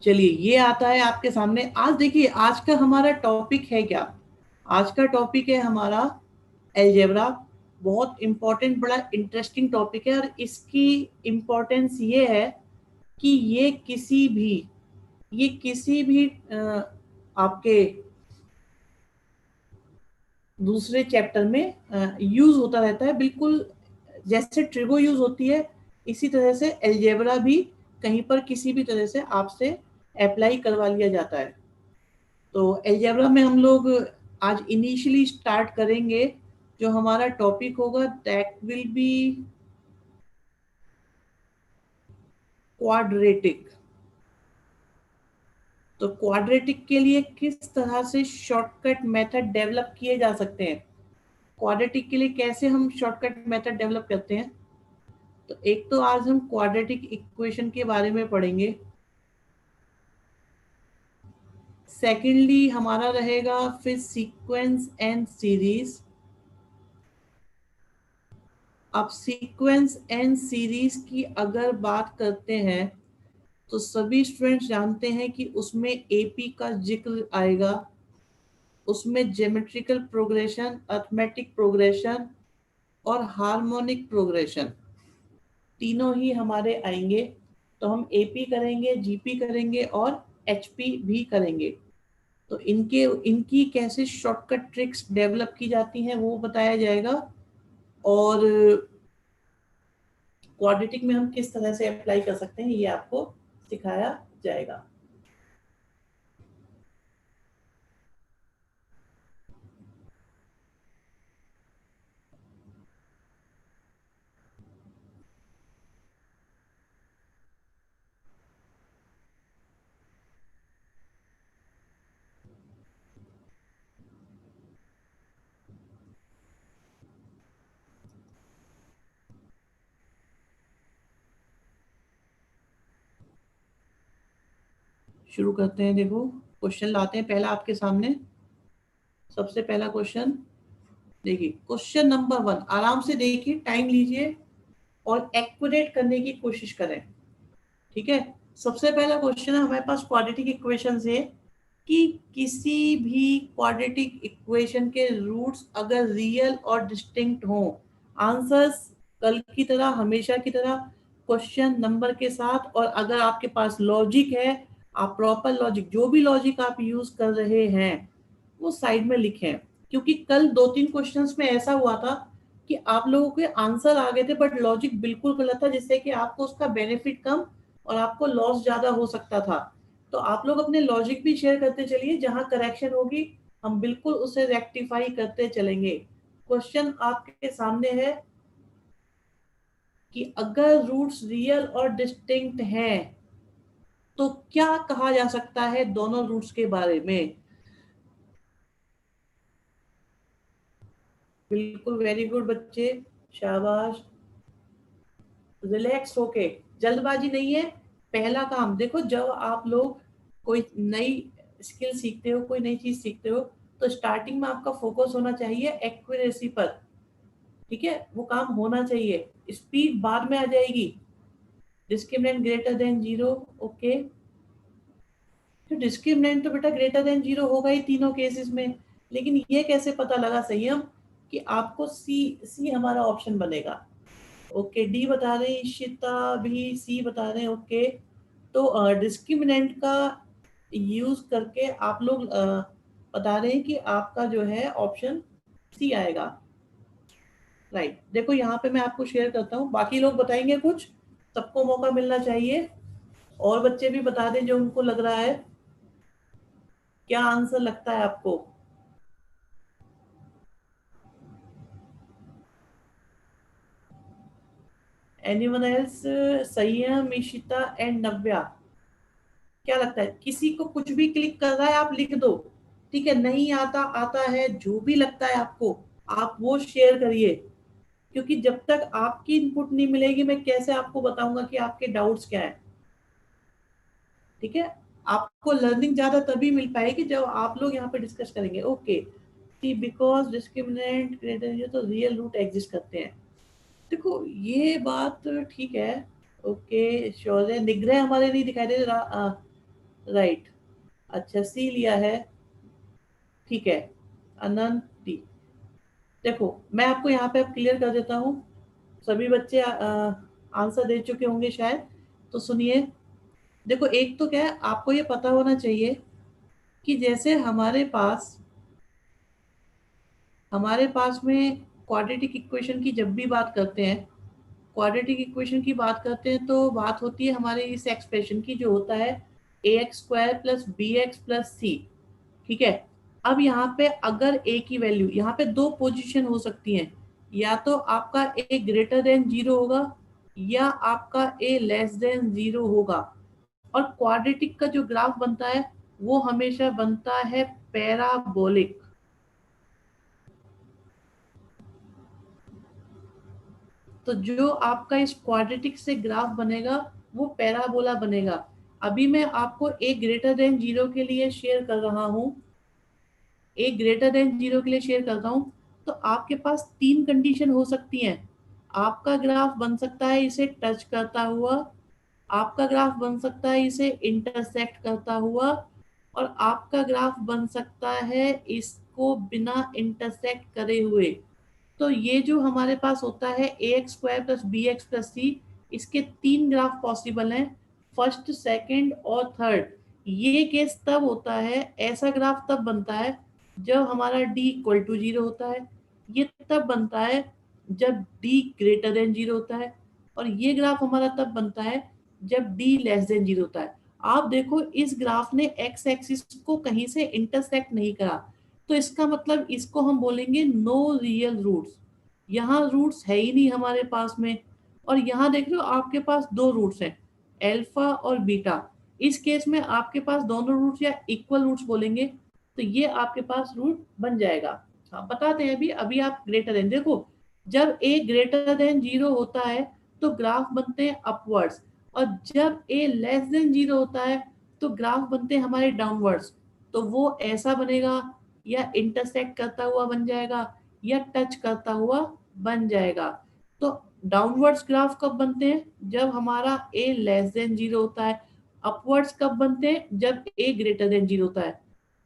चलिए ये आता है आपके सामने। आज देखिए आज का हमारा टॉपिक है क्या। आज का टॉपिक है हमारा अलजेब्रा। बहुत इंपॉर्टेंट बड़ा इंटरेस्टिंग टॉपिक है और इसकी इम्पोर्टेंस ये है कि ये किसी भी आपके दूसरे चैप्टर में यूज होता रहता है। बिल्कुल जैसे ट्रिगो यूज होती है इसी तरह से अलजेब्रा भी कहीं पर किसी भी तरह से आपसे अप्लाई करवा लिया जाता है। तो अलजेब्रा में हम लोग आज इनिशियली स्टार्ट करेंगे। जो हमारा टॉपिक होगा दैट विल बी क्वाड्रेटिक। तो क्वाड्रेटिक के लिए किस तरह से शॉर्टकट मेथड डेवलप किए जा सकते हैं, क्वाड्रेटिक के लिए कैसे हम शॉर्टकट मेथड डेवलप करते हैं। तो एक तो आज हम क्वाड्रेटिक इक्वेशन के बारे में पढ़ेंगे। सेकेंडली हमारा रहेगा फिर सीक्वेंस एंड सीरीज। अब सीक्वेंस एंड सीरीज की अगर बात करते हैं तो सभी स्टूडेंट्स जानते हैं कि उसमें एपी का जिक्र आएगा, उसमें ज्योमेट्रिकल प्रोग्रेशन, अरिथमेटिक प्रोग्रेशन और हार्मोनिक प्रोग्रेशन तीनों ही हमारे आएंगे। तो हम एपी करेंगे, जीपी करेंगे और एचपी भी करेंगे। तो इनकी कैसे शॉर्टकट ट्रिक्स डेवलप की जाती हैं वो बताया जाएगा। और क्वाड्रेटिक में हम किस तरह से अप्लाई कर सकते हैं ये आपको सिखाया जाएगा। शुरू करते हैं। देखो क्वेश्चन लाते हैं पहला आपके सामने। सबसे पहला क्वेश्चन देखिए, क्वेश्चन नंबर 1 आराम से देखिए, टाइम लीजिए और एक्यूरेट करने की कोशिश करें। ठीक है। सबसे पहला क्वेश्चन है हमारे पास क्वाड्रेटिक इक्वेशन से कि किसी भी क्वाड्रेटिक इक्वेशन के रूट्स अगर रियल और डिस्टिंक्ट हों, आंसर्स कल की तरह हमेशा की तरह क्वेश्चन नंबर के साथ, और अगर आपके पास लॉजिक है आप प्रॉपर लॉजिक, जो भी लॉजिक आप यूज कर रहे हैं वो साइड में लिखें। क्योंकि कल 2-3 क्वेश्चंस में ऐसा हुआ था कि आप लोगों के आंसर आ गए थे बट लॉजिक बिल्कुल गलत था, जिससे कि आपको उसका बेनिफिट कम और आपको लॉस ज्यादा हो सकता था। तो आप लोग अपने लॉजिक भी शेयर करते चलिए, जहां करेक्शन होगी हम बिल्कुल उसे रेक्टिफाई करते चलेंगे। क्वेश्चन आपके सामने है कि अगर रूट्स रियल और डिस्टिंक्ट हैं तो क्या कहा जा सकता है दोनों रूट्स के बारे में। बिल्कुल वेरी गुड बच्चे, शाबाश। रिलैक्स होके, जल्दबाजी नहीं है। पहला काम देखो, जब आप लोग कोई नई स्किल सीखते हो, कोई नई चीज सीखते हो, तो स्टार्टिंग में आपका फोकस होना चाहिए एक्यूरेसी पर। ठीक है, वो काम होना चाहिए, स्पीड बाद में आ जाएगी। Discriminant greater than zero, okay. तो डिस्क्रिमिनेंट तो बेटा ग्रेटर देन जीरो होगा ही तीनों केसेस में। लेकिन ये कैसे पता लगा संयम कि आपको सी सी हमारा ऑप्शन बनेगा। ओके, डी बता रहे हैं, इशिता भी सी बता रहे हैं, ओके। तो डिस्क्रिमिनेंट का यूज करके आप लोग बता रहे हैं कि आपका जो है ऑप्शन सी आएगा। राइट, देखो यहाँ पे मैं आपको शेयर करता हूँ, बाकी लोग बताएंगे कुछ, सबको मौका मिलना चाहिए। और बच्चे भी बता दें जो उनको लग रहा है। क्या आंसर लगता है आपको। Anyone else. संयम, इशिता एंड नव्या, क्या लगता है। किसी को कुछ भी क्लिक कर रहा है आप लिख दो, ठीक है। नहीं आता, आता है, जो भी लगता है आपको आप वो शेयर करिए। क्योंकि जब तक आपकी इनपुट नहीं मिलेगी मैं कैसे आपको बताऊंगा कि आपके डाउट्स क्या है। ठीक है, आपको लर्निंग ज्यादा तभी मिल पाएगी जब आप लोग यहाँ पे डिस्कस करेंगे। Okay, see because discriminant criteria तो रियल रूट एग्जिस्ट करते हैं। देखो ये बात ठीक है। ओके, श्योर है, निग्रह हमारे नहीं दिखाई दे रहा। राइट, अच्छा सी लिया है, ठीक है, अनंत टी। देखो मैं आपको यहाँ पे अब क्लियर कर देता हूँ, सभी बच्चे आंसर दे चुके होंगे शायद, तो सुनिए। देखो एक तो क्या है, आपको ये पता होना चाहिए कि जैसे हमारे पास में क्वाड्रेटिक इक्वेशन की जब भी बात करते हैं, क्वाड्रेटिक इक्वेशन की बात करते हैं तो बात होती है हमारे इस एक्सप्रेशन की जो होता है ax² प्लस bx प्लस सी, ठीक है। अब यहाँ पे अगर a की वैल्यू, यहाँ पे दो पोजीशन हो सकती हैं, या तो आपका a ग्रेटर देन 0 होगा या आपका a लेस देन 0 होगा। और क्वाड्रेटिक का जो ग्राफ बनता है वो हमेशा बनता है पैराबोलिक। तो जो आपका इस क्वाड्रेटिक से ग्राफ बनेगा वो पैराबोला बनेगा। अभी मैं आपको a ग्रेटर देन 0 के लिए शेयर कर रहा हूँ, a ग्रेटर देन 0 के लिए शेयर करता हूँ। तो आपके पास तीन कंडीशन हो सकती हैं। आपका ग्राफ बन सकता है इसे टच करता हुआ, आपका ग्राफ बन सकता है इसे इंटरसेक्ट करता हुआ, और आपका ग्राफ बन सकता है इसको बिना इंटरसेक्ट करे हुए। तो ये जो हमारे पास होता है ax² प्लस bx प्लस सी, इसके तीन ग्राफ पॉसिबल हैं, फर्स्ट, सेकंड और थर्ड। ये केस तब होता है, ऐसा ग्राफ तब बनता है जब हमारा d इक्वल टू 0 होता है, ये तब बनता है जब d ग्रेटर देन 0 होता है, और ये ग्राफ हमारा तब बनता है जब d लेस देन 0 होता है। आप देखो इस ग्राफ ने x एक्सिस को कहीं से इंटरसेक्ट नहीं करा, तो इसका मतलब इसको हम बोलेंगे नो रियल रूट्स। यहाँ रूट्स है ही नहीं हमारे पास में। और यहाँ देख रहे हो आपके पास दो रूट्स हैं, अल्फा और बीटा। इस केस में आपके पास दोनों रूट्स या इक्वल रूट्स बोलेंगे, तो ये आपके पास रूट बन जाएगा। हाँ बताते हैं, अभी अभी आप ग्रेटर देन देखो, जब a ग्रेटर देन 0 होता है तो ग्राफ बनते हैं अपवर्ड्स, और जब a लेस देन 0 होता है तो ग्राफ बनते हैं हमारे डाउनवर्ड्स। तो वो ऐसा बनेगा, या इंटरसेक्ट करता हुआ बन जाएगा, या टच करता हुआ बन जाएगा। तो डाउनवर्ड्स ग्राफ कब बनते हैं, जब हमारा a लेस देन 0 होता है। अपवर्ड्स कब बनते हैं, जब a ग्रेटर देन 0 होता है।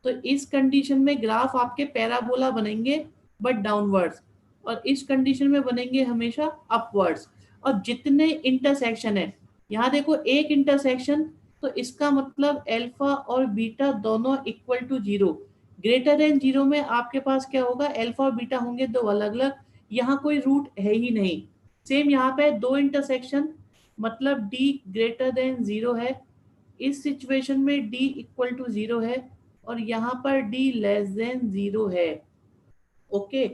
तो इस कंडीशन में ग्राफ आपके पैराबोला बनेंगे बट डाउनवर्ड्स, और इस कंडीशन में बनेंगे हमेशा अपवर्ड्स। और जितने इंटरसेक्शन है, यहाँ देखो एक इंटरसेक्शन, तो इसका मतलब अल्फा और बीटा दोनों इक्वल टू 0। ग्रेटर देन 0 में आपके पास क्या होगा, अल्फा और बीटा होंगे दो अलग अलग, यहाँ कोई रूट है ही नहीं। सेम यहाँ पे दो इंटरसेक्शन, मतलब d ग्रेटर देन 0 है, इस सिचुएशन में d इक्वल टू 0 है, और यहाँ पर d लेस देन 0 है। ओके,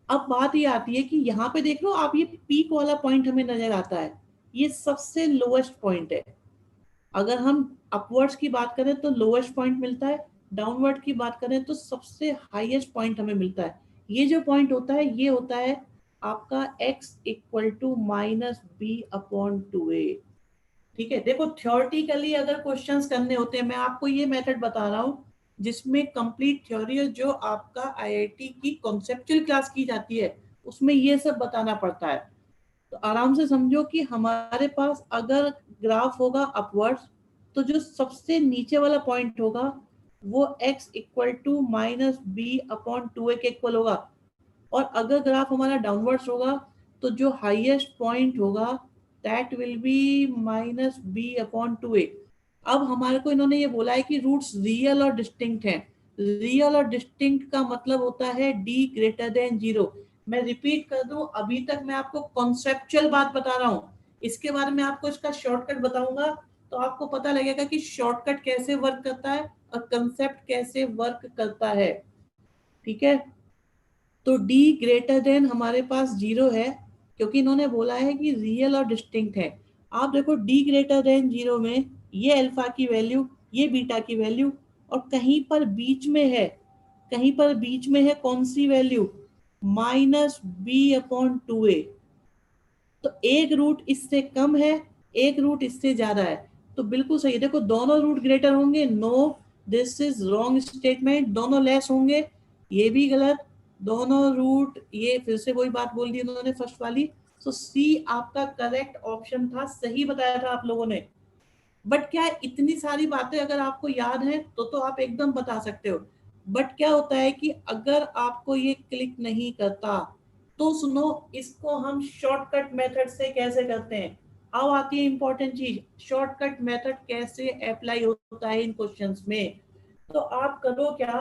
अब बात ये आती है कि यहाँ पे देख लो आप, ये पीक वाला पॉइंट हमें नजर आता है, ये सबसे लोएस्ट पॉइंट है। अगर हम अपवर्ड्स की बात करें तो लोएस्ट पॉइंट मिलता है, डाउनवर्ड की बात करें तो सबसे हाईएस्ट पॉइंट हमें मिलता है। ये जो पॉइंट होता है ये होता है आपका x equal to minus B upon 2a। ठीक है, देखो थ्योरेटिकली अगर क्वेश्चंस करने होते हैं, मैं आपको ये मेथड बता रहा हूँ जिसमें कंप्लीट थ्योरी है, जो आपका आईआईटी की कॉन्सेप्चुअल क्लास की जाती है उसमें ये सब बताना पड़ता है। तो आराम से समझो कि हमारे पास अगर ग्राफ होगा अपवर्ड्स, तो जो सबसे नीचे वाला पॉइंट होगा वो x equal to minus B upon 2a के इक्वल होगा। और अगर ग्राफ हमारा डाउनवर्ड्स होगा तो जो हाईएस्ट पॉइंट होगा that will be minus B upon 2a। अब हमारे को इन्होंने ये बोला है कि रूट्स रियल और डिस्टिंक्ट हैं। रियल और डिस्टिंक्ट का मतलब होता है d ग्रेटर देन 0। मैं रिपीट कर दूं, अभी तक मैं आपको कॉन्सेप्चुअल बात बता रहा हूँ, इसके बारे में आपको इसका शॉर्टकट बताऊंगा, तो आपको पता लगेगा कि शॉर्टकट कैसे वर्क करता है और कंसेप्ट कैसे वर्क करता है। ठीक है, तो d ग्रेटर देन हमारे पास 0 है, क्योंकि इन्होंने बोला है कि रियल और डिस्टिंक्ट है। आप देखो d ग्रेटर देन 0 में ये अल्फा की वैल्यू, ये बीटा की वैल्यू, और कहीं पर बीच में है, कहीं पर बीच में है कौन सी value, minus B upon 2a। तो एक रूट इससे कम है, एक रूट इससे ज्यादा है, तो बिल्कुल सही। देखो दोनों रूट ग्रेटर होंगे, no this is wrong statement. दोनों लेस होंगे, ये भी गलत। दोनों रूट, ये फिर से वही बात बोल दी उन्होंने फर्स्ट वाली। तो सी आपका करेक्ट ऑप्शन था, सही बताया था आप लोगों ने। बट क्या है, इतनी सारी बातें अगर आपको याद है तो आप एकदम बता सकते हो। बट क्या होता है कि अगर आपको ये क्लिक नहीं करता तो सुनो, इसको हम शॉर्टकट मेथड से कैसे करते हैं। अब आती है इंपॉर्टेंट चीज, शॉर्टकट मेथड कैसे अप्लाई होता है इन क्वेश्चंस में। तो आप करो क्या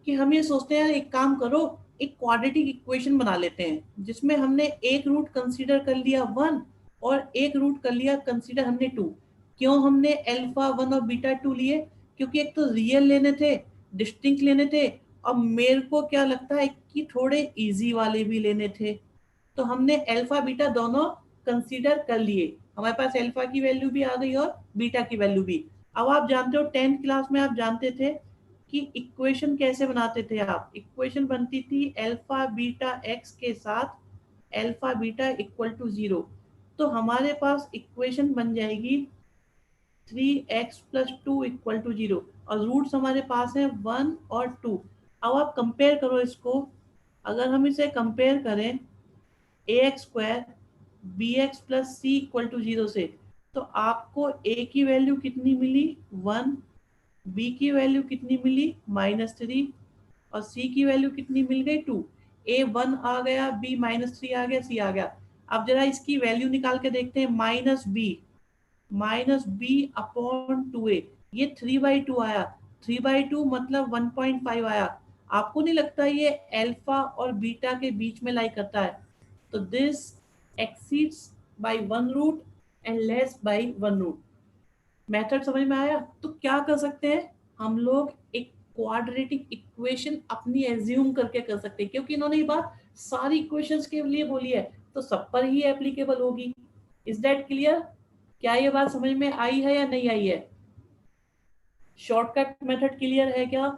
कि हम ये सोचते हैं यार, एक काम करो, एक क्वाड्रेटिक इक्वेशन बना लेते हैं जिसमें हमने एक रूट कंसीडर कर लिया 1 और एक रूट कर लिया कंसीडर हमने 2। क्यों हमने अल्फा 1 और बीटा 2 लिए? क्योंकि एक तो रियल लेने थे, डिस्टिंक्ट लेने थे, और मेरे को क्या लगता है कि थोड़े इजी वाले भी लेने थे। तो हमने अल्फा बीटा दोनों कंसीडर कर लिए, हमारे पास अल्फा की वैल्यू भी आ गई और बीटा की वैल्यू भी। अब आप जानते हो 10th क्लास में आप जानते थे कि इक्वेशन कैसे बनाते थे आप। इक्वेशन बनती थी अल्फा बीटा एक्स के साथ अल्फा बीटा इक्वल टू 0। तो हमारे पास इक्वेशन बन जाएगी 3x+2 इक्वल टू 0, और रूट्स हमारे पास है 1 और 2। अब आप कंपेयर करो इसको, अगर हम इसे कंपेयर करें ax² bx+c इक्वल टू 0 से, तो आपको a की वैल्यू कितनी मिली 1, b की वैल्यू कितनी मिली -3, और c की वैल्यू कितनी मिल गई 2। a 1 आ गया, b -3 आ गया, c आ गया। अब जरा इसकी वैल्यू निकाल के देखते हैं, -b/2a, ये 3/2 आया। 3/2 मतलब 1.5 आया। आपको नहीं लगता ये अल्फा और बीटा के बीच में लाई करता है? तो this exceeds by 1 root and less by 1 root. Method समझ में आया? तो क्या कर सकते हैं हम लोग, एक क्वाड्रेटिक इक्वेशन अपनी एज्यूम करके कर सकते हैं, क्योंकि इन्होंने ये बात सारी इक्वेशंस के लिए बोली है तो सब पर ही एप्लीकेबल होगी। Is that clear? क्या ये बात समझ में आई है या नहीं आई है? शॉर्टकट मेथड क्लियर है क्या?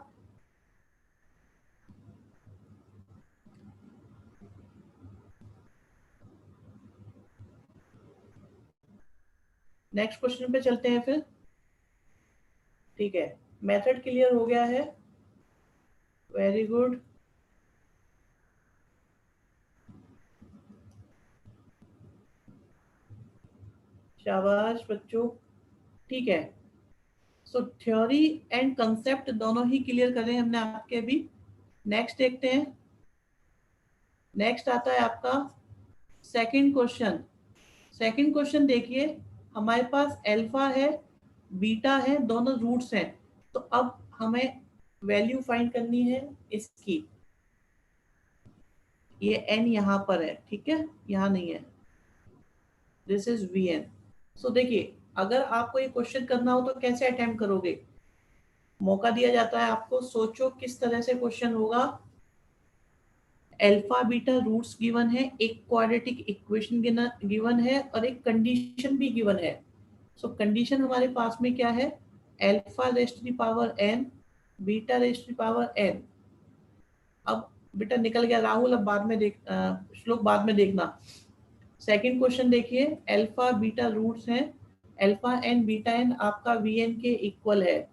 नेक्स्ट क्वेश्चन पे चलते हैं फिर। ठीक है, मेथड क्लियर हो गया है, वेरी गुड। शाबाश बच्चों, ठीक है। सो थ्योरी एंड कंसेप्ट दोनों ही क्लियर करें हमने आपके अभी। नेक्स्ट देखते हैं। नेक्स्ट आता है आपका सेकंड क्वेश्चन। सेकंड क्वेश्चन देखिए, हमारे पास अल्फा है, बीटा है, दोनों रूट्स हैं। तो अब हमें वैल्यू फाइंड करनी है इसकी। ये एन यहाँ पर है, ठीक है, यहाँ नहीं है, दिस इज वी एन। सो देखिए, अगर आपको ये क्वेश्चन करना हो तो कैसे अटेम्प्ट करोगे? मौका दिया जाता है आपको, सोचो किस तरह से क्वेश्चन होगा। अल्फा बीटा रूट्स गिवन है, एक क्वाड्रेटिक इक्वेशन गिवन है, और एक कंडीशन भी गिवन है। सो कंडीशन हमारे पास में क्या है? Alpha raise to the power n, beta raise to the power n। अब बेटा निकल गया राहुल, अब बाद में श्लोक बाद में देखना। सेकंड क्वेश्चन देखिए, अल्फा बीटा रूट्स हैं, अल्फा एन बीटा एन आपका वी एन के इक्वल है।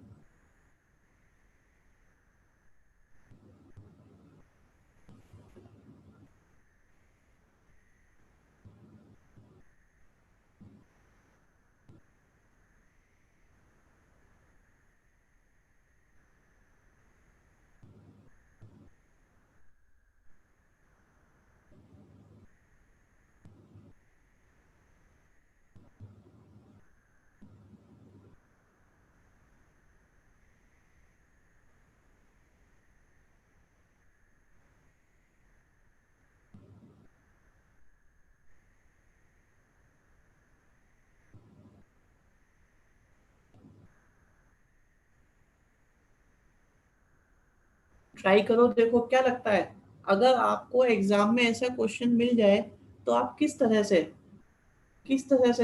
ट्राई करो, देखो क्या लगता है। अगर आपको एग्जाम में ऐसा क्वेश्चन मिल जाए तो आप किस तरह से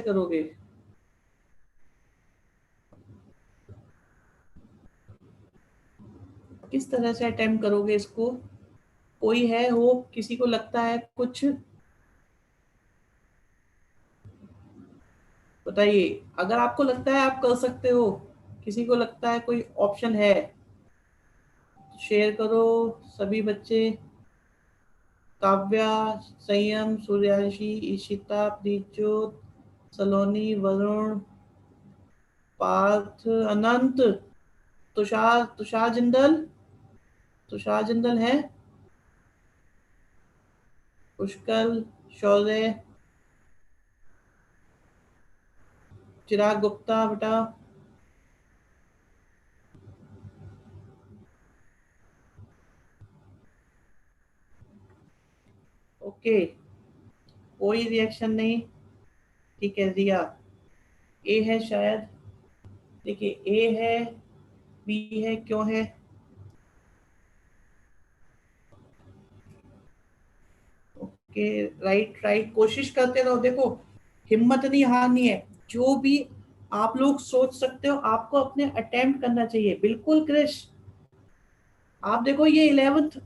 करोगे? किस तरह से अटेम्प्ट करोगे इसको? कोई है हो, किसी को लगता है कुछ? बताइए, अगर आपको लगता है आप कर सकते हो, किसी को लगता है कोई ऑप्शन है, शेयर करो सभी बच्चे। काव्या, संयम, सूर्यांशी, ईशिता, प्रीतजोत, सलोनी, वरुण, पार्थ, अनंत, तुषार, तुषार जिंदल है, पुष्कल, शौर्य, चिराग गुप्ता बेटा, ओके, कोई रिएक्शन नहीं, ठीक है। रिया, ए है शायद, देखिए ए है, बी है, क्यों है? ओके, राइट राइट, कोशिश करते रहो, देखो हिम्मत नहीं हारनी है, जो भी आप लोग सोच सकते हो आपको अपने अटेम्प्ट करना चाहिए, बिल्कुल क्रिश। आप देखो ये 11th,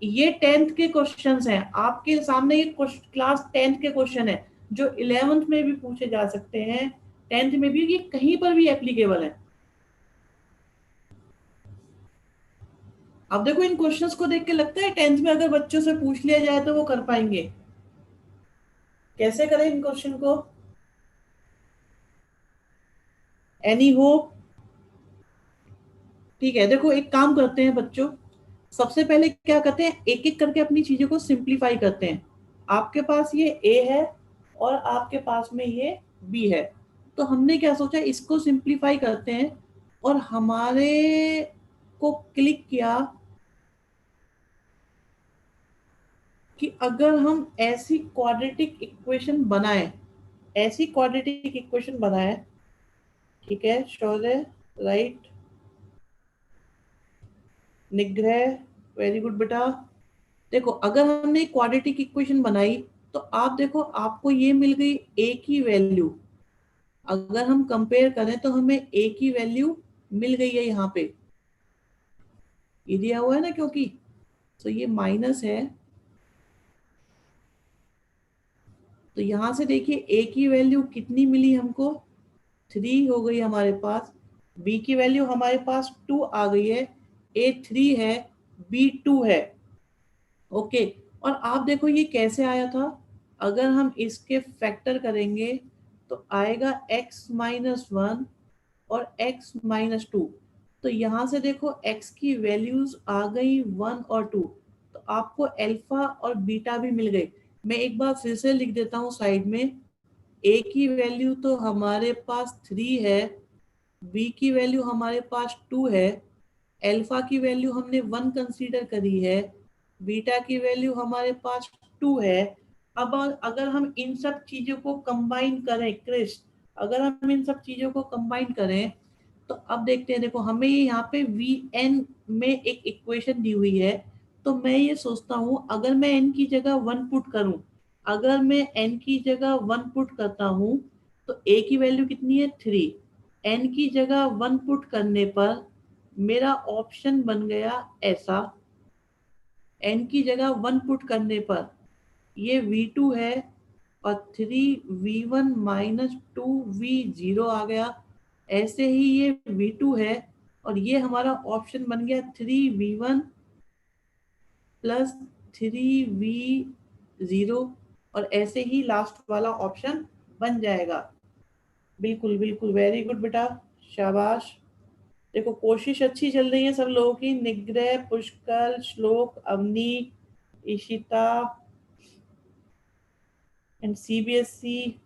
ये 10th के क्वेश्चंस हैं आपके सामने, ये क्लास 10th के क्वेश्चन है जो 11th में भी पूछे जा सकते हैं, 10th में भी, ये कहीं पर भी एप्लीकेबल है। अब देखो इन क्वेश्चंस को देख के लगता है 10th में अगर बच्चों से पूछ लिया जाए तो वो कर पाएंगे? कैसे करें इन क्वेश्चन को? Any hope? ठीक है, देखो एक काम करते हैं बच्चों, सबसे पहले क्या करते हैं, एक एक करके अपनी चीजों को सिंप्लीफाई करते हैं। आपके पास ये ए है और आपके पास में ये बी है, तो हमने क्या सोचा, इसको सिंप्लीफाई करते हैं, और हमारे को क्लिक किया कि अगर हम ऐसी क्वाड्रेटिक इक्वेशन बनाएं, ऐसी क्वाड्रेटिक इक्वेशन बनाएं, ठीक है शौर्य, राइट, निग्रह, वेरी गुड बेटा। देखो अगर हमने क्वाड्रेटिक इक्वेशन बनाई तो आप देखो आपको ये मिल गई ए की वैल्यू, अगर हम कंपेयर करें तो हमें ए की वैल्यू मिल गई है यहाँ पे, ये दिया हुआ है ना, क्योंकि तो ये माइनस है, तो यहाँ से देखिए ए की वैल्यू कितनी मिली हमको, 3 हो गई हमारे पास, बी की वैल्यू हमारे पास 2 आ गई है, ए 3 है, बी 2 है, ओके। और आप देखो ये कैसे आया था, अगर हम इसके फैक्टर करेंगे तो आएगा x-1 और x-2, तो यहाँ से देखो x की वैल्यूज आ गई 1 और 2, तो आपको अल्फा और बीटा भी मिल गए। मैं एक बार फिर से लिख देता हूँ साइड में, a की वैल्यू तो हमारे पास 3 है, b की वैल्यू हमारे पास 2 है, अल्फा की वैल्यू हमने 1 कंसीडर करी है, बीटा की वैल्यू हमारे पास 2 है। अब अगर हम इन सब चीजों को कंबाइन करें क्रिश, अगर हम इन सब चीजों को कंबाइन करें तो अब देखते हैं, देखो हमें यहाँ पे वी एन में एक इक्वेशन दी हुई है, तो मैं ये सोचता हूँ अगर मैं एन की जगह 1 पुट करूँ, अगर मैं एन की जगह 1 पुट करता हूँ तो ए की वैल्यू कितनी है, 3, एन की जगह 1 पुट करने पर मेरा ऑप्शन बन गया ऐसा, एन की जगह 1 पुट करने पर ये V2 है और 3V1 माइनस 2V0 आ गया, ऐसे ही ये V2 है और ये हमारा ऑप्शन बन गया 3V1 प्लस 3V0, और ऐसे ही लास्ट वाला ऑप्शन बन जाएगा। बिल्कुल बिल्कुल, वेरी गुड बेटा, शाबाश। देखो कोशिश अच्छी चल रही है सब लोगों की, निग्रह, पुष्कर, श्लोक, अवनी, इशिता एंड सीबीएसई,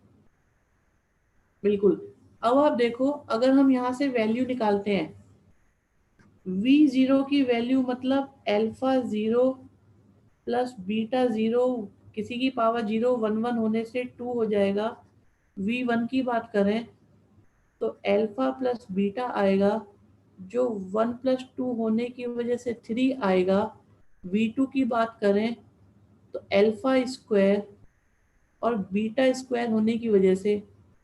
बिल्कुल। अब आप देखो अगर हम यहाँ से वैल्यू निकालते हैं, V0 की वैल्यू मतलब अल्फा 0 प्लस बीटा 0, किसी की पावर 0 1 1 होने से 2 हो जाएगा। V1 की बात करें तो अल्फा प्लस बीटा आएगा, जो 1 प्लस 2 होने की वजह से 3 आएगा। V2 की बात करें तो अल्फा स्क्वायर और बीटा स्क्वायर होने की वजह से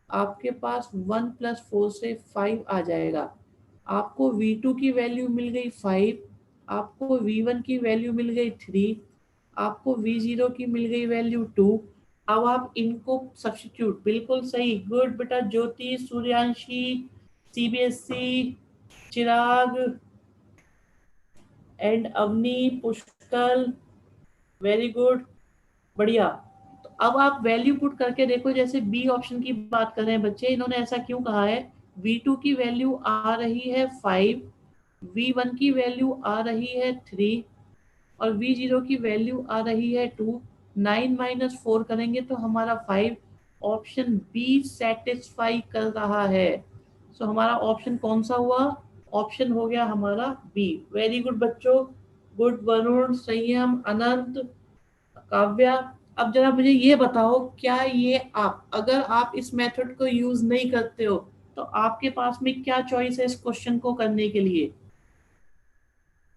आपके पास 1 प्लस 4 से 5 आ जाएगा। आपको V2 की वैल्यू मिल गई 5, आपको V1 की वैल्यू मिल गई 3, आपको V0 की मिल गई वैल्यू 2। अब आप इनको सब्स्टिट्यूट, बिल्कुल सही, गुड बेटा, Jyoti, Suryanshi, CBSE, Chirag and Avani, Pushkal, very good, बढ़िया। तो अब आप वैल्यू पुट करके देखो, जैसे बी ऑप्शन की बात कर रहे हैं बच्चे, इन्होंने ऐसा क्यों कहा है, V2 की वैल्यू आ रही है 5, V1 की वैल्यू आ रही है 3 और V0 की वैल्यू आ रही है 2। 9 - 4 करेंगे तो हमारा 5। ऑप्शन बी सेटिस्फाई कर रहा है। सो हमारा ऑप्शन कौन सा हुआ? ऑप्शन हो गया हमारा बी। वेरी गुड बच्चों, गुड। वरुण, संयम, अनंत, काव्या। अब जरा मुझे ये बताओ, क्या ये आप, अगर आप इस मेथड को यूज नहीं करते हो तो आपके पास में क्या चॉइस है इस क्वेश्चन को करने के लिए?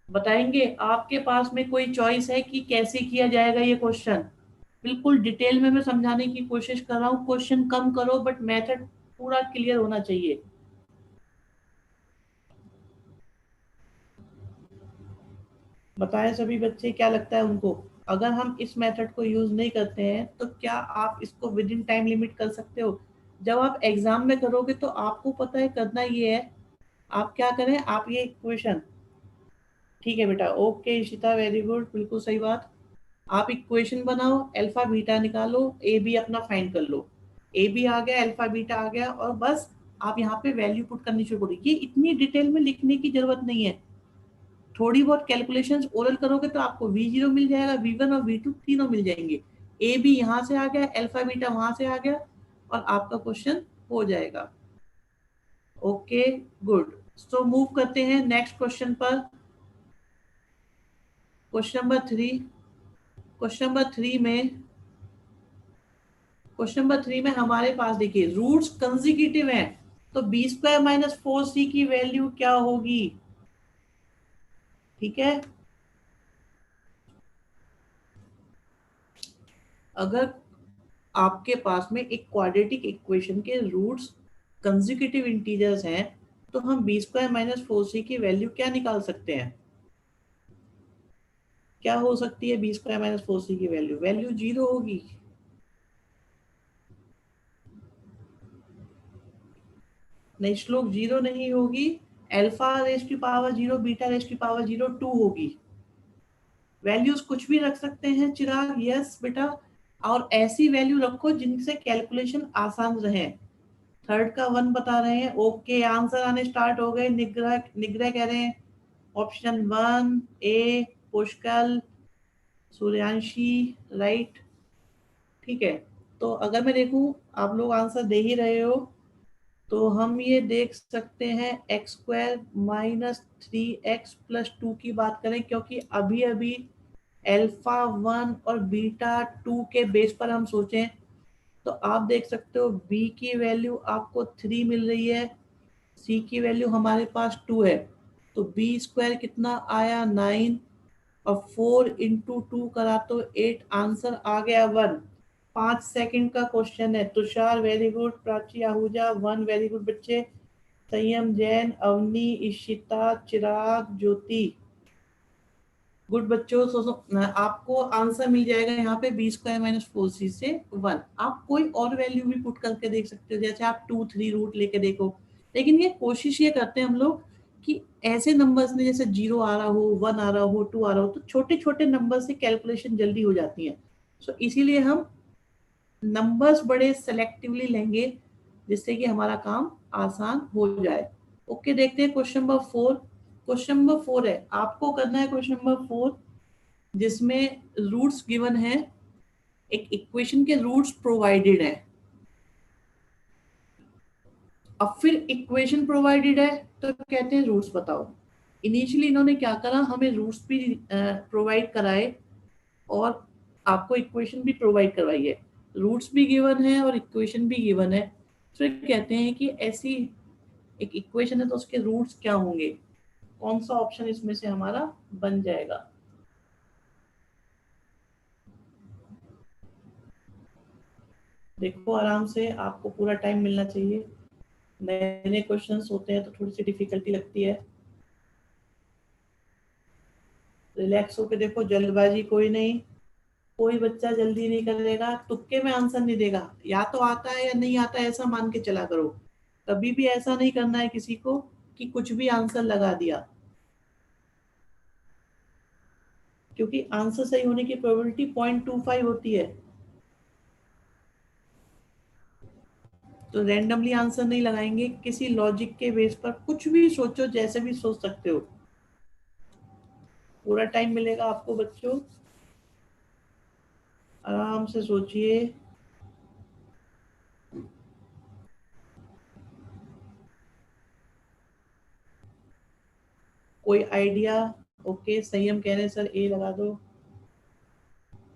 बताएंगे? आपके पास में कोई चॉइस है कि कैसे किया जाएगा ये क्वेश्चन? बिल्कुल डिटेल में मैं समझाने की कोशिश कर रहा हूँ। क्वेश्चन कम करो बट मेथड पूरा क्लियर होना चाहिए। बताएं सभी बच्चे, क्या लगता है उनको? अगर हम इस मेथड को यूज नहीं करते हैं तो क्या आप इसको विद इन टाइम लिमिट कर सकते हो? जब आप एग्जाम में करोगे तो आपको पता है करना ये है। आप क्या करें, आप ये इक्वेशन, ठीक है बेटा, ओके इशिता, वेरी गुड, बिल्कुल सही बात। आप इक्वेशन बनाओ, अल्फा बीटा निकालो, ए बी अपना फाइंड कर लो। ए बी आ गया, अल्फा बीटा आ गया, और बस आप यहाँ पे वैल्यू पुट करनी शुरू करो। ये इतनी डिटेल में लिखने की जरूरत नहीं है। थोड़ी बहुत कैलकुलेशंस ओरल करोगे तो आपको V0 मिल जाएगा, V1 और V2 तीनों मिल जाएंगे। ए बी यहाँ से आ गया, अल्फा बीटा वहां से आ गया, और आपका क्वेश्चन हो जाएगा। Okay, good. सो मूव करते हैं नेक्स्ट क्वेश्चन पर। क्वेश्चन नंबर 3 में हमारे पास देखिए रूट्स कंजिक्यूटिव हैं, तो B² - 4C की वैल्यू क्या होगी? ठीक है, अगर आपके पास में एक क्वाड्रेटिक इक्वेशन के रूट्स कंजिक्यूटिव इंटीजर्स हैं तो हम B² - 4C की वैल्यू क्या निकाल सकते हैं? क्या हो सकती है B² - 4C की वैल्यू? वैल्यू 0 होगी। नहीं, श्लोक 0 नहीं होगी। अल्फा रेज की पावर 0, बीटा रेज की पावर 0, 2 होगी। वैल्यूज कुछ भी रख सकते हैं चिराग, यस बेटा। और ऐसी वैल्यू रखो जिनसे कैलकुलेशन आसान रहे। थर्ड का 1 बता रहे हैं, ओके, आंसर आने स्टार्ट हो गए। निग्रह निग्रह कह रहे हैं ऑप्शन 1 ए, पुष्कल, सूर्यांशी, राइट। ठीक है, तो अगर मैं देखूं आप लोग आंसर दे ही रहे हो तो हम ये देख सकते हैं x² - 3x + 2 की बात करें, क्योंकि अभी अभी अल्फा 1 और बीटा 2 के बेस पर हम सोचें तो आप देख सकते हो b की वैल्यू आपको 3 मिल रही है, c की वैल्यू हमारे पास 2 है, तो b² कितना आया 9, और 4 × 2 करा तो 8, आंसर आ गया 1। 5 सेकंड का क्वेश्चन है। Tushar very good, Prachi Ahuja 1, very good बच्चे। संयम, जैन, अवनी, इशिता, चिराग, ज्योति, गुड बच्चों। आपको आंसर मिल जाएगा यहाँ पे B² - 4C से 1। आप कोई और वैल्यू भी पुट करके देख सकते हो, जैसे आप 2 3 रूट लेके देखो। लेकिन ये कोशिश ये करते हैं हम लोग कि ऐसे नंबर्स में जैसे 0 आ रहा हो, 1 आ रहा हो, 2 आ रहा हो, तो छोटे छोटे नंबर से कैलकुलेशन जल्दी हो जाती है। सो इसीलिए हम नंबर्स बड़े सेलेक्टिवली लेंगे जिससे कि हमारा काम आसान हो जाए। ओके, देखते हैं क्वेश्चन नंबर 4। क्वेश्चन नंबर 4 है, आपको करना है क्वेश्चन नंबर 4 जिसमें रूट्स गिवन है, एक इक्वेशन के रूट्स प्रोवाइडेड है। अब फिर इक्वेशन प्रोवाइडेड है तो कहते हैं रूट्स बताओ। इनिशियली इन्होंने क्या करा, हमें रूट्स भी प्रोवाइड कराए और आपको इक्वेशन भी प्रोवाइड करवाई है। रूट्स भी गिवन है और इक्वेशन भी गिवन है। फिर कहते हैं कि ऐसी एक इक्वेशन है तो उसके रूट्स क्या होंगे, कौन सा ऑप्शन इसमें से हमारा बन जाएगा? देखो आराम से, आपको पूरा टाइम मिलना चाहिए। नए नए क्वेश्चंस होते हैं तो थोड़ी सी डिफिकल्टी लगती है। रिलैक्स होके देखो, जल्दबाजी कोई नहीं। कोई बच्चा जल्दी नहीं करेगा, तुक्के में आंसर नहीं देगा, या तो आता है या नहीं आता है ऐसा मान के चला करो। कभी भी ऐसा नहीं करना है किसी को कि कुछ भी आंसर लगा दिया, क्योंकि आंसर सही होने की प्रोबेबिलिटी 0.25 होती है। तो रैंडमली आंसर नहीं लगाएंगे, किसी लॉजिक के बेस पर कुछ भी सोचो, जैसे भी सोच सकते हो। पूरा टाइम मिलेगा आपको बच्चों, आराम से सोचिए। कोई आइडिया? ओके, संयम कह रहे हैं सर ए लगा दो।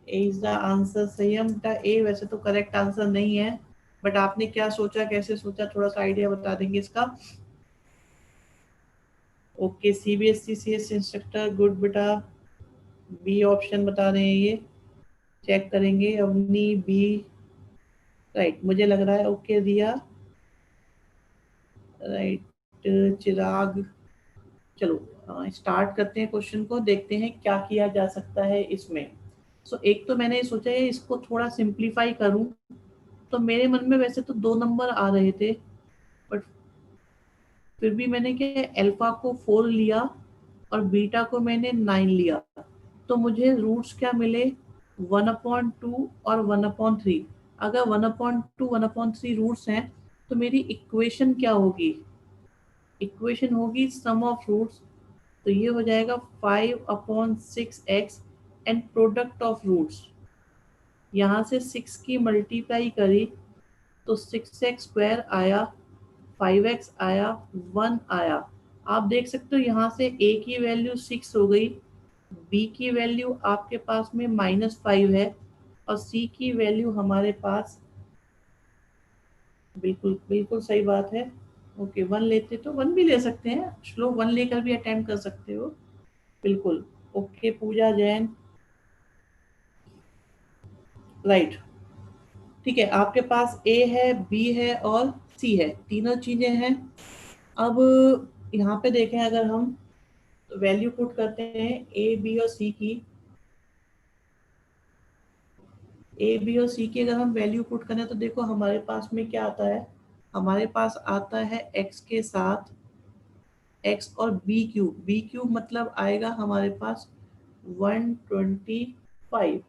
ए इज द आंसर। संयम का ए वैसे तो करेक्ट आंसर नहीं है, बट आपने क्या सोचा, कैसे सोचा, थोड़ा सा आइडिया बता देंगे इसका? Okay, CBSE CS instructor, good बेटा। बी ऑप्शन बता रहे हैं ये, चेक करेंगे। अवनी बी, राइट मुझे लग रहा है। ओके रिया, राइट। चिराग, चलो स्टार्ट करते हैं क्वेश्चन को, देखते हैं क्या किया जा सकता है इसमें। एक तो मैंने सोचा है इसको थोड़ा सिंप्लीफाई करूं, तो मेरे मन में वैसे तो 2 नंबर आ रहे थे, बट फिर भी मैंने क्या, अल्फा को 4 लिया और बीटा को मैंने 9 लिया, तो मुझे रूट्स क्या मिले, 1/2 और 1/3। अगर 1/2 1/3 रूट्स हैं, तो मेरी इक्वेशन क्या होगी? इक्वेशन होगी सम ऑफ रूट्स, तो ये हो जाएगा 5/6x and product of roots. यहाँ से 6 की मल्टीप्लाई करी तो 6x² आया, 5x आया, 1 आया। आप देख सकते हो यहाँ से a की वैल्यू 6 हो गई, b की वैल्यू आपके पास में -5 है, और c की वैल्यू हमारे पास, बिल्कुल बिल्कुल सही बात है। ओके 1 लेते तो 1 भी ले सकते हैं, चलो 1 लेकर भी अटेम्प्ट कर सकते हो, बिल्कुल। ओके पूजा जैन, राइट। ठीक है, आपके पास ए है, बी है और सी है, तीनों चीजें हैं। अब यहाँ पे देखें, अगर हम वैल्यू पुट करते हैं ए बी और सी की, ए बी और सी की अगर हम वैल्यू पुट करें तो देखो हमारे पास में क्या आता है, हमारे पास आता है एक्स के साथ एक्स और बी क्यूब मतलब आएगा हमारे पास 125।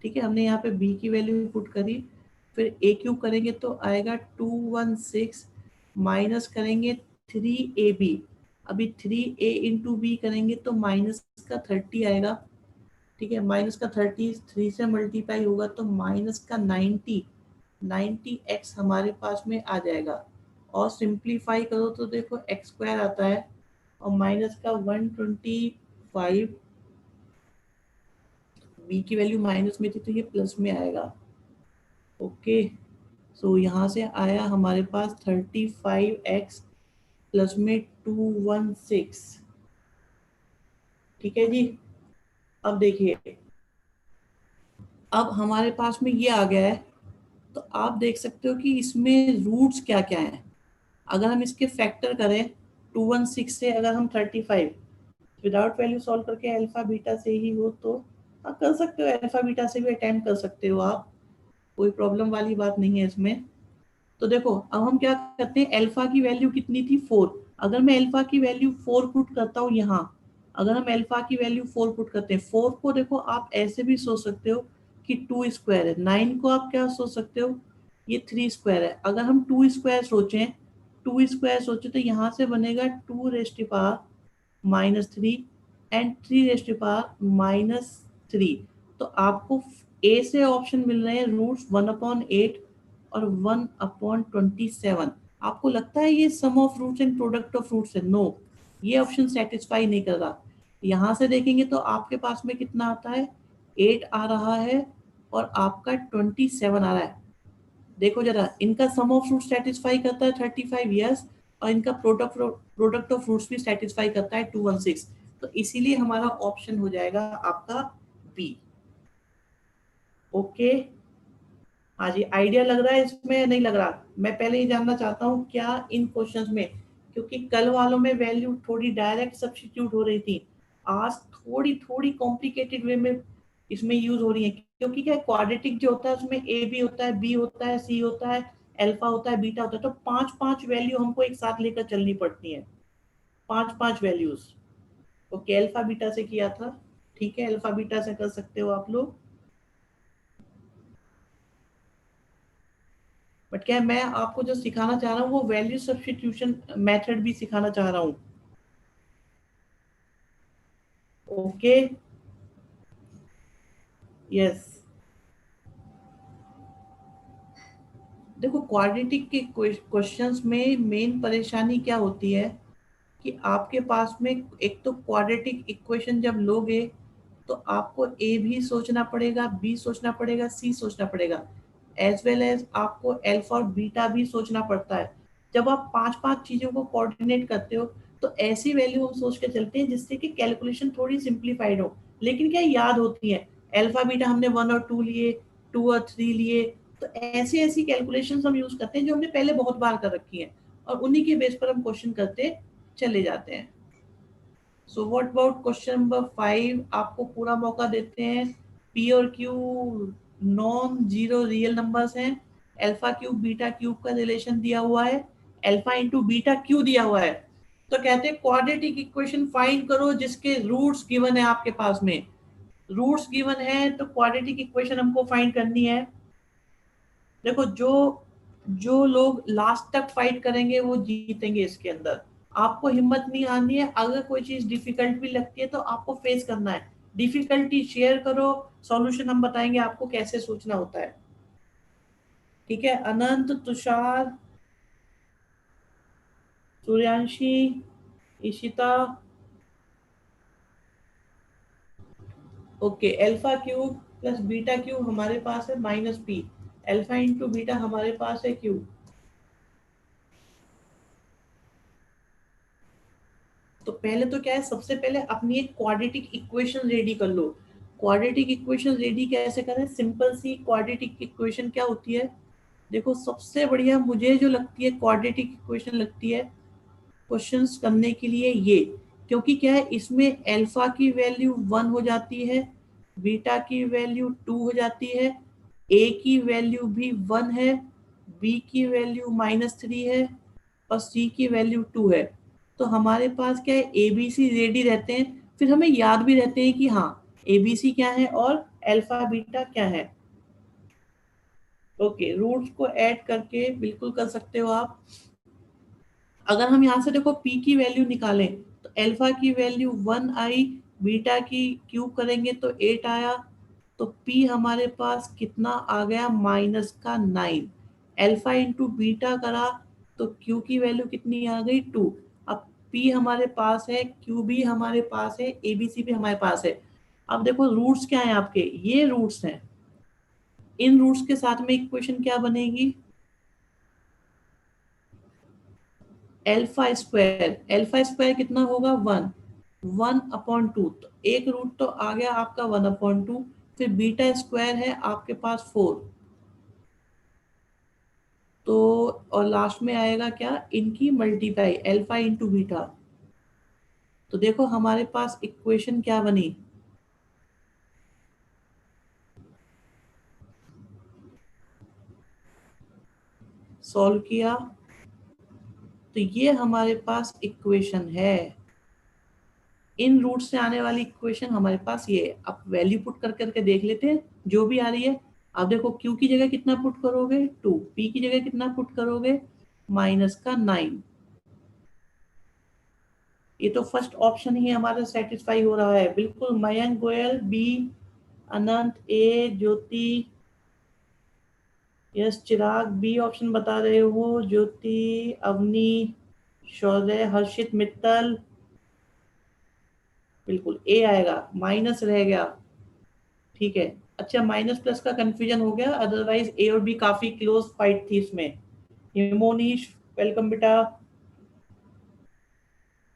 ठीक है, हमने यहाँ पे बी की वैल्यू पुट करी, फिर ए क्यूब करेंगे तो आएगा 216, माइनस करेंगे 3ab, अभी 3a into b करेंगे तो माइनस का 30 आएगा। ठीक है, माइनस का 30 3 से मल्टीप्लाई होगा तो माइनस का 90x हमारे पास में आ जाएगा। और सिंप्लीफाई करो तो देखो x² आता है, और माइनस का 125, बी की वैल्यू माइनस में थी तो ये प्लस में आएगा। ओके, सो यहाँ से आया हमारे पास 35x प्लस में 216। ठीक है जी, अब देखिए, अब हमारे पास में ये आ गया है, तो आप देख सकते हो कि इसमें रूट्स क्या क्या हैं। अगर हम इसके फैक्टर करें 216 से, अगर हम 35 विदाउट वैल्यू सॉल्व करके अल्फा बीटा से ही हो तो आप कर सकते हो, अल्फा बीटा से भी अटेम्प्ट कर सकते हो आप, कोई प्रॉब्लम वाली बात नहीं है इसमें। तो देखो अब हम क्या करते हैं, अल्फा की वैल्यू कितनी थी 4, अगर मैं अल्फा की वैल्यू 4 पुट करता हूँ यहाँ, अगर हम अल्फा की वैल्यू 4 पुट करते हैं, 4 को देखो आप ऐसे भी सोच सकते हो कि 2² है, 9 को आप क्या सोच सकते हो, ये 3² है। अगर हम 2² सोचें, 2² सोचे तो यहाँ से बनेगा 2⁻³ एंड 3⁻³ तो आपको ए से ऑप्शन मिल रहे हैं रूट्स 1/8 और 1/27। आपको लगता है ये sum of roots and product of roots है? नो, ये ऑप्शन सेटिस्फाई नहीं कर रहा। यहाँ से देखेंगे तो आपके पास में कितना आता है, 8 आ रहा है और आपका 27 आ रहा है। देखो जरा, इनका सम ऑफ रूट सेटिस्फाई करता है 35, यस, और इनका प्रोडक्ट ऑफ रूट्स भी सेटिस्फाई करता है 216, तो इसीलिए हमारा ऑप्शन हो जाएगा आपका बी। ओके, हाँ जी, आइडिया लग रहा है इसमें या नहीं लग रहा? मैं पहले ही जानना चाहता हूँ क्या इन क्वेश्चंस में, क्योंकि कल वालों में वैल्यू थोड़ी डायरेक्ट सब्स्टिट्यूट हो रही थी, आज थोड़ी थोड़ी कॉम्प्लिकेटेड वे में इसमें यूज हो रही है, क्योंकि क्या क्वाड्रेटिक जो होता है उसमें ए भी होता है, बी होता है, सी होता है, अल्फा होता है, बीटा होता है, तो 5 वैल्यू हमको एक साथ लेकर चलनी पड़ती है, 5 वैल्यूज। ओके, अल्फा बीटा से किया था, ठीक है, अल्फा बीटा से कर सकते हो आप लोग। बट क्या है, मैं आपको जो सिखाना चाह रहा हूँ वो वैल्यू सब्स्टिट्यूशन मेथड भी सिखाना चाह रहा हूँ। Okay, yes. देखो क्वाड्रेटिक के क्वेश्चंस में मेन परेशानी क्या होती है कि आपके पास में एक तो क्वाड्रेटिक इक्वेशन जब लोगे तो आपको ए भी सोचना पड़ेगा, बी सोचना पड़ेगा, सी सोचना पड़ेगा, एज वेल एज आपको अल्फा और बीटा भी सोचना पड़ता है। जब आप पांच पांच चीजों को कोऑर्डिनेट करते हो तो ऐसी वैल्यू हम सोच के चलते हैं जिससे कि कैलकुलेशन थोड़ी सिंप्लीफाइड हो, लेकिन क्या याद होती है। अल्फा बीटा हमने 1 और 2 लिए, 2 और 3 लिए, तो ऐसी ऐसी कैलकुलेशंस हम यूज करते हैं जो हमने पहले बहुत बार कर रखी है, और उन्हीं के बेस पर हम क्वेश्चन करते चले जाते हैं। So what about question number 5, आपको पूरा मौका देते हैं। पी और Q non zero real numbers हैं। अल्फा क्यूब बीटा क्यूब का रिलेशन दिया हुआ है, अल्फा इंटू बीटा क्यू दिया हुआ है। तो कहते हैं क्वाड्रेटिक इक्वेशन फाइंड करो जिसके रूट्स गिवन है आपके पास में। रूट्स गिवन है तो क्वाड्रेटिक इक्वेशन हमको फाइंड करनी है। देखो जो जो लोग लास्ट तक फाइट करेंगे वो जीतेंगे इसके अंदर। आपको हिम्मत नहीं आनी है, अगर कोई चीज डिफिकल्ट भी लगती है तो आपको फेस करना है। डिफिकल्टी शेयर करो, सॉल्यूशन हम बताएंगे आपको कैसे सोचना होता है। ठीक है, Anant, Tushar, Suryanshi, Ishita. Okay, alpha cube plus beta cube हमारे पास है -p, अल्फा इंटू बीटा हमारे पास है क्यूब। तो पहले तो क्या है, सबसे पहले अपनी एक क्वाड्रेटिक इक्वेशन रेडी कर लो। क्वाड्रेटिक इक्वेशन रेडी कैसे करें? सिंपल सी क्वाड्रेटिक इक्वेशन क्या होती है, देखो सबसे बढ़िया मुझे जो लगती है क्वाड्रेटिक इक्वेशन लगती है क्वेश्चंस करने के लिए ये, क्योंकि क्या है इसमें अल्फा की वैल्यू 1 हो जाती है, बीटा की वैल्यू 2 हो जाती है, ए की वैल्यू भी 1 है, बी की वैल्यू -3 है, और सी की वैल्यू 2 है। तो हमारे पास क्या है, ए बी सी रेडी रहते हैं, फिर हमें याद भी रहते हैं कि हाँ ए बी सी क्या है और अल्फा बीटा क्या है। ओके, रूट्स को ऐड करके बिल्कुल कर सकते हो आप। अगर हम यहाँ से देखो p की वैल्यू निकालें तो अल्फा की वैल्यू 1 आई, बीटा की क्यूब करेंगे तो 8 आया, तो p हमारे पास कितना आ गया, -9। अल्फा इंटू बीटा करा तो q की वैल्यू कितनी आ गई, 2। अब p हमारे पास है, q भी हमारे पास है, abc भी हमारे पास है। अब देखो रूट्स क्या है आपके, ये रूट्स हैं। इन रूट्स के साथ में इक्वेशन क्या बनेगी, अल्फा स्क्वायर कितना होगा, 1, 1/2। तो एक रूट तो आ गया आपका 1/2, फिर बीटा स्क्वायर है आपके पास 4, तो और लास्ट में आएगा क्या, इनकी मल्टीप्लाई अल्फा इंटू बीटा। तो देखो हमारे पास इक्वेशन क्या बनी, सॉल्व किया तो ये हमारे पास इक्वेशन है। इन रूट से आने वाली इक्वेशन हमारे पास ये है। अब वैल्यू पुट कर करके देख लेते हैं जो भी आ रही है। अब देखो q की जगह कितना पुट करोगे, 2, p की जगह कितना पुट करोगे, -9। ये तो फर्स्ट ऑप्शन ही हमारा सेटिस्फाई हो रहा है बिल्कुल। मयंक गोयल बी, अनंत ए, ज्योति, यस, चिराग बी ऑप्शन बता रहे हो, ज्योति, अवनी, शौर्य, हर्षित, मित्तल, बिल्कुल ए आएगा, माइनस रह गया। ठीक है, अच्छा माइनस प्लस का कंफ्यूजन हो गया, अदरवाइज ए और बी काफी क्लोज फाइट थी इसमें। हिमोनीश, वेलकम बेटा।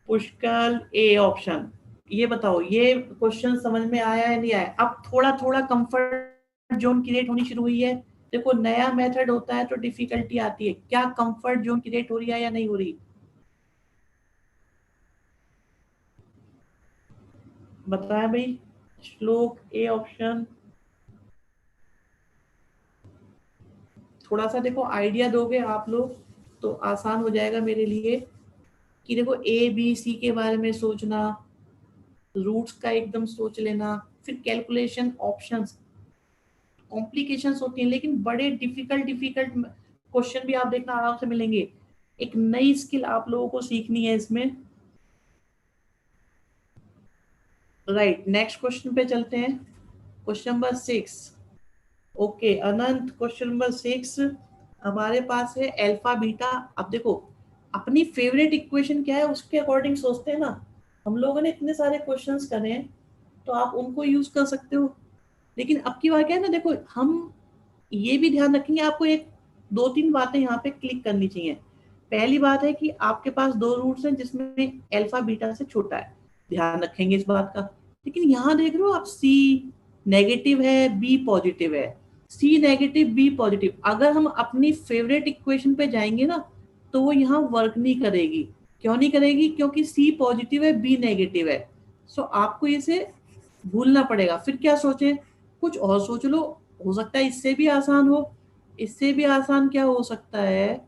पुष्कल ए ऑप्शन। ये बताओ ये क्वेश्चन समझ में आया है नहीं आया, अब थोड़ा थोड़ा कंफर्ट जोन क्रिएट होनी शुरू हुई है। देखो नया मेथड होता है तो डिफिकल्टी आती है, क्या कंफर्ट जोन क्रिएट हो रही है या नहीं हो रही, बताया भाई। श्लोक ए ऑप्शन। थोड़ा सा देखो आइडिया दोगे आप लोग तो आसान हो जाएगा मेरे लिए, कि देखो ए बी सी के बारे में सोचना, रूट्स का एकदम सोच लेना, फिर कैलकुलेशन, ऑप्शंस, कॉम्प्लिकेशंस होती हैं लेकिन बड़े डिफिकल्ट डिफिकल्ट क्वेश्चन भी आप देखना आराम से मिलेंगे। एक नई स्किल आप लोगों को सीखनी है इसमें। राइट, नेक्स्ट क्वेश्चन पे चलते हैं। Question number 6। ओके अनंत, क्वेश्चन नंबर 6 हमारे पास है अल्फा बीटा। अब देखो, अपनी फेवरेट इक्वेशन क्या है उसके अकॉर्डिंग सोचते हैं ना। हम लोगों ने इतने सारे क्वेश्चंस करे हैं तो आप उनको यूज कर सकते हो। लेकिन अब की बात क्या है ना, देखो हम ये भी ध्यान रखेंगे, आपको एक दो तीन बातें यहाँ पे क्लिक करनी चाहिए। पहली बात है कि आपके पास दो रूट्स हैं जिसमें अल्फा बीटा से छोटा है, ध्यान रखेंगे इस बात का। लेकिन यहाँ देख रहे हो आप, सी नेगेटिव है बी पॉजिटिव है, सी नेगेटिव बी पॉजिटिव। अगर हम अपनी फेवरेट इक्वेशन पे जाएंगे ना तो वो यहाँ वर्क नहीं करेगी। क्यों नहीं करेगी? क्योंकि सी पॉजिटिव है बी नेगेटिव है। सो आपको इसे भूलना पड़ेगा। फिर क्या सोचें, कुछ और सोच लो, हो सकता है इससे भी आसान हो। इससे भी आसान क्या हो सकता है,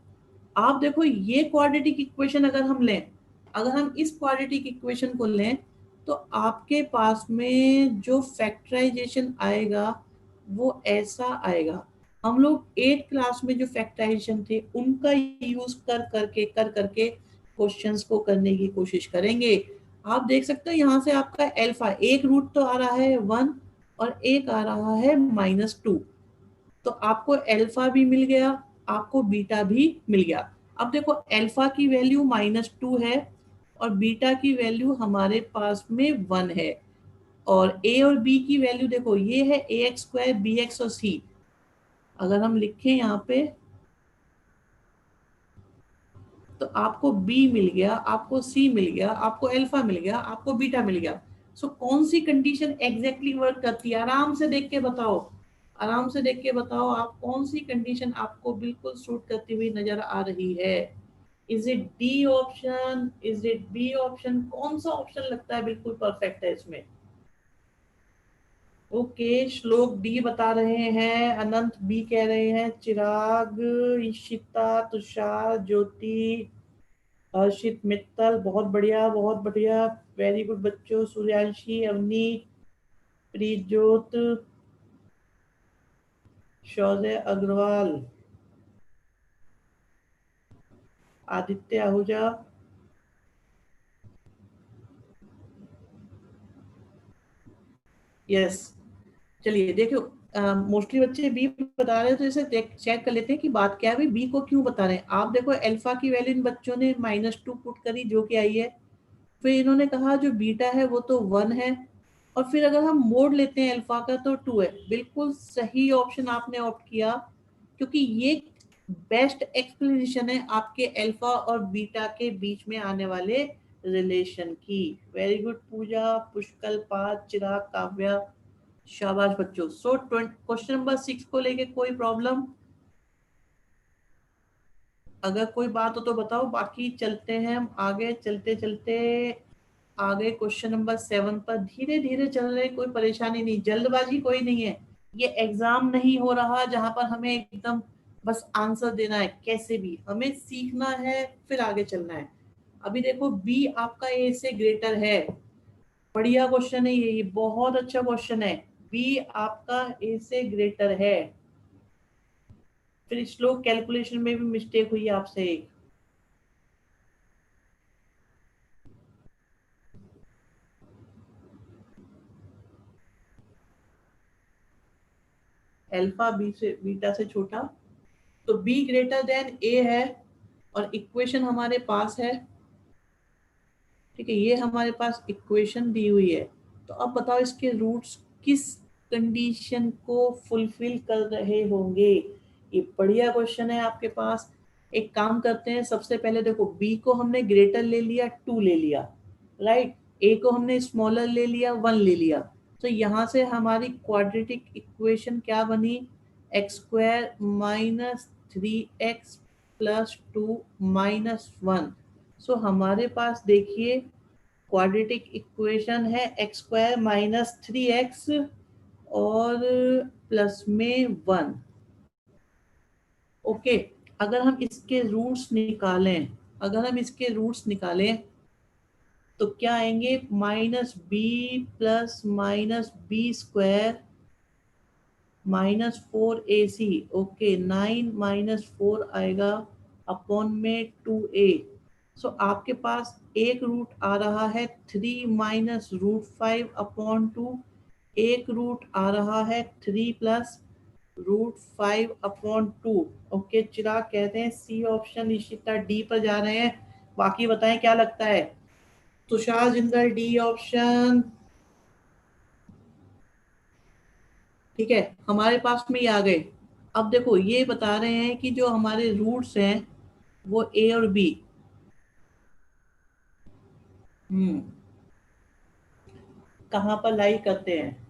आप देखो ये क्वाड्रेटिक इक्वेशन अगर हम लें, अगर हम इस क्वाड्रेटिक इक्वेशन को लें तो आपके पास में जो फैक्टराइजेशन आएगा वो ऐसा आएगा। हम लोग 8th क्लास में जो फैक्टराइजेशन थे उनका यूज कर करके क्वेश्चंस को करने की कोशिश करेंगे। आप देख सकते हो यहाँ से आपका अल्फा, एक रूट तो आ रहा है 1 और एक आ रहा है -2। तो आपको अल्फा भी मिल गया, आपको बीटा भी मिल गया। अब देखो अल्फा की वैल्यू -2 है और बीटा की वैल्यू हमारे पास में 1 है। और ए और बी की वैल्यू देखो, ये है ax² bx और c। अगर हम लिखें यहाँ पे तो आपको b मिल गया, आपको c मिल गया, आपको अल्फा मिल गया, आपको बीटा मिल गया। सो कौन सी कंडीशन एग्जैक्टली वर्क करती है, आराम से देख के बताओ। आराम से देख के बताओ आप कौन सी कंडीशन आपको बिल्कुल सूट करती हुई नजर आ रही है। Is it D option, is it be option, कौन सा ऑप्शन लगता है बिल्कुल परफेक्ट है इसमें? ओके, श्लोक डी बता रहे हैं, अनंत बी कह रहे हैं, चिराग, ईशिता, तुषार, ज्योति, हर्षित, मित्तल, बहुत बढ़िया बहुत बढ़िया, वेरी गुड बच्चों। सूर्यांशी, अवनी, प्रीतजोत, शौर्य अग्रवाल, आदित्य आहूजा। यस, चलिए देखो, मोस्टली बच्चे बी बता रहे हैं तो इसे चेक कर लेते हैं कि बात क्या है भाई, बी को क्यों बता रहे हैं। आप देखो अल्फा की वैल्यू इन बच्चों ने -2 पुट करी जो कि आई है। फिर इन्होंने कहा जो बीटा है वो तो 1 है, और फिर अगर हम मोड लेते हैं अल्फा का तो 2 है। बिल्कुल सही ऑप्शन आपने ऑप्ट किया, क्योंकि ये बेस्ट एक्सप्लेनेशन है आपके अल्फा और बीटा के बीच में आने वाले रिलेशन की। वेरी गुड पूजा, पुष्कल, पाद, चिराग, काव्या, शाबाश बच्चों। सो क्वेश्चन नंबर 6 को लेके कोई प्रॉब्लम? अगर कोई बात हो तो बताओ, बाकी चलते हैं हम आगे। चलते चलते आगे क्वेश्चन नंबर 7 पर धीरे धीरे चल रहे, कोई परेशानी नहीं, जल्दबाजी कोई नहीं है। ये एग्जाम नहीं हो रहा जहां पर हमें एकदम बस आंसर देना है, कैसे भी हमें सीखना है फिर आगे चलना है। अभी देखो बी आपका ए से ग्रेटर है, बढ़िया क्वेश्चन है ये बहुत अच्छा क्वेश्चन है। बी आपका ए से ग्रेटर है। फिर श्लोक कैलकुलेशन में भी मिस्टेक हुई आपसे एक। अल्फा बी से बीटा से छोटा, तो बी ग्रेटर देन ए है और इक्वेशन हमारे पास है। ठीक है, ये हमारे पास इक्वेशन दी हुई है। तो अब बताओ इसके रूट्स किस कंडीशन को फुलफिल कर रहे होंगे। ये बढ़िया क्वेश्चन है आपके पास। एक काम करते हैं, सबसे पहले देखो बी को हमने ग्रेटर ले लिया, 2 ले लिया, राइट। ए को हमने स्मॉलर ले लिया, 1 ले लिया। तो यहाँ से हमारी क्वाड्रेटिक इक्वेशन क्या बनी, x² - 3x + 2 - 1। सो हमारे पास देखिए क्वाड्रेटिक इक्वेशन है x² - 3x और प्लस में 1। ओके, अगर हम इसके रूट्स निकालें, अगर हम इसके रूट्स निकालें तो क्या आएंगे, -b + -b² -4ac, ओके 9 -4 आएगा अपॉन में 2a। सो आपके पास एक रूट आ रहा है 3 माइनस रूट 5 अपॉन 2, एक रूट आ रहा है 3 प्लस रूट 5 अपॉन 2। ओके चिराग कहते हैं सी ऑप्शन, निश्चिता डी पर जा रहे हैं, बाकी बताएं क्या लगता है। तुषार जिंदल डी ऑप्शन, ठीक है हमारे पास में ये आ गए। अब देखो ये बता रहे हैं कि जो हमारे रूट्स हैं वो ए और बी, हम्म कहाँ पर लाई करते हैं।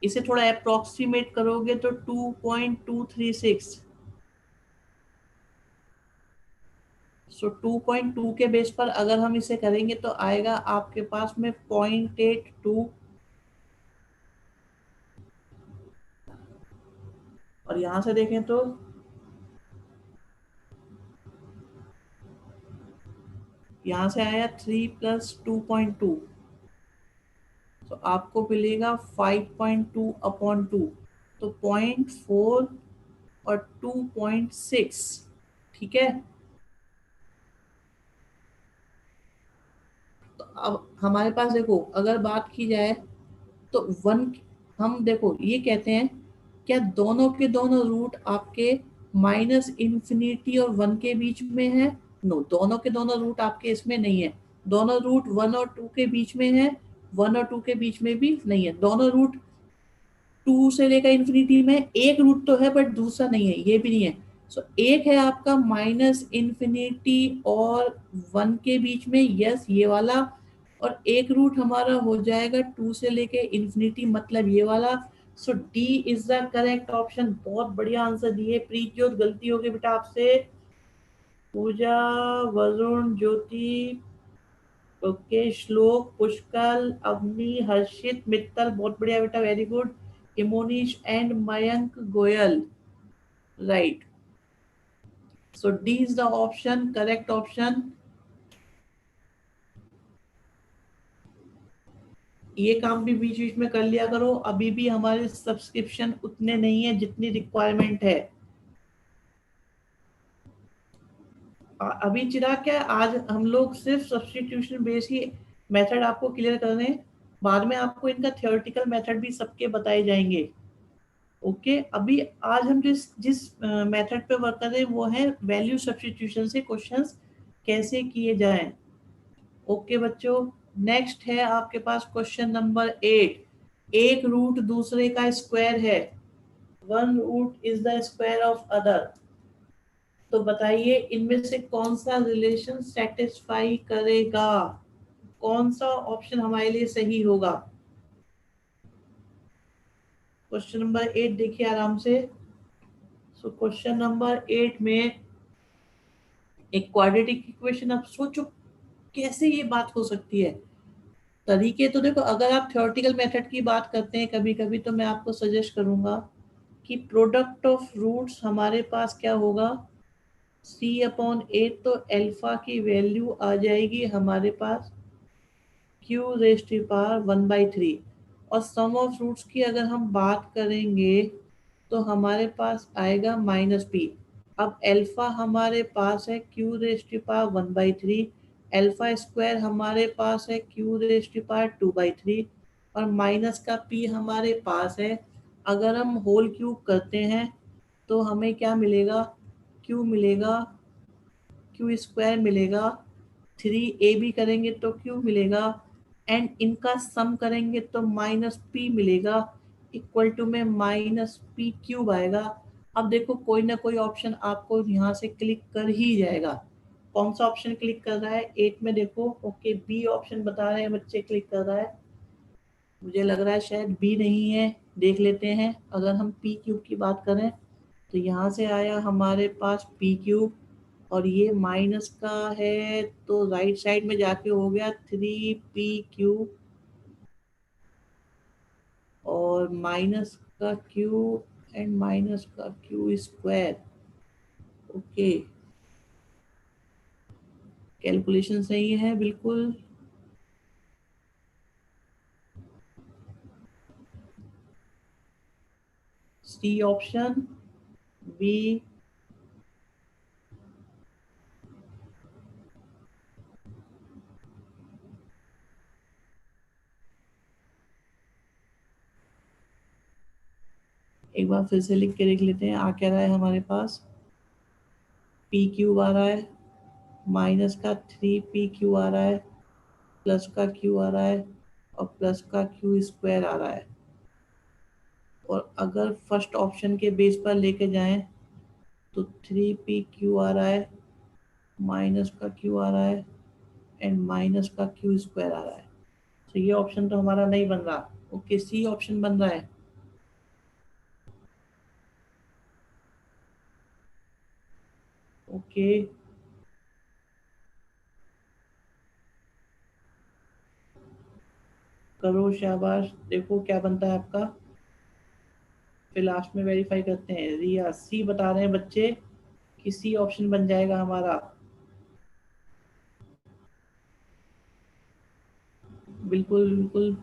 इसे थोड़ा अप्रोक्सीमेट करोगे तो 2.236, सो 2.2 के बेस पर अगर हम इसे करेंगे तो आएगा आपके पास में 0.82। और यहां से देखें तो यहाँ से आया 3 प्लस 2.2, तो आपको मिलेगा 5.2 अपॉन 2, तो 0.4 और 2.6, ठीक है। तो अब हमारे पास देखो अगर बात की जाए तो वन, हम देखो ये कहते हैं क्या दोनों के दोनों रूट आपके माइनस इन्फिनिटी और 1 के बीच में है। नो, दोनों के दोनों रूट आपके इसमें नहीं है, दोनों रूट 1 और 2 के बीच में है, 1 और 2 के बीच में भी नहीं है, दोनों रूट 2 से लेकर इन्फिनिटी में एक रूट तो है बट दूसरा नहीं है, ये भी नहीं है। सो एक है आपका माइनस इन्फिनिटी और 1 के बीच में, यस ये वाला, और एक रूट हमारा हो जाएगा 2 से लेके इन्फिनिटी, मतलब ये वाला। So D is the correct option. बहुत बढ़िया आंसर दिए प्रीत ज्योत, गलती हो गई बेटा आपसे। पूजा, वरुण, ज्योति, ओके श्लोक, पुष्कल, अवनी, हर्षित, मित्तल, बहुत बढ़िया बेटा, very good. Imonish and Mayank Goyal, right. So D is the option, correct option. ये काम भी बीच बीच में कर लिया करो, अभी भी हमारे सब्सक्रिप्शन उतने नहीं है जितनी रिक्वायरमेंट है। अभी चिराग क्या है, आज हम लोग सिर्फ सब्सटीट्यूशन बेस ही मेथड आपको क्लियर कर रहे हैं, बाद में आपको इनका थियोरेटिकल मेथड भी सबके बताए जाएंगे। ओके अभी आज हम जिस जिस मेथड पे वर्क कर रहे हैं वो है वैल्यू सब्स्टिट्यूशन से क्वेश्चंस कैसे किए जाएं। ओके बच्चों, नेक्स्ट है आपके पास क्वेश्चन नंबर 8। एक रूट दूसरे का स्क्वायर है, one root is the square of other, तो बताइए इनमें से कौन सा रिलेशन सेटिस्फाई करेगा, कौन सा ऑप्शन हमारे लिए सही होगा। क्वेश्चन नंबर 8 देखिए आराम से। सो क्वेश्चन नंबर 8 में एक क्वाड्रेटिक इक्वेशन, आप सोचो कैसे ये बात हो सकती है। तरीके तो देखो, अगर आप थ्योरेटिकल मेथड की बात करते हैं कभी कभी तो मैं आपको सजेस्ट करूंगा कि प्रोडक्ट ऑफ रूट्स हमारे पास क्या होगा, सी अपॉन ए, तो अल्फा की वैल्यू आ जाएगी हमारे पास क्यू रेज टू पावर 1/3, और सम ऑफ रूट्स की अगर हम बात करेंगे तो हमारे पास आएगा -p। अब अल्फा हमारे पास है q raise to power 1/3, alpha square हमारे पास है क्यू रेज टू पावर 2/3, और माइनस का p हमारे पास है। अगर हम होल क्यूब करते हैं तो हमें क्या मिलेगा, q मिलेगा, क्यू स्क्वायर मिलेगा, 3a भी करेंगे तो q मिलेगा, एंड इनका सम करेंगे तो -p मिलेगा, इक्वल टू में -p³ आएगा। अब देखो कोई ना कोई ऑप्शन आपको यहाँ से क्लिक कर ही जाएगा। कौन सा ऑप्शन क्लिक कर रहा है 8 में, देखो ओके बी ऑप्शन बता रहे हैं बच्चे, क्लिक कर रहा है। मुझे लग रहा है शायद बी नहीं है, देख लेते हैं। अगर हम p³ की बात करें तो यहाँ से आया हमारे पास p³, और ये माइनस का है तो राइट साइड में जाके हो गया 3p³ और माइनस का q एंड माइनस का क्यू स्क्वायर। ओके कैलकुलेशन सही है बिल्कुल। सी ऑप्शन, बी, एक बार फिर से लिख के देख लेते हैं आ क्या रहा है हमारे पास। पी क्यूब आ रहा है, माइनस का 3p क्यू आ रहा है, प्लस का क्यू आ रहा है और प्लस का क्यू स्क्वायर आ रहा है। और अगर फर्स्ट ऑप्शन के बेस पर लेके जाएं तो 3p क्यू आ रहा है, माइनस का क्यू आ रहा है एंड माइनस का क्यू स्क्वायर आ रहा है। तो ये ऑप्शन तो हमारा नहीं बन रहा। ओके, सी ऑप्शन बन रहा है। ओके, करो शाबाश, देखो क्या बनता है आपका। फिर लास्ट में वेरीफाई करते हैं। रिया सी बता रहे हैं बच्चे कि सी ऑप्शन बन जाएगा हमारा। बिल्कुल बिल्कुल।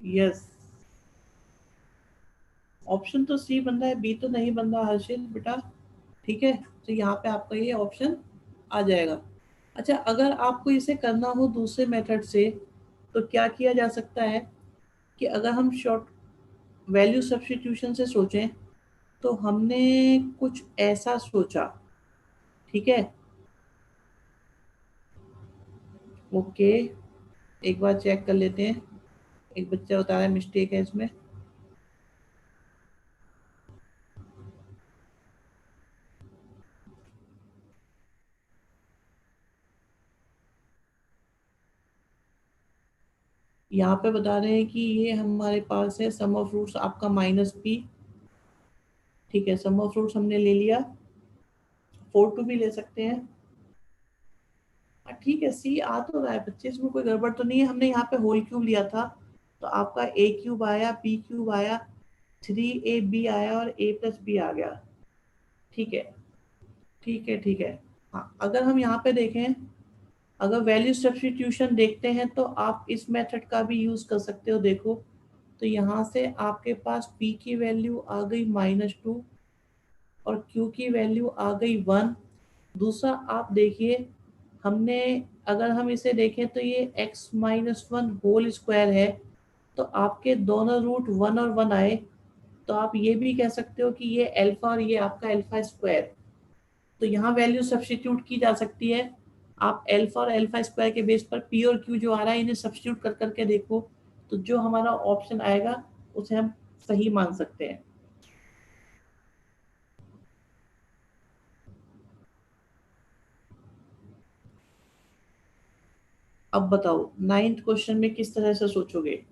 यस, ऑप्शन तो सी बन रहा है, बी तो नहीं बन रहा हर्षिल बेटा। ठीक है, तो यहाँ पे आपका ये ऑप्शन आ जाएगा। अच्छा, अगर आपको इसे करना हो दूसरे मेथड से तो क्या किया जा सकता है कि अगर हम शॉर्ट वैल्यू सब्स्टिट्यूशन से सोचें तो हमने कुछ ऐसा सोचा। ठीक है, ओके, एक बार चेक कर लेते हैं। एक बच्चा बता रहा है मिस्टेक है इसमें। यहाँ पे बता रहे हैं कि ये हमारे पास है सम ऑफ रूट्स आपका माइनस पी। ठीक है, सम ऑफ रूट्स हमने ले लिया, 4 टू भी ले सकते हैं। ठीक है, सी आ तो रहा है बच्चे, इसमें कोई गड़बड़ तो नहीं है। हमने यहाँ पे होल क्यूब लिया था तो आपका ए क्यूब आया, बी क्यूब आया, 3ab आया और a प्लस बी आ गया। ठीक है, ठीक है, ठीक है। हाँ, अगर हम यहाँ पे देखें, अगर वैल्यू सब्स्टिट्यूशन देखते हैं तो आप इस मेथड का भी यूज कर सकते हो। देखो, तो यहाँ से आपके पास p की वैल्यू आ गई -2 और q की वैल्यू आ गई 1। दूसरा आप देखिए, हमने अगर हम इसे देखें तो ये x-1 होल स्क्वायर है, तो आपके दोनों रूट 1 और 1 आए। तो आप ये भी कह सकते हो कि ये अल्फा और ये आपका अल्फा स्क्वायर। तो यहाँ वैल्यू सब्स्टिट्यूट की जा सकती है। आप अल्फा और अल्फा स्क्वायर के बेस पर पी और क्यू जो आ रहा है इन्हें सब्स्टिट्यूट कर करके देखो, तो जो हमारा ऑप्शन आएगा उसे हम सही मान सकते हैं। अब बताओ नाइन्थ क्वेश्चन में किस तरह से सोचोगे।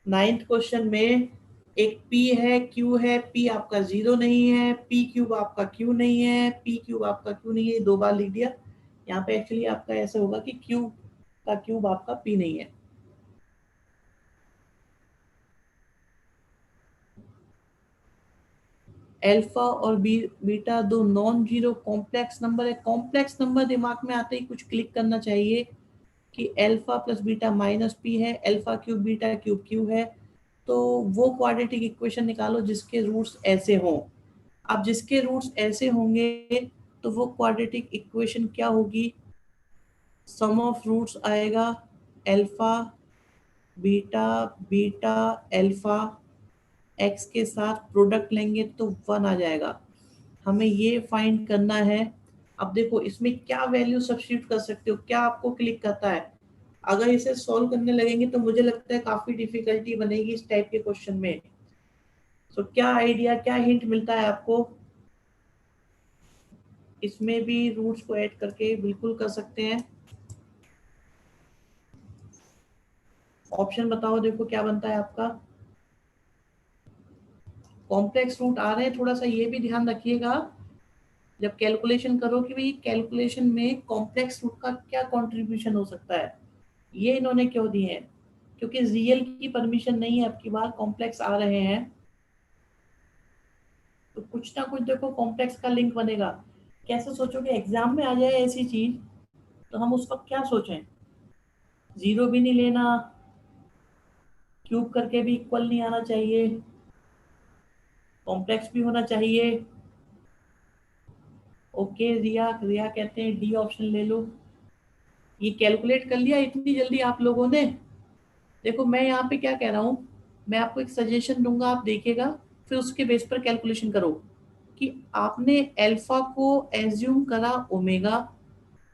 नाइन्थ क्वेश्चन में एक p है, q है, p आपका 0 नहीं है, p क्यूब आपका q नहीं है, p क्यूब आपका q नहीं है, 2 बार लिख दिया। यहाँ पे एक्चुअली आपका ऐसा होगा कि q का क्यूब आपका p नहीं है। अल्फा और बीटा दो नॉन जीरो कॉम्प्लेक्स नंबर है। कॉम्प्लेक्स नंबर दिमाग में आते ही कुछ क्लिक करना चाहिए कि alpha plus beta minus p है, alpha cube beta cube q है। तो वो क्वाड्रेटिक इक्वेशन निकालो जिसके रूट्स ऐसे हों। अब जिसके रूट्स ऐसे होंगे तो वो क्वाड्रेटिक इक्वेशन क्या होगी, सम ऑफ रूट्स आएगा alpha beta beta alpha, x के साथ प्रोडक्ट लेंगे तो 1 आ जाएगा। हमें ये फाइंड करना है। अब देखो इसमें क्या वैल्यू सब्स्टिट्यूट कर सकते हो, क्या आपको क्लिक करता है। अगर इसे सॉल्व करने लगेंगे तो मुझे लगता है काफी डिफिकल्टी बनेगी इस टाइप के क्वेश्चन में। तो क्या आइडिया, क्या हिंट मिलता है आपको। इसमें भी रूट्स को ऐड करके बिल्कुल कर सकते हैं। ऑप्शन बताओ, देखो क्या बनता है आपका। कॉम्प्लेक्स रूट आ रहे हैं, थोड़ा सा ये भी ध्यान रखिएगा जब कैलकुलेशन करो कि भाई कैलकुलेशन में कॉम्प्लेक्स रूट का क्या कंट्रीब्यूशन हो सकता है। ये इन्होंने क्यों दिए हैं, क्योंकि रियल की परमिशन नहीं है, अब की बार कॉम्प्लेक्स आ रहे हैं तो कुछ ना कुछ देखो कॉम्प्लेक्स का लिंक बनेगा। कैसे सोचोगे, एग्जाम में आ जाए ऐसी चीज तो हम उस वक्त क्या सोचें, जीरो भी नहीं लेना, क्यूब करके भी इक्वल नहीं आना चाहिए, कॉम्प्लेक्स भी होना चाहिए। ओके रिया, रिया कहते हैं डी ऑप्शन ले लो। ये कैलकुलेट कर लिया इतनी जल्दी आप लोगों ने। देखो मैं यहाँ पे क्या कह रहा हूँ, मैं आपको एक सजेशन दूंगा, आप देखिएगा फिर उसके बेस पर कैलकुलेशन करो कि आपने अल्फा को एज्यूम करा ओमेगा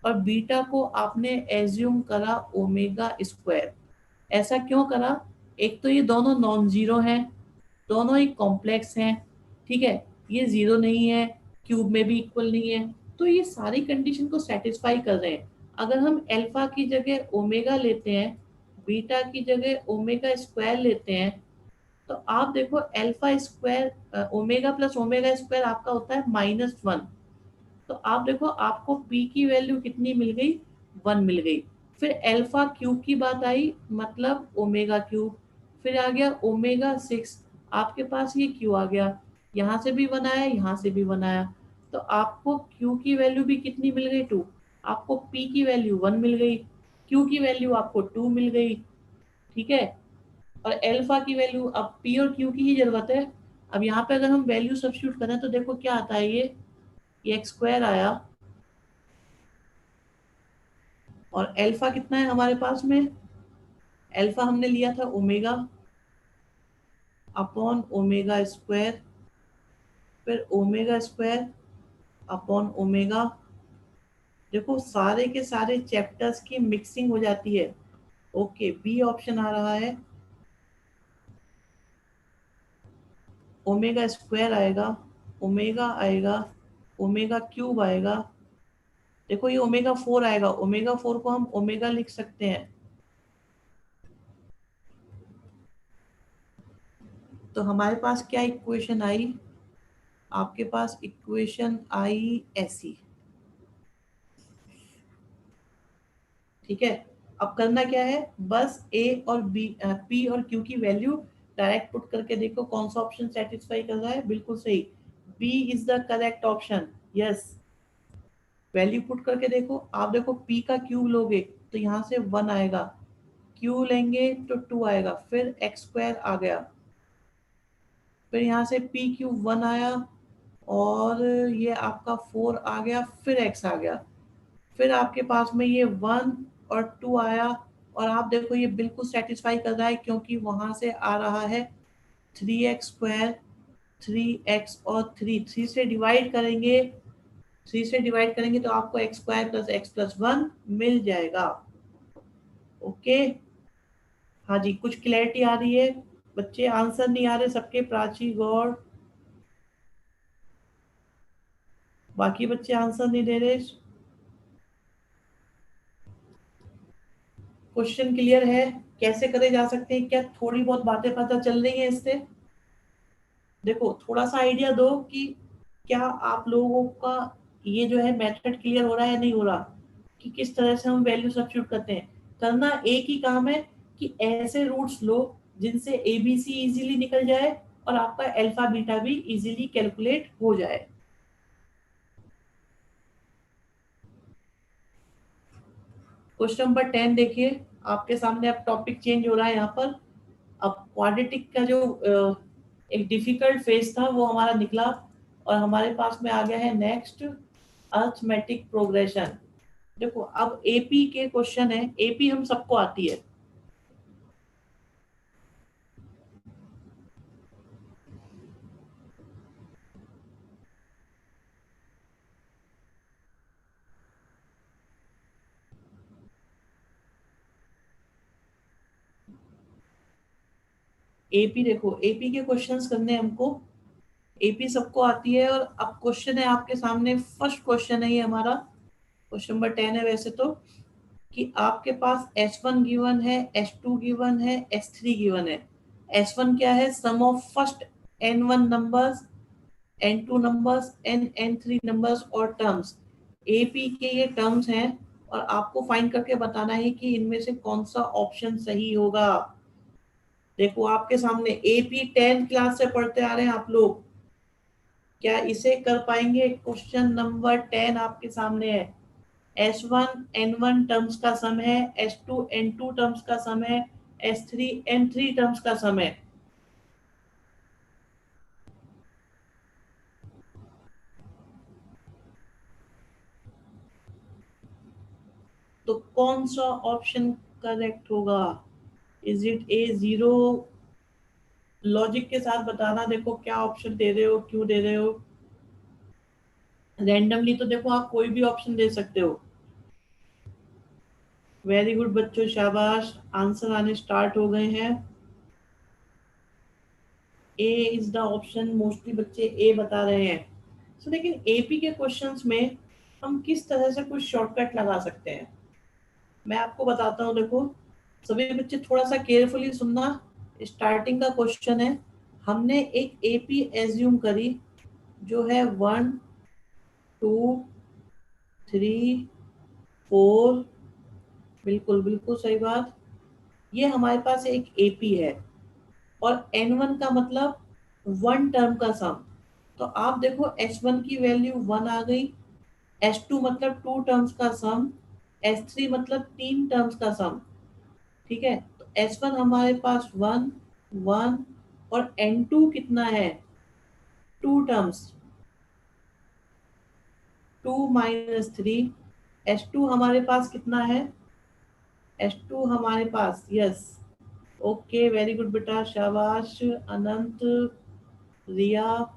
और बीटा को आपने एज्यूम करा ओमेगा स्क्वायर। ऐसा क्यों करा, एक तो ये दोनों नॉन जीरो हैं, दोनों ही कॉम्प्लेक्स हैं, ठीक है, ये जीरो नहीं है, क्यूब में भी इक्वल नहीं है, तो ये सारी कंडीशन को सेटिस्फाई कर रहे हैं। अगर हम अल्फा की जगह ओमेगा लेते हैं, बीटा की जगह ओमेगा स्क्वायर लेते हैं, तो आप देखो alpha square omega plus omega square आपका होता है -1। तो आप देखो आपको पी की वैल्यू कितनी मिल गई, 1 मिल गई। फिर अल्फा क्यूब की बात आई, मतलब ओमेगा क्यूब, फिर आ गया ओमेगा 6, आपके पास ये क्यू आ गया, यहाँ से भी 1 आया, यहाँ से भी 1 आया, तो आपको क्यू की वैल्यू भी कितनी मिल गई, 2। आपको पी की वैल्यू 1 मिल गई, क्यू की वैल्यू आपको 2 मिल गई, ठीक है। और अल्फा की वैल्यू, अब पी और क्यू की ही जरूरत है। अब यहाँ पे अगर हम वैल्यू सब्स्टिट्यूट करें तो देखो क्या आता है, ये एक्स स्क्वायर आया, और अल्फा कितना है हमारे पास में, अल्फा हमने लिया था ओमेगा अपॉन ओमेगा स्क्वायर, फिर ओमेगा स्क्वायर अपॉन ओमेगा। देखो सारे के सारे चैप्टर्स की मिक्सिंग हो जाती है। ओके बी ऑप्शन आ रहा है, ओमेगा स्क्वायर आएगा, ओमेगा आएगा, ओमेगा क्यूब आएगा, देखो ये ओमेगा 4 आएगा, ओमेगा 4 को हम ओमेगा लिख सकते हैं। तो हमारे पास क्या इक्वेशन आई, आपके पास इक्वेशन आई ऐसी, ठीक है। अब करना क्या है, बस ए और बी, पी और क्यू की वैल्यू डायरेक्ट पुट करके देखो कौन सा ऑप्शन सेटिस्फाई कर रहा है, बिल्कुल सही, B is the correct option, yes. Value put करके देखो, आप देखो पी का क्यूब लोगे तो यहाँ से 1 आएगा, क्यू लेंगे तो 2 आएगा, फिर एक्स स्क्वायर आ गया, फिर यहाँ से पी क्यूब 1 आया, और ये आपका 4 आ गया, फिर एक्स आ गया, फिर आपके पास में ये 1 और 2 आया, और आप देखो ये बिल्कुल सेटिस्फाई कर रहा है क्योंकि वहां से आ रहा है 3x स्क्वायर, 3x और 3 से डिवाइड करेंगे, 3 से डिवाइड करेंगे तो आपको x square plus x plus 1 मिल जाएगा। ओके, हाँ जी, कुछ क्लैरिटी आ रही है, बच्चे आंसर नहीं आ रहे सबके, प्राची गौड़, बाकी बच्चे आंसर नहीं दे रहे। क्वेश्चन क्लियर है, कैसे करे जा सकते हैं, क्या थोड़ी बहुत बातें पता चल रही हैं इससे, देखो थोड़ा सा आइडिया दो कि क्या आप लोगों का ये जो है मेथड क्लियर हो रहा है या नहीं हो रहा, कि किस तरह से हम वैल्यू सब्स्टिट्यूट करते हैं। करना एक ही काम है कि ऐसे रूट्स लो जिनसे ए बी सी इजीली निकल जाए और आपका अल्फा बीटा भी इजीली कैलकुलेट हो जाए। क्वेश्चन नंबर 10 देखिए, आपके सामने अब टॉपिक चेंज हो रहा है यहाँ पर। अब क्वाड्रेटिक का जो एक डिफिकल्ट फेज था वो हमारा निकला, और हमारे पास में आ गया है नेक्स्ट अर्थमेटिक प्रोग्रेशन। देखो अब एपी के क्वेश्चन है, एपी हम सबको आती है, एपी देखो एपी के क्वेश्चंस करने हमको, एपी सबको आती है। और अब क्वेश्चन है आपके सामने, फर्स्ट क्वेश्चन है ये हमारा, क्वेश्चन नंबर 10 है वैसे तो, कि आपके पास S1 गिवन है, S2 गिवन है, S3 गिवन है। S1 क्या है, sum of first N1 numbers, N2 numbers, N3 numbers और टर्म्स। AP के ये टर्म्स हैं और आपको फाइंड करके बताना है कि इनमें से कौन सा ऑप्शन सही होगा। देखो आपके सामने AP 10 क्लास से पढ़ते आ रहे हैं आप लोग, क्या इसे कर पाएंगे? क्वेश्चन नंबर 10 आपके सामने है। S1 N1 टर्म्स का सम है, S2 N2 टर्म्स का सम है, S3 N3 टर्म्स का सम है। तो कौन सा ऑप्शन करेक्ट होगा? Is it A zero? Logic के साथ बताना, देखो क्या ऑप्शन दे रहे हो, क्यों दे रहे हो। रैंडमली तो देखो आप कोई भी ऑप्शन दे सकते हो। वेरी गुड बच्चों, शाबाश, आंसर आने स्टार्ट हो गए हैं। ए इज द ऑप्शन, मोस्टली बच्चे ए बता रहे हैं। सो लेकिन एपी के क्वेश्चंस में हम किस तरह से कुछ शॉर्टकट लगा सकते हैं, मैं आपको बताता हूँ। देखो सभी बच्चे थोड़ा सा केयरफुली सुनना। स्टार्टिंग का क्वेश्चन है, हमने एक एपी एज्यूम करी जो है 1 2 3 4, बिल्कुल बिल्कुल सही बात। ये हमारे पास एक एपी है और N1 का मतलब वन टर्म का सम। तो आप देखो S1 की वैल्यू 1 आ गई, S2 मतलब टू टर्म्स का सम, S3 मतलब तीन टर्म्स का सम। ठीक है, तो S1 हमारे पास 1 1 और N2 कितना है? To terms, 2 - 3। S2 हमारे पास कितना है? S2 हमारे पास, यस, ओके वेरी गुड बेटा, शाबाश अनंत, रिया,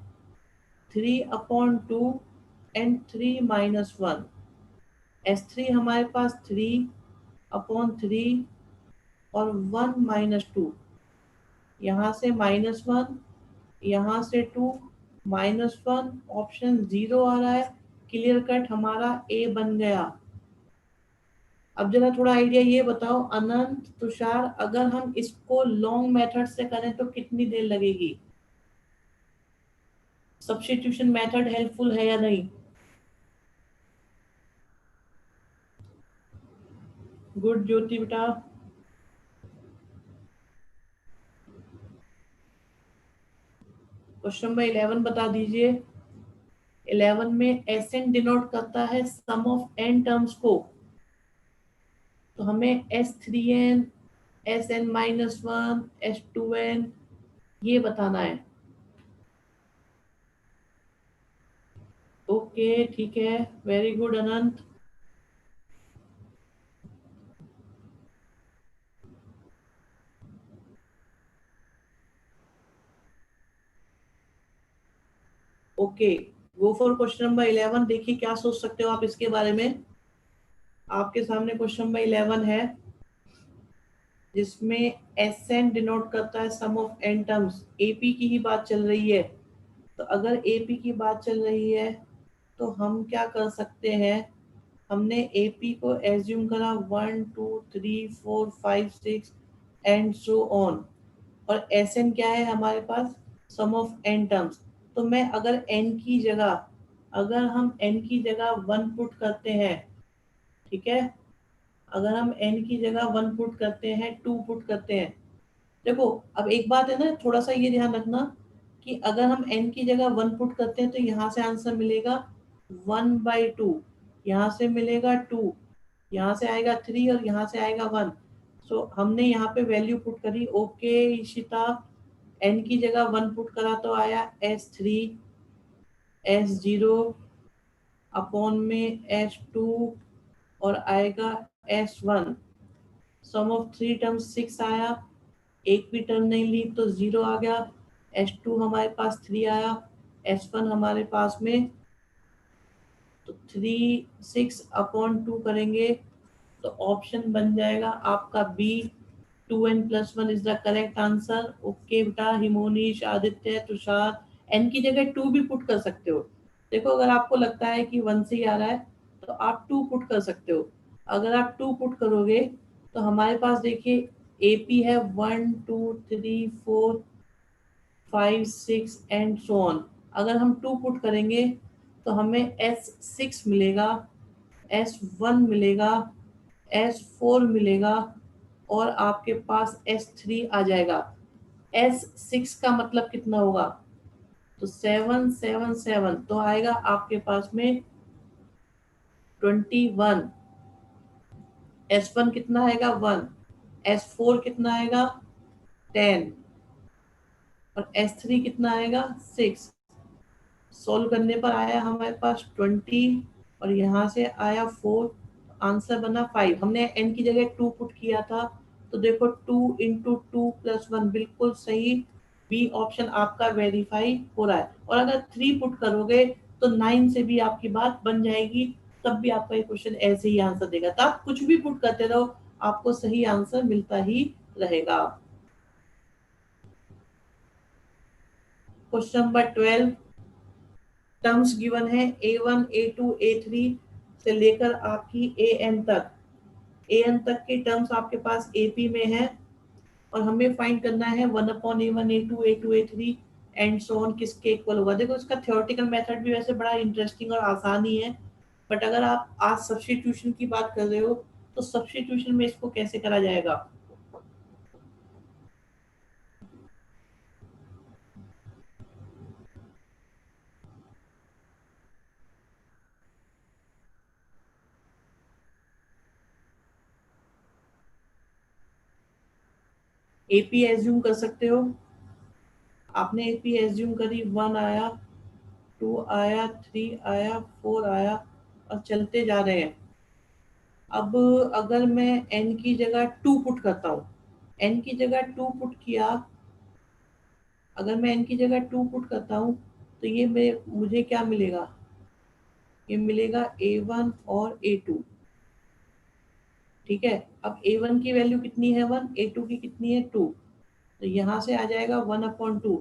3/2 एंड 3 - 1। S3 हमारे पास 3/3 और 1 - 2। यहाँ से -1, यहाँ से 2, -1, ऑप्शन 0 आ रहा है। क्लियर कट हमारा ए बन गया। अब जरा थोड़ा आइडिया ये बताओ अनंत, तुषार, अगर हम इसको लॉन्ग मेथड से करें तो कितनी देर लगेगी? सब्स्टिट्यूशन मेथड हेल्पफुल है या नहीं? गुड ज्योति बेटा। क्वेश्चन नंबर 11 बता दीजिए। 11 में एसएन डिनोट करता है सम ऑफ एन टर्म्स को, तो हमें S3n, Sn-1, S2n ये बताना है। ओके ठीक है, very good Anant. Okay, go for question number 11। देखिए क्या सोच सकते हो आप इसके बारे में। आपके सामने क्वेश्चन नंबर 11 है जिसमें Sn डिनोट करता है sum of N terms. AP की ही बात चल रही है, तो अगर एपी की बात चल रही है तो हम क्या कर सकते हैं? हमने एपी को एज्यूम करा 1 2 3 4 5 6 एंड सो ऑन, और एस एन क्या है हमारे पास? सम ऑफ एन टर्म्स। तो मैं अगर एन की जगह, अगर हम एन की जगह 1 पुट करते हैं, ठीक है, अगर हम एन की जगह 1 पुट करते हैं, 2 पुट करते हैं। देखो अब एक बात है ना, थोड़ा सा ये ध्यान रखना कि अगर हम n की जगह 1 पुट करते हैं तो यहाँ से आंसर मिलेगा 1/2, यहाँ से मिलेगा 2, यहाँ से आएगा 3 और यहाँ से आएगा 1। सो हमने यहाँ पे वैल्यू पुट करी। ओके इशिता, n की जगह 1 पुट करा तो आया S3, S0 अपॉन में S2 और आएगा S1। Some of three terms 6 आया, एक भी टर्म नहीं ली तो 0 आ गया। S2 हमारे पास 3 आया, S1 हमारे पास में, तो 3 6/2 करेंगे तो ऑप्शन बन जाएगा आपका B, 2n+1 is the correct answer. Okay बेटा, हिमोनीश, आदित्य, तुषार, n की जगह 2 भी पुट कर सकते हो। देखो अगर आपको लगता है कि 1 से ही आ रहा है तो आप 2 पुट कर सकते हो। अगर आप 2 पुट करोगे तो हमारे पास देखिए एपी है 1 2 3 4 5 6 एंड सो ऑन। अगर हम 2 पुट करेंगे तो हमें S6 मिलेगा, S1 मिलेगा, S4 मिलेगा और आपके पास S3 आ जाएगा। S6 का मतलब कितना होगा, तो 7 7 7 तो आएगा आपके पास में 21। S1 कितना आएगा 1, S4 कितना आएगा 10 और S3 कितना आएगा 6। सोल्व करने पर आया हमारे पास 20 और यहाँ से आया 4, आंसर बना 5। हमने n की जगह 2 पुट किया था तो देखो 2 इंटू 2 प्लस 1 बिल्कुल सही, बी ऑप्शन आपका वेरीफाई हो रहा है। और अगर 3 पुट करोगे तो 9 से भी आपकी बात बन जाएगी, तब भी आपका ये क्वेश्चन ऐसे ही आंसर देगा। तो आप कुछ भी पुट करते रहो, आपको सही आंसर मिलता ही रहेगा। क्वेश्चन नंबर 12, टर्म्स गिवन है A1 A2 A3 से लेकर आपकी AN तक। AN तक के टर्म्स आपके पास AP में है और हमें फाइंड करना है 1/A1 A2 A2 A3 and so on किसके इक्वल होगा। देखो इसका थ्योरेटिकल मेथड भी वैसे बड़ा इंटरेस्टिंग और आसान ही है, बट अगर आप आज सब्स्टिट्यूशन की बात कर रहे हो तो सब्स्टिट्यूशन में इसको कैसे करा जाएगा। AP एज्यूम कर सकते हो, आपने AP एज्यूम करी, 1 आया, 2 आया, 3 आया, 4 आया और चलते जा रहे हैं। अब अगर मैं n की जगह 2 पुट करता हूँ, n की जगह 2 पुट किया, अगर मैं n की जगह 2 पुट करता हूँ तो ये मुझे क्या मिलेगा, ये मिलेगा A1 और A2। ठीक है, अब A1 की वैल्यू कितनी है 1, A2 की कितनी है 2, तो यहाँ से आ जाएगा 1/2।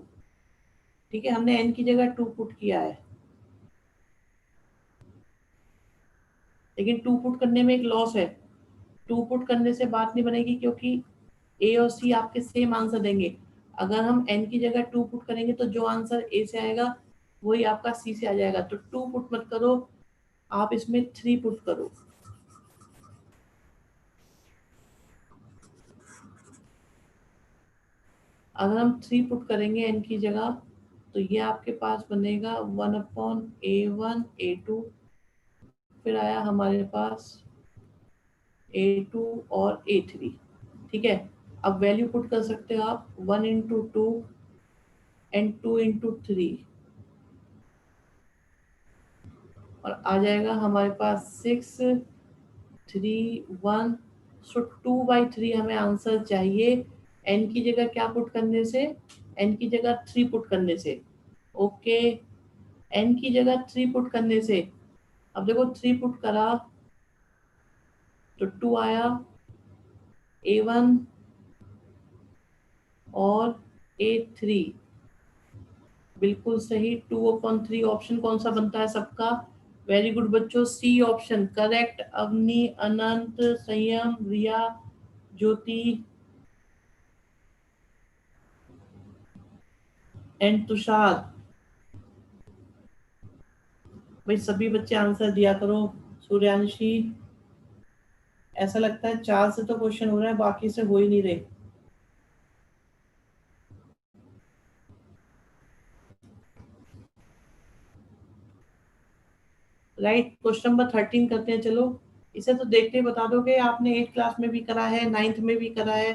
ठीक है, हमने n की जगह 2 पुट किया है, लेकिन 2 पुट करने में एक लॉस है। 2 पुट करने से बात नहीं बनेगी क्योंकि ए और सी आपके सेम आंसर देंगे। अगर हम n की जगह 2 पुट करेंगे तो जो आंसर ए से आएगा वही आपका सी से आ जाएगा। तो 2 पुट मत करो, आप इसमें 3 पुट करो। अगर हम 3 पुट करेंगे n की जगह तो ये आपके पास बनेगा 1/A1 A2, फिर आया हमारे पास A2 और A3। ठीक है, अब वैल्यू पुट कर सकते हो आप, 1 इंटू 2 एंड 2 इंटू 3 और आ जाएगा हमारे पास 6 3 1। सो 2/3 हमें आंसर चाहिए n की जगह क्या पुट करने से, n की जगह 3 पुट करने से। ओके, n की जगह 3 पुट करने से, अब देखो 3 पुट करा तो 2 आया, A1 और A3 बिल्कुल सही। 2/3 ऑप्शन कौन सा बनता है सबका, वेरी गुड बच्चों, सी ऑप्शन करेक्ट। अवनी, अनंत, संयम, रिया, ज्योति एंड तुषार, भाई सभी बच्चे आंसर दिया करो। सूर्यांशी, ऐसा लगता है 4 से तो क्वेश्चन हो रहा है, बाकी से हो ही नहीं रहे। राइट, क्वेश्चन नंबर 13 करते हैं। चलो, इसे तो देखते ही बता दोगे, आपने 8 क्लास में भी करा है, 9th में भी करा है।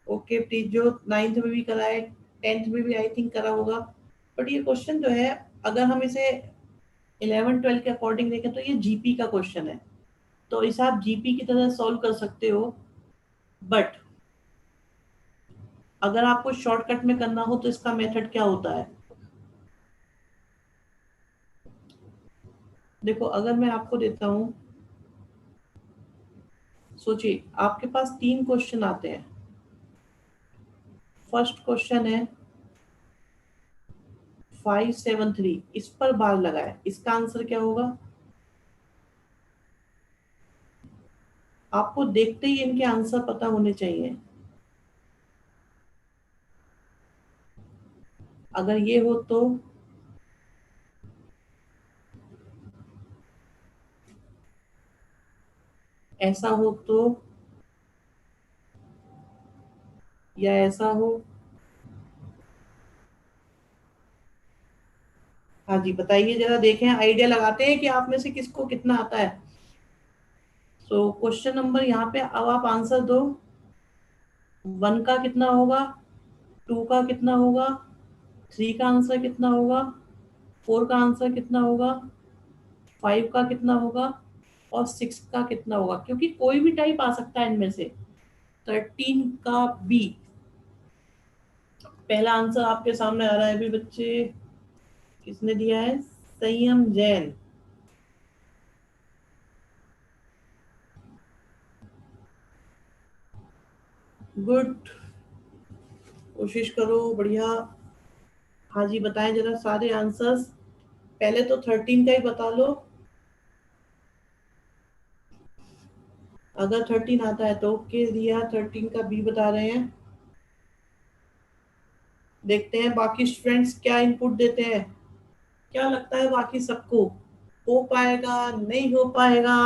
ओके प्लीज, जो 9th में भी करा है 10th में भी आई थिंक करा होगा। बट ये क्वेश्चन जो है, अगर हम इसे 11 12 के अकॉर्डिंग देखें तो ये जीपी का क्वेश्चन है, तो इसे आप जीपी की तरह सॉल्व कर सकते हो। बट अगर आपको शॉर्टकट में करना हो तो इसका मेथड क्या होता है, देखो अगर मैं आपको देता हूं, सोचिए आपके पास 3 क्वेश्चन आते हैं। फर्स्ट क्वेश्चन है 573, इस पर बार लगाए, इसका आंसर क्या होगा। आपको देखते ही इनके आंसर पता होने चाहिए। अगर ये हो तो ऐसा हो तो, या ऐसा हो। हाँ जी बताइए जरा, देखें आइडिया लगाते हैं कि आप में से किसको कितना आता है। सो क्वेश्चन नंबर यहाँ पे अब आप आंसर दो। 1 का कितना होगा, 2 का कितना होगा, 3 का आंसर कितना होगा, 4 का आंसर कितना होगा, 5 का कितना होगा, और 6 का कितना होगा, क्योंकि कोई भी टाइप आ सकता है इनमें से। 13 का बी। पहला आंसर आपके सामने आ रहा है अभी बच्चे, किसने दिया है, संयम जैन। गुड, कोशिश करो, बढ़िया। हाँ जी बताएं जरा सारे आंसर्स। पहले तो 13 का ही बता लो। अगर 13 आता है तो ओके दिया, 13 का बी बता रहे हैं। देखते हैं बाकी स्टूडेंट्स क्या इनपुट देते हैं। क्या लगता है बाकी सबको, हो पाएगा नहीं हो पाएगा,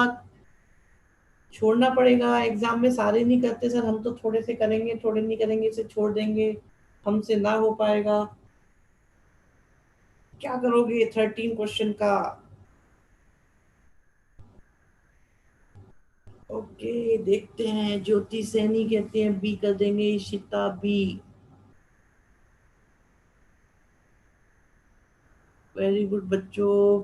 छोड़ना पड़ेगा। एग्जाम में सारे नहीं करते सर, हम तो थोड़े से करेंगे, थोड़े नहीं करेंगे, इसे छोड़ देंगे, हमसे ना हो पाएगा। क्या करोगे 13 क्वेश्चन का। ओके देखते हैं, ज्योति सैनी कहते हैं बी कर देंगे, इशिता बी। वेरी गुड बच्चों।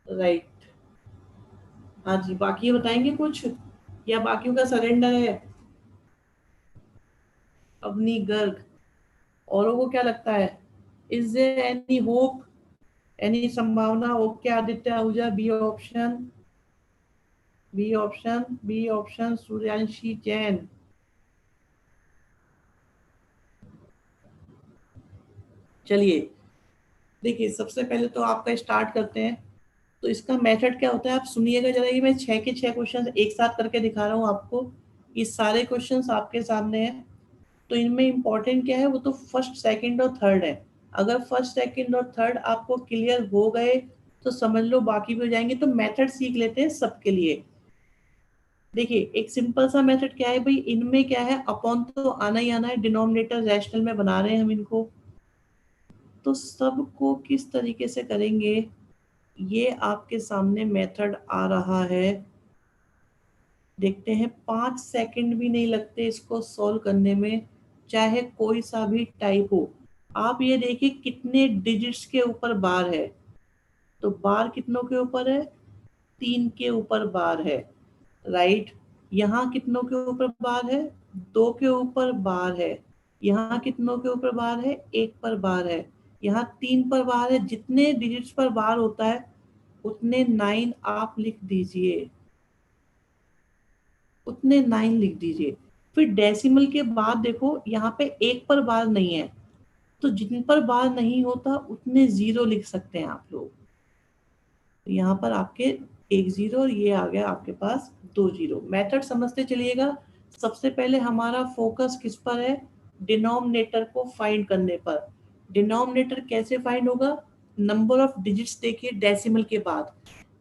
राइट। हाँ जी बाकी बताएंगे कुछ, या बाकियों का सरेंडर है। अवनी गर्ग, औरों को क्या लगता है, is there any hope, any संभावना। Okay Aditya Ahuja B option, B option, B option, Suryanshi Jain. चलिए देखिए, सबसे पहले तो आपका स्टार्ट करते हैं। तो इसका मेथड क्या होता है आप सुनिएगा जरा, ये मैं 6 के 6 क्वेश्चन एक साथ करके दिखा रहा हूँ आपको। ये सारे क्वेश्चंस आपके सामने हैं। तो इनमें इंपॉर्टेंट क्या है, वो तो फर्स्ट सेकंड और थर्ड है। अगर फर्स्ट सेकंड और थर्ड आपको क्लियर हो गए तो समझ लो बाकी भी हो जाएंगे। तो मेथड सीख लेते हैं सबके लिए। देखिए एक सिंपल सा मेथड क्या है भाई, इनमें क्या है, अपॉन तो आना ही आना है, डिनोमिनेटर रैशनल में बना रहे हैं हम इनको। तो सबको किस तरीके से करेंगे, ये आपके सामने मेथड आ रहा है। देखते हैं, 5 सेकंड भी नहीं लगते इसको सॉल्व करने में, चाहे कोई सा भी टाइप हो। आप ये देखिए कितने डिजिट्स के ऊपर बार है। तो बार कितनों के ऊपर है, 3 के ऊपर बार है। राइट। यहाँ कितनों के ऊपर बार है, 2 के ऊपर बार है। यहाँ कितनों के ऊपर बार है, 1 पर बार है। यहाँ 3 पर बार है। जितने डिजिट्स पर बार होता है उतने 9 आप लिख दीजिए, उतने 9 लिख दीजिए। फिर डेसिमल के बाद देखो यहाँ पे 1 पर बार नहीं है, तो जिन पर बार नहीं होता उतने 0 लिख सकते हैं आप लोग। तो यहाँ पर आपके 1 0 और ये आ गया आपके पास 2 0। मेथड समझते चलिएगा। सबसे पहले हमारा फोकस किस पर है, डिनोमिनेटर को फाइंड करने पर। डिनोमिनेटर कैसे फाइंड होगा, नंबर ऑफ डिजिट्स देखिए डेसिमल के बाद,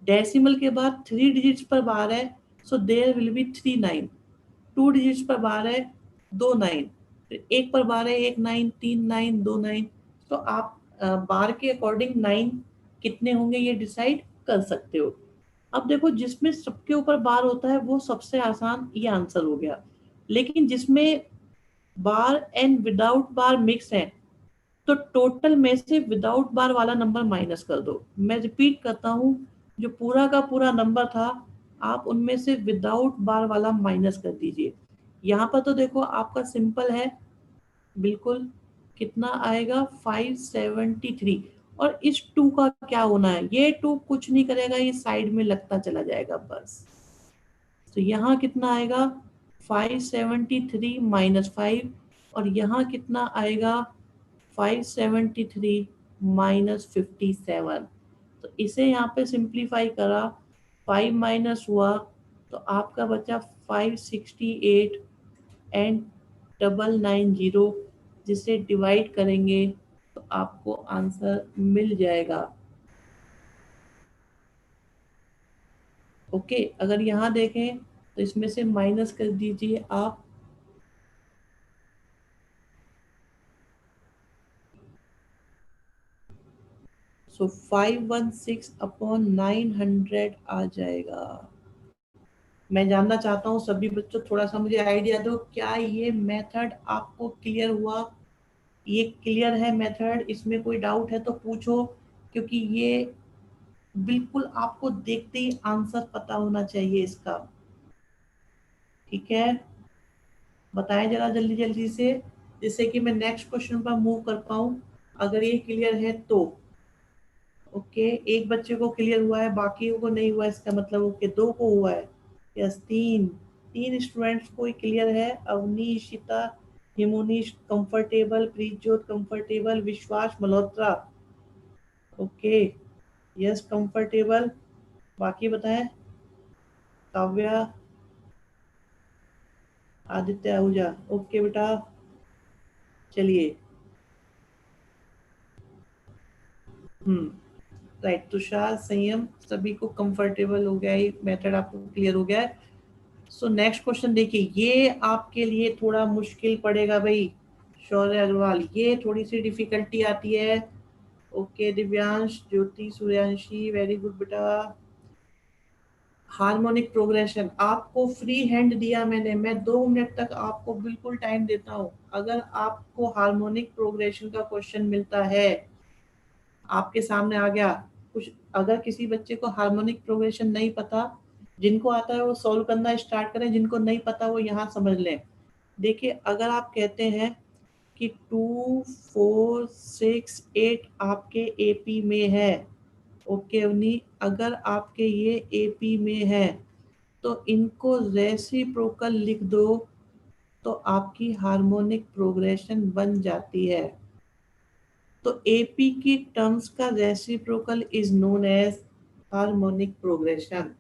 डेसिमल के बाद 3 डिजिट्स पर बार है, so there will be 3 9। 2 digits पर बार है, 2 9। एक पर बार है, 1 9, 3 9, 2 9। तो आप बार के अकॉर्डिंग 9 कितने होंगे ये डिसाइड कर सकते हो। अब देखो जिसमें सबके ऊपर बार होता है वो सबसे आसान ये आंसर हो गया। लेकिन जिसमें बार एंड विदाउट बार मिक्स है, तो टोटल में से विदाउट बार वाला नंबर माइनस कर दो। मैं रिपीट करता हूँ, जो पूरा का पूरा नंबर था आप उनमें से विदाउट बार वाला माइनस कर दीजिए। यहाँ पर तो देखो आपका सिंपल है बिल्कुल। कितना आएगा, 573। और इस 2 का क्या होना है, ये 2 कुछ नहीं करेगा, ये साइड में लगता चला जाएगा बस। तो यहाँ कितना आएगा, 573 माइनस 5। और यहाँ कितना आएगा, 573 माइनस 57। तो इसे यहाँ पे सिंप्लीफाई करा, 5 माइनस हुआ तो आपका बचा 568 एंड 990, जिसे डिवाइड करेंगे तो आपको आंसर मिल जाएगा। ओके, अगर यहाँ देखें तो इसमें से माइनस कर दीजिए आप, सो 516 अपॉन 900 आ जाएगा। मैं जानना चाहता हूँ सभी बच्चों, थोड़ा सा मुझे आइडिया दो, क्या ये मेथड आपको क्लियर हुआ? ये क्लियर है मेथड? इसमें कोई डाउट है तो पूछो, क्योंकि ये बिल्कुल आपको देखते ही आंसर पता होना चाहिए इसका। ठीक है, बताएं जरा जल्दी जल्दी से, जिससे कि मैं नेक्स्ट क्वेश्चन पर मूव कर पाऊं। अगर ये क्लियर है तो ओके, एक बच्चे को क्लियर हुआ है, बाकी को नहीं हुआ, इसका मतलब ओके दो को हुआ है। यस, तीन तीन स्टूडेंट्स को क्लियर है, अवनी, इशिता, हिमोनीश कंफर्टेबल, प्रीतजोत कंफर्टेबल, विश्वास मल्होत्रा। Okay, yes comfortable. बाकी बताएं, काव्या, आदित्य आहूजा। ओके बेटा, चलिए। हम्म, राइट, तुषार, संयम, सभी को कंफर्टेबल हो गया, ये मेथड आपको क्लियर हो गया है। सो नेक्स्ट क्वेश्चन देखिए, ये आपके लिए थोड़ा मुश्किल पड़ेगा भाई। शौर्य अग्रवाल, ये थोड़ी सी डिफिकल्टी आती है। ओके दिव्यांश, ज्योति, सूर्यांशी, वेरी गुड बेटा। हार्मोनिक प्रोग्रेशन आपको फ्री हैंड दिया मैंने, मैं 2 मिनट तक आपको बिल्कुल टाइम देता हूँ। अगर आपको हार्मोनिक प्रोग्रेशन का क्वेश्चन मिलता है, आपके सामने आ गया कुछ, अगर किसी बच्चे को हार्मोनिक प्रोग्रेशन नहीं पता, जिनको आता है वो सॉल्व करना स्टार्ट करें, जिनको नहीं पता वो यहाँ समझ लें। देखिए, अगर आप कहते हैं कि 2 4 6 8 आपके एपी में है, ओके अवनी, अगर आपके ये एपी में है तो इनको रेसिप्रोकल लिख दो, तो आपकी हार्मोनिक प्रोग्रेशन बन जाती है। तो एपी की टर्म्स का reciprocal is known as harmonic progression.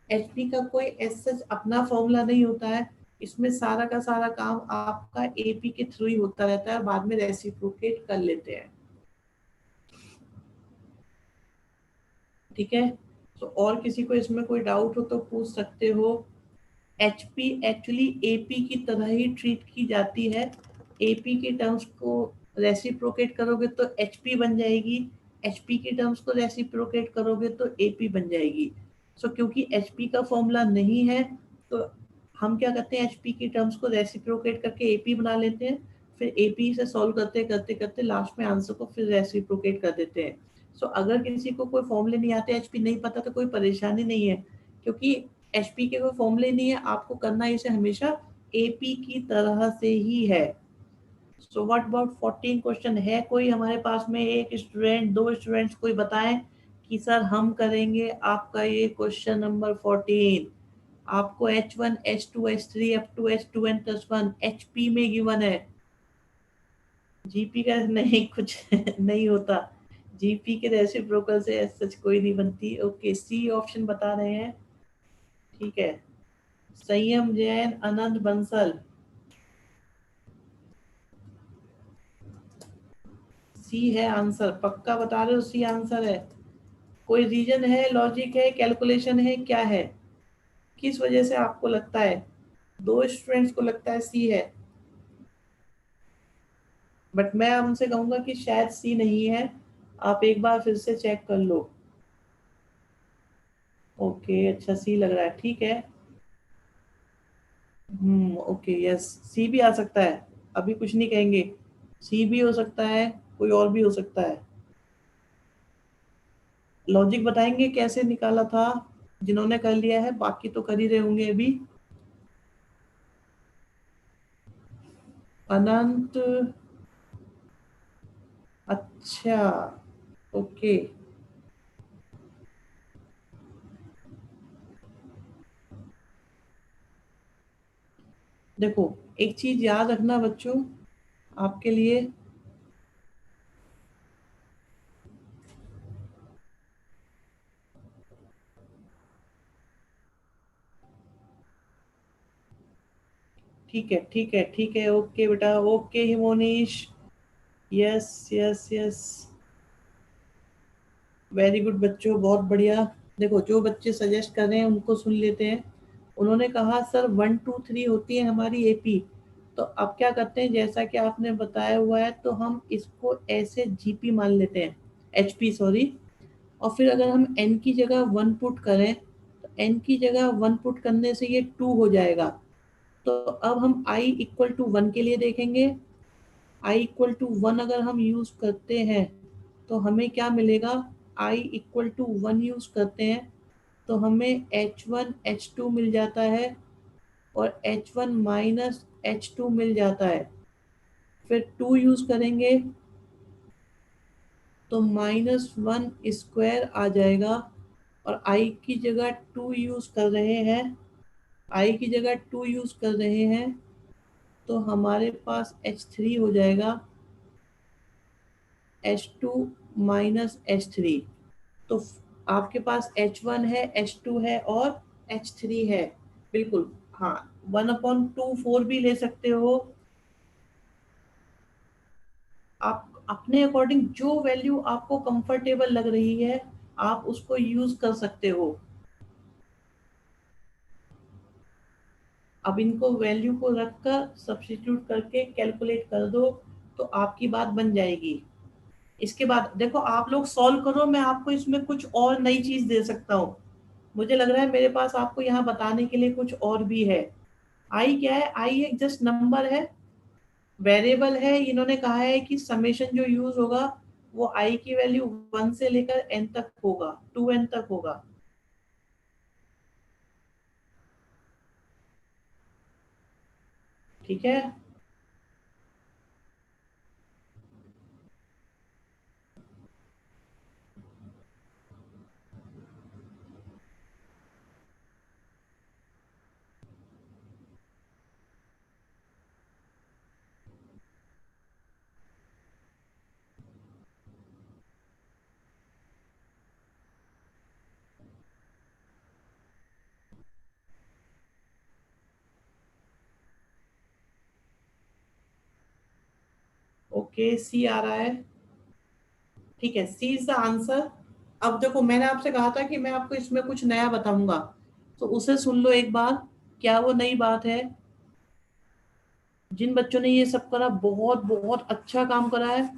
HP का कोई ऐसा अपना फॉर्मूला नहीं होता है, इसमें सारा का सारा काम आपका एपी के थ्रू ही होता रहता है, और बाद में रेसिप्रोकेट कर लेते हैं। ठीक है, तो और किसी को इसमें कोई डाउट हो तो पूछ सकते हो। एचपी एक्चुअली एपी की तरह ही ट्रीट की जाती है। एपी के टर्म्स को रेसिप्रोकेट करोगे तो एचपी बन जाएगी, एचपी के टर्म्स को रेसिप्रोकेट करोगे तो एपी बन जाएगी। सो क्योंकि एचपी का फॉर्मूला नहीं है, तो हम क्या करते हैं, एचपी की टर्म्स को रेसिप्रोकेट करके एपी बना लेते हैं, फिर एपी से सॉल्व करते करते करते लास्ट में आंसर को फिर रेसिप्रोकेट कर देते हैं। सो अगर किसी को कोई फॉर्मूले नहीं आते, एचपी नहीं पता, तो कोई परेशानी नहीं है, क्योंकि एचपी के कोई फॉर्मूले नहीं है, आपको करना इसे हमेशा एपी की तरह से ही है। सो व्हाट अबाउट 14 क्वेश्चन है कोई हमारे पास में? एक स्टूडेंट, दो स्टूडेंट्स, कोई बताएं कि सर हम करेंगे आपका ये क्वेश्चन नंबर 14। आपको H1 H2 H3 up to H2n plus 1 HP में गिवन है। जीपी का नहीं कुछ नहीं होता, जीपी के रेसिप्रोकल से सच कोई नहीं बनती। ओके, सी ऑप्शन बता रहे हैं। ठीक है, संयम जैन, आनंद बंसल, सी है आंसर, पक्का बता रहे हो सी आंसर है? कोई रीजन है, लॉजिक है, कैलकुलेशन है, क्या है, किस वजह से आपको लगता है? दो स्टूडेंट्स को लगता है सी है, बट मैं उनसे कहूंगा कि शायद सी नहीं है, आप एक बार फिर से चेक कर लो। ओके, अच्छा सी लग रहा है, ठीक है। ओके, यस, सी भी आ सकता है, अभी कुछ नहीं कहेंगे, सी भी हो सकता है, कोई और भी हो सकता है। लॉजिक बताएंगे कैसे निकाला था? जिन्होंने कर लिया है, बाकी तो कर ही रहे होंगे अभी। अनंत, अच्छा, ओके। देखो, एक चीज याद रखना बच्चों, आपके लिए, ठीक है ठीक है ठीक है, ओके बेटा, okay Himonish, yes yes yes, very good बच्चों, बहुत बढ़िया। देखो जो बच्चे सजेस्ट कर रहे हैं उनको सुन लेते हैं। उन्होंने कहा सर 1 2 3 होती है हमारी एपी। तो अब क्या करते हैं, जैसा कि आपने बताया हुआ है, तो हम इसको ऐसे जीपी मान लेते हैं, एचपी सॉरी। और फिर अगर हम एन की जगह 1 पुट करें, तो एन की जगह 1 पुट करने से ये 2 हो जाएगा। तो अब हम i इक्वल टू 1 के लिए देखेंगे। i इक्वल टू 1 अगर हम यूज करते हैं तो हमें क्या मिलेगा, i इक्वल टू 1 यूज करते हैं तो हमें h1 h2 मिल जाता है, और h1 माइनस h2 मिल जाता है। फिर 2 यूज करेंगे तो -1 स्क्वायर आ जाएगा, और i की जगह 2 यूज कर रहे हैं, i की जगह 2 यूज कर रहे हैं, तो हमारे पास h3 हो जाएगा, h2 माइनस h3। तो आपके पास h1 है, h2 है और h3 है, बिल्कुल। हाँ, 1/2 4 भी ले सकते हो आप, अपने अकॉर्डिंग जो वैल्यू आपको कंफर्टेबल लग रही है आप उसको यूज कर सकते हो। अब इनको वैल्यू को रखकर सब्स्टिट्यूट करके कैलकुलेट कर दो तो आपकी बात बन जाएगी। इसके बाद देखो आप लोग सॉल्व करो, मैं आपको इसमें कुछ और नई चीज दे सकता हूँ। मुझे लग रहा है मेरे पास आपको यहाँ बताने के लिए कुछ और भी है। आई क्या है, आई एक जस्ट नंबर है, वेरिएबल है। इन्होंने कहा है कि समेशन जो यूज होगा वो आई की वैल्यू 1 से लेकर एन तक होगा, 2n तक होगा। ठीक है, ओके, सी आ रहा है। ठीक है, सी इज द आंसर। अब देखो मैंने आपसे कहा था कि मैं आपको इसमें कुछ नया बताऊंगा, तो उसे सुन लो एक बार, क्या वो नई बात है। जिन बच्चों ने ये सब करा, बहुत बहुत अच्छा काम करा है,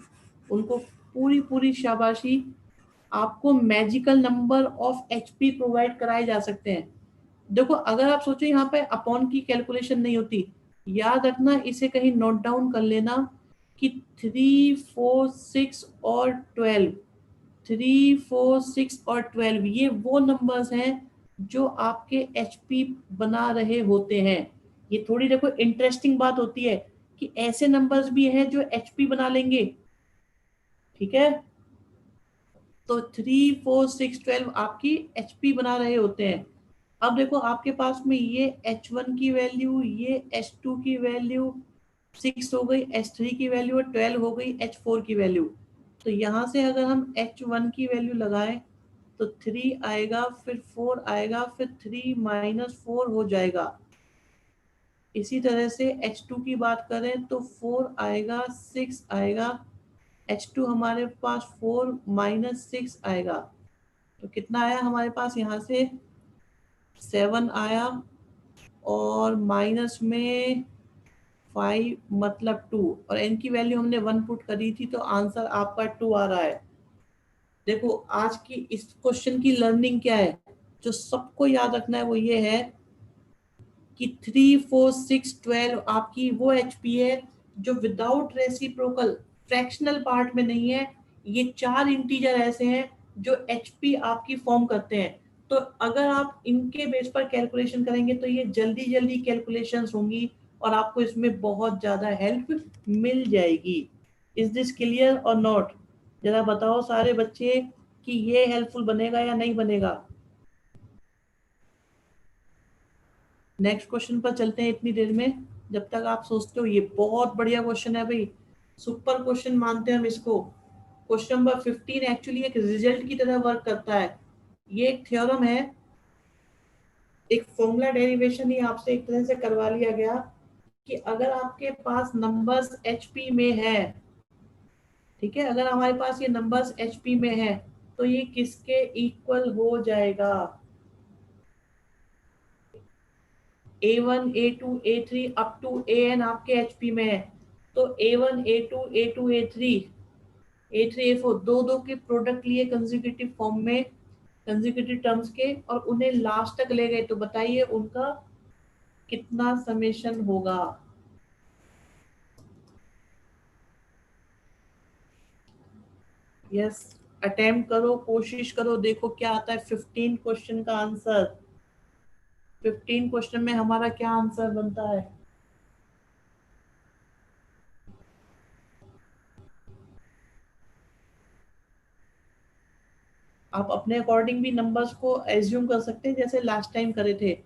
उनको पूरी पूरी शाबाशी। आपको magical number of HP provide कराए जा सकते हैं। देखो अगर आप सोचो यहाँ पे अपॉन की कैलकुलेशन नहीं होती, याद रखना, इसे कहीं नोट डाउन कर लेना कि 3 4 6 और 12, 3 4 6 और 12 ये वो नंबर्स हैं जो आपके एचपी बना रहे होते हैं। ये थोड़ी देखो इंटरेस्टिंग बात होती है कि ऐसे नंबर्स भी हैं जो एचपी बना लेंगे। ठीक है, तो 3 4 6 12 आपकी एचपी बना रहे होते हैं। अब देखो आपके पास में ये H1 की वैल्यू, ये H2 की वैल्यू 6 हो गई, H3 की वैल्यू 12 हो गई, H4 की वैल्यू। तो यहाँ से अगर हम H1 की वैल्यू लगाएं तो 3 आएगा, फिर 4 आएगा, फिर 3 - 4 हो जाएगा। इसी तरह से H2 की बात करें तो 4 आएगा, 6 आएगा, H2 हमारे पास 4 - 6 आएगा। तो कितना आया हमारे पास यहाँ से, 7 आया, और माइनस में 5 मतलब 2, और n की वैल्यू हमने 1 पुट करी थी तो आंसर आपका 2 आ रहा है। देखो आज की इस क्वेश्चन की लर्निंग क्या है, जो सबको याद रखना है वो ये है कि 3 4 6 12 आपकी वो एचपी है जो विदाउट रेसिप्रोकल फ्रैक्शनल पार्ट में नहीं है। ये 4 इंटीजर ऐसे हैं जो एचपी आपकी फॉर्म करते हैं। तो अगर आप इनके बेस पर कैलकुलेशन करेंगे तो ये जल्दी जल्दी कैलकुलेशंस होंगी और आपको इसमें बहुत ज़्यादा हेल्प मिल जाएगी। इज दिस क्लियर और नॉट? जरा बताओ सारे बच्चे कि ये हेल्पफुल बनेगा या नहीं बनेगा। नेक्स्ट क्वेश्चन पर चलते हैं इतनी देर में, जब तक आप सोचते हो। ये बहुत बढ़िया क्वेश्चन है भाई, सुपर क्वेश्चन मानते हैं हम इसको। क्वेश्चन नंबर 15 एक्चुअली एक रिजल्ट की तरह वर्क करता है। ये एक थ्योरम है, एक फॉर्मूला डेरिवेशन ही आपसे एक तरह से करवा लिया गया कि अगर आपके पास नंबर्स एचपी में है, ठीक है, अगर हमारे पास ये नंबर्स एचपी में है तो ये किसके इक्वल हो जाएगा? A1 A2 A3 up to AN आपके एचपी में है, तो A1 A2 A2 A3 A3 A4 दो दो के प्रोडक्ट लिए कंसेक्यूटिव फॉर्म में, कंसेक्यूटिव टर्म्स के, और उन्हें लास्ट तक ले गए, तो बताइए उनका कितना समेशन होगा? यस, अटेम्प्ट करो, कोशिश करो, देखो क्या आता है 15 क्वेश्चन का आंसर। 15 क्वेश्चन में हमारा क्या आंसर बनता है? आप अपने अकॉर्डिंग भी नंबर्स को एज्यूम कर सकते हैं जैसे लास्ट टाइम करे थे।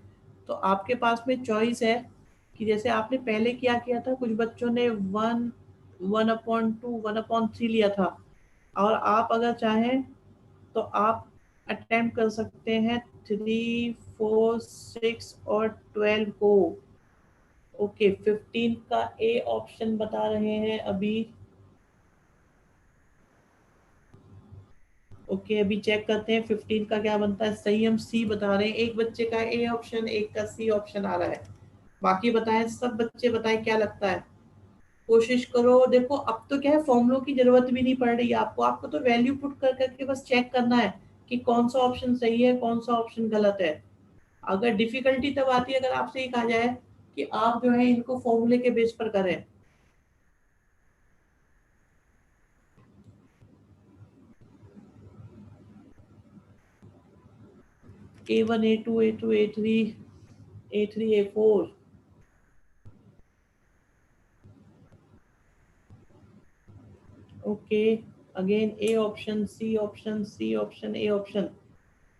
तो आपके पास में चॉइस है कि जैसे आपने पहले क्या किया था, कुछ बच्चों ने 1/2 1/3 लिया था, और आप अगर चाहें तो आप अटेम्प्ट कर सकते हैं 3 4 6 और 12 को। ओके, 15 का ए ऑप्शन बता रहे हैं अभी। ओके, अभी चेक करते हैं 15 का क्या बनता है। सही हम सी बता रहे हैं, एक बच्चे का ए ऑप्शन, एक का सी ऑप्शन आ रहा है। बाकी बताएं, सब बच्चे बताएं क्या लगता है। कोशिश करो, देखो अब तो क्या है, फॉर्मूलों की जरूरत भी नहीं पड़ रही है आपको, आपको तो वैल्यू पुट कर करके बस चेक करना है कि कौन सा ऑप्शन सही है, कौन सा ऑप्शन गलत है। अगर डिफिकल्टी तब आती है अगर आपसे ये कहा जाए कि आप जो है इनको फॉर्मूले के बेस पर करें। A1 A2 A2 A3 A3 A4। Okay, again A option, C option, C option, A option,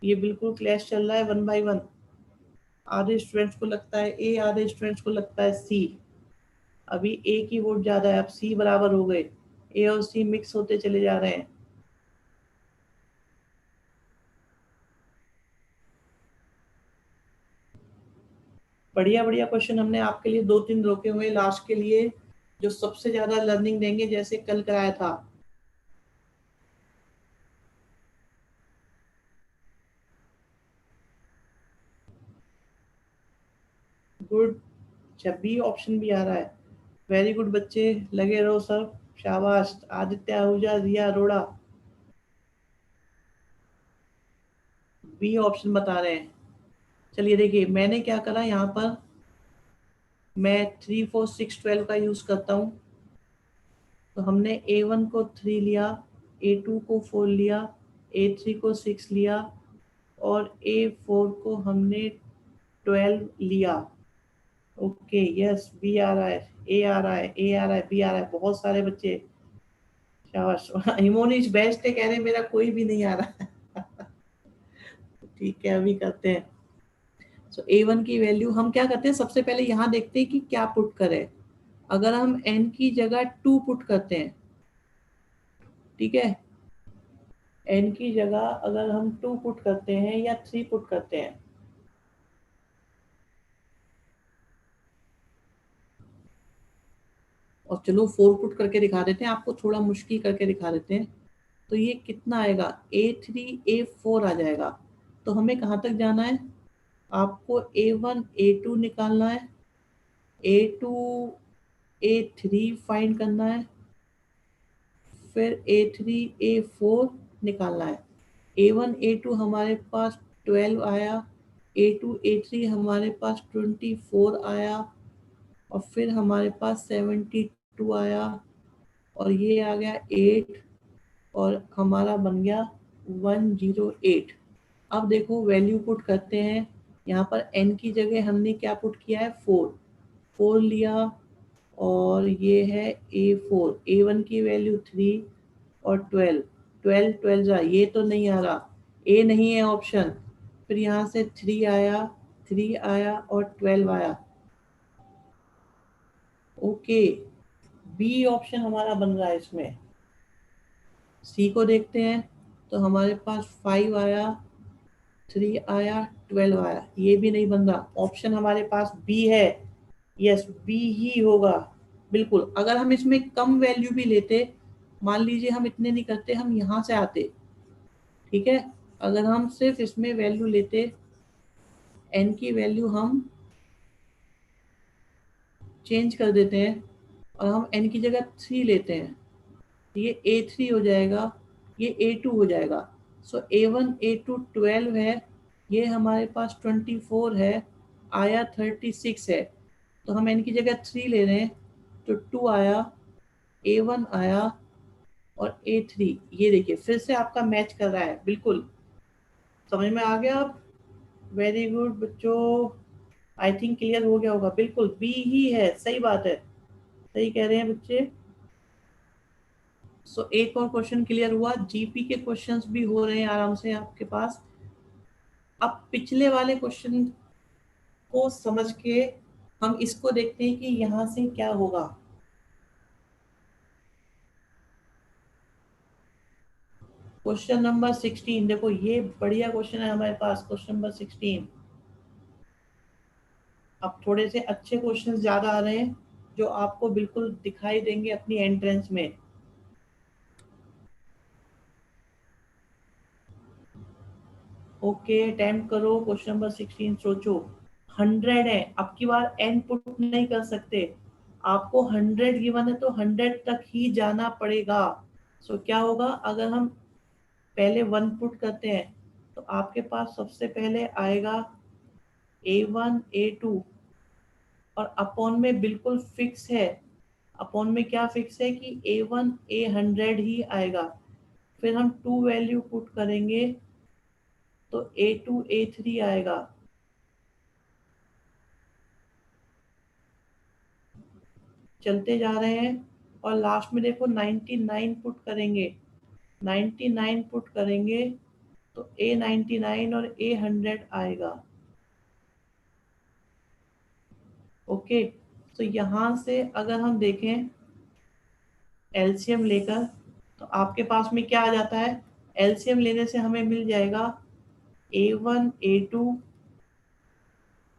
ये बिल्कुल क्लैश चल रहा है वन बाय वन। आधे स्टूडेंट्स को लगता है ए, आधे स्टूडेंट्स को लगता है सी। अभी ए की वोट ज्यादा है, अब सी बराबर हो गए, ए और सी मिक्स होते चले जा रहे हैं। बढ़िया बढ़िया क्वेश्चन हमने आपके लिए दो तीन रोके हुए लास्ट के लिए, जो सबसे ज्यादा लर्निंग देंगे, जैसे कल कराया था। गुड, अच्छा बी ऑप्शन भी आ रहा है। वेरी गुड बच्चे, लगे रहो सर, शाबाश। आदित्य आहूजा, रिया अरोड़ा बी ऑप्शन बता रहे हैं। चलिए देखिए, मैंने क्या करा यहाँ पर, मैं 3 4 6 12 का यूज करता हूँ। तो हमने A1 को 3 लिया, A2 को 4 लिया, A3 को 6 लिया, और A4 को हमने 12 लिया। ओके, यस, बी आ रहा है, ए आ रहा है, ए आ रहा है, बी आ रहा है, बहुत सारे बच्चे, शाबाश। इमोनिश बेस्ट है, कह रहे हैं, मेरा कोई भी नहीं आ रहा। ठीक है, अभी करते हैं। सो A1 की वैल्यू हम क्या करते हैं, सबसे पहले यहाँ देखते हैं कि क्या पुट करें। अगर हम n की जगह 2 पुट करते हैं, ठीक है, n की जगह अगर हम 2 पुट करते हैं या 3 पुट करते हैं, और चलो 4 पुट करके दिखा देते हैं, आपको थोड़ा मुश्किल करके दिखा देते हैं। तो ये कितना आएगा, A3 A4 आ जाएगा। तो हमें कहाँ तक जाना है, आपको A1 A2 निकालना है, A2 A3 फाइंड करना है, फिर A3 A4 निकालना है। A1 A2 हमारे पास 12 आया, A2 A3 हमारे पास 24 आया, और फिर हमारे पास 72 आया, और ये आ गया 8, और हमारा बन गया 108। अब देखो वैल्यू पुट करते हैं। यहाँ पर n की जगह हमने क्या पुट किया है, 4, 4 लिया, और ये है A4, A1 की वैल्यू 3 और 12, 12 12 जा, ये तो नहीं आ रहा, ए नहीं है ऑप्शन। फिर यहाँ से 3 आया, 3 आया और 12 आया। ओके, बी ऑप्शन हमारा बन रहा है इसमें। सी को देखते हैं, तो हमारे पास 5 आया, 3 आया, 12 आया, ये भी नहीं बन रहा। ऑप्शन हमारे पास बी है, यस बी ही होगा बिल्कुल। अगर हम इसमें कम वैल्यू भी लेते, मान लीजिए हम इतने नहीं करते, हम यहाँ से आते, ठीक है, अगर हम सिर्फ इसमें वैल्यू लेते, एन की वैल्यू हम चेंज कर देते हैं और हम एन की जगह 3 लेते हैं, ये A3 हो जाएगा, ये A2 हो जाएगा। सो A1 A2 12 है, ये हमारे पास 24 है, आया 36 है, तो हम n की जगह 3 ले रहे हैं, तो 2 आया, A1 आया और A3, ये देखिए फिर से आपका मैच कर रहा है बिल्कुल। समझ में आ गया आप? वेरी गुड बच्चों, आई थिंक क्लियर हो गया होगा। बिल्कुल बी ही है, सही बात है, सही कह रहे हैं बच्चे। सो एक और क्वेश्चन क्लियर हुआ, जीपी के क्वेश्चंस भी हो रहे हैं आराम से आपके पास। अब पिछले वाले क्वेश्चन को समझ के हम इसको देखते हैं कि यहाँ से क्या होगा। क्वेश्चन नंबर 16, देखो ये बढ़िया क्वेश्चन है हमारे पास, क्वेश्चन नंबर 16। अब थोड़े से अच्छे क्वेश्चन ज्यादा आ रहे हैं जो आपको बिल्कुल दिखाई देंगे अपनी एंट्रेंस में। ओके अटेम्प्ट करो, क्वेश्चन नंबर 16 सोचो। 100 है, अब की बार एन पुट नहीं कर सकते, आपको 100 गिवन है तो 100 तक ही जाना पड़ेगा। सो क्या होगा, अगर हम पहले 1 पुट करते हैं तो आपके पास सबसे पहले आएगा A1 A2, और अपॉन में बिल्कुल फिक्स है, अपॉन में क्या फिक्स है कि A1 A100 ही आएगा। फिर हम 2 वैल्यू पुट करेंगे तो A2 A3 आएगा। चलते जा रहे हैं और लास्ट में देखो 99 पुट करेंगे, 99 पुट करेंगे तो A99 और A100 आएगा। ओके, तो यहाँ से अगर हम देखें एलसीएम लेकर, तो आपके पास में क्या आ जाता है, एलसीएम लेने से हमें मिल जाएगा A1 A2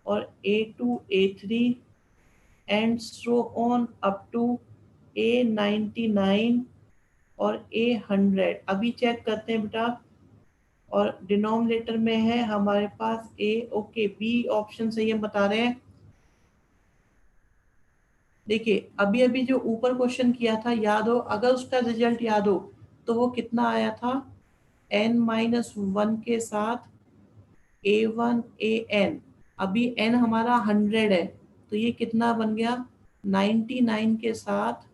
और A2 A3 and so on up to A99 और A100। अभी चेक करते हैं बेटा, और डिनोमिनेटर में है हमारे पास A। ओके बी ऑप्शन सही हम बता रहे हैं। देखिए अभी अभी जो ऊपर क्वेश्चन किया था याद हो, अगर उसका रिजल्ट याद हो तो वो कितना आया था, n-1 के साथ A1 AN। अभी n हमारा 100 है, तो ये कितना बन गया, 99 के साथ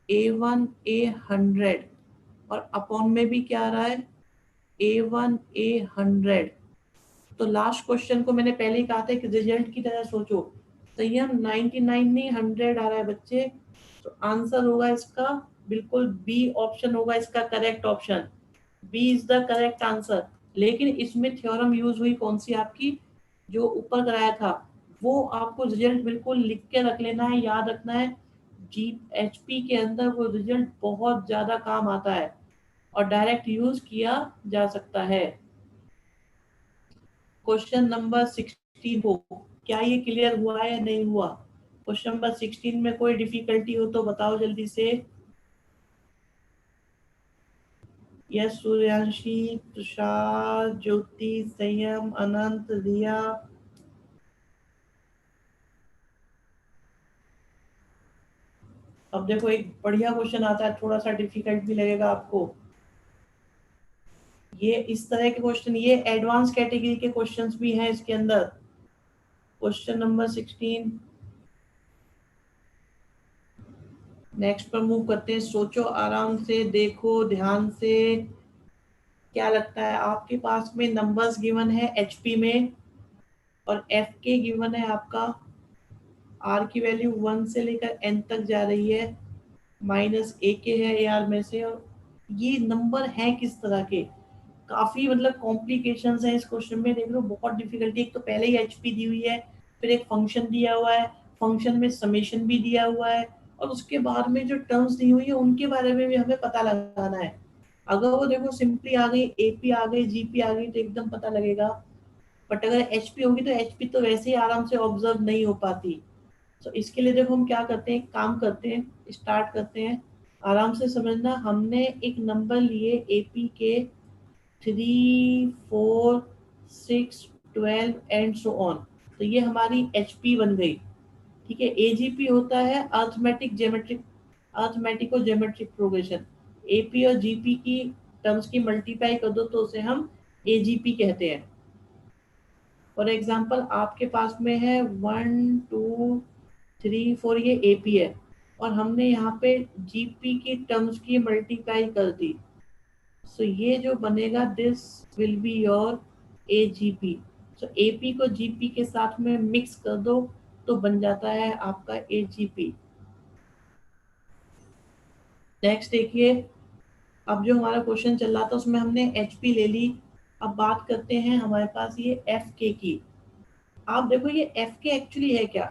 A1 A100, और अपॉन में भी क्या आ रहा है, A1 A100। तो लास्ट क्वेश्चन को मैंने पहले ही कहा था कि रिजल्ट की तरह सोचो, तो ये हम 99 नहीं 100 आ रहा है बच्चे, तो आंसर होगा इसका बिल्कुल बी ऑप्शन होगा इसका correct option, B is the correct answer. लेकिन इसमें थ्योरम यूज हुई कौन सी आपकी, जो ऊपर कराया था, वो आपको रिजल्ट बिल्कुल लिख के रख लेना है, याद रखना है। जी एचपी के अंदर वो रिजल्ट बहुत ज्यादा काम आता है और डायरेक्ट यूज किया जा सकता है। क्वेश्चन नंबर 16 को, क्या ये क्लियर हुआ है या नहीं हुआ? क्वेश्चन नंबर 16 में कोई डिफिकल्टी हो तो बताओ जल्दी से। यस सूर्यांशी, तुषार, ज्योति, संयम, अनंत, रिया। अब देखो एक बढ़िया क्वेश्चन आता है, थोड़ा सा डिफिकल्ट भी लगेगा आपको। ये इस तरह के क्वेश्चन, ये एडवांस कैटेगरी के क्वेश्चंस भी हैं इसके अंदर। क्वेश्चन नंबर 16, नेक्स्ट पर मूव करते हैं। सोचो आराम से, देखो ध्यान से, क्या लगता है आपके पास में नंबर्स गिवन है एचपी में, और एफ के गिवन है आपका, आर की वैल्यू 1 से लेकर एन तक जा रही है, माइनस ए के है ए आर में से, और ये नंबर है किस तरह के, काफी मतलब कॉम्प्लिकेशंस हैं इस क्वेश्चन में, देख लो बहुत डिफिकल्टी। एक तो पहले ही एचपी दी हुई है, फिर एक फंक्शन दिया हुआ है, फंक्शन में समेशन भी दिया हुआ है, और उसके बाद में जो टर्म्स दी हुई है उनके बारे में भी हमें पता लगाना है। अगर वो देखो सिंपली आ गई, एपी आ गई, जीपी आ गई, तो एकदम पता लगेगा। बट अगर एचपी होगी तो एचपी तो वैसे ही आराम से ऑब्जर्व नहीं हो पाती। तो इसके लिए देखो हम क्या करते हैं, काम करते हैं, स्टार्ट करते हैं। आराम से समझना, हमने एक नंबर लिए एपी के 3, 4, 6, 12 एंड सो ऑन। तो ये हमारी एचपी बन गई। ठीक है, एजीपी होता है अर्थमेटिक और ज्योमेट्रिक प्रोग्रेशन। एपी और जीपी की टर्म्स की मल्टीप्लाई कर दो तो उसे हम एजीपी कहते हैं। फॉर एग्जाम्पल आपके पास में है 1, 2, 3, 4, ये एपी है और हमने यहाँ पे जीपी की टर्म्स की मल्टीप्लाई कर दी। सो ये जो बनेगा this will be your AGP. So AP को जीपी के साथ में मिक्स कर दो तो बन जाता है आपका एजीपी। नेक्स्ट देखिए, अब जो हमारा क्वेश्चन चल रहा था उसमें हमने एचपी ले ली। अब बात करते हैं हमारे पास ये एफ के की। आप देखो ये एफ के एक्चुअली है क्या,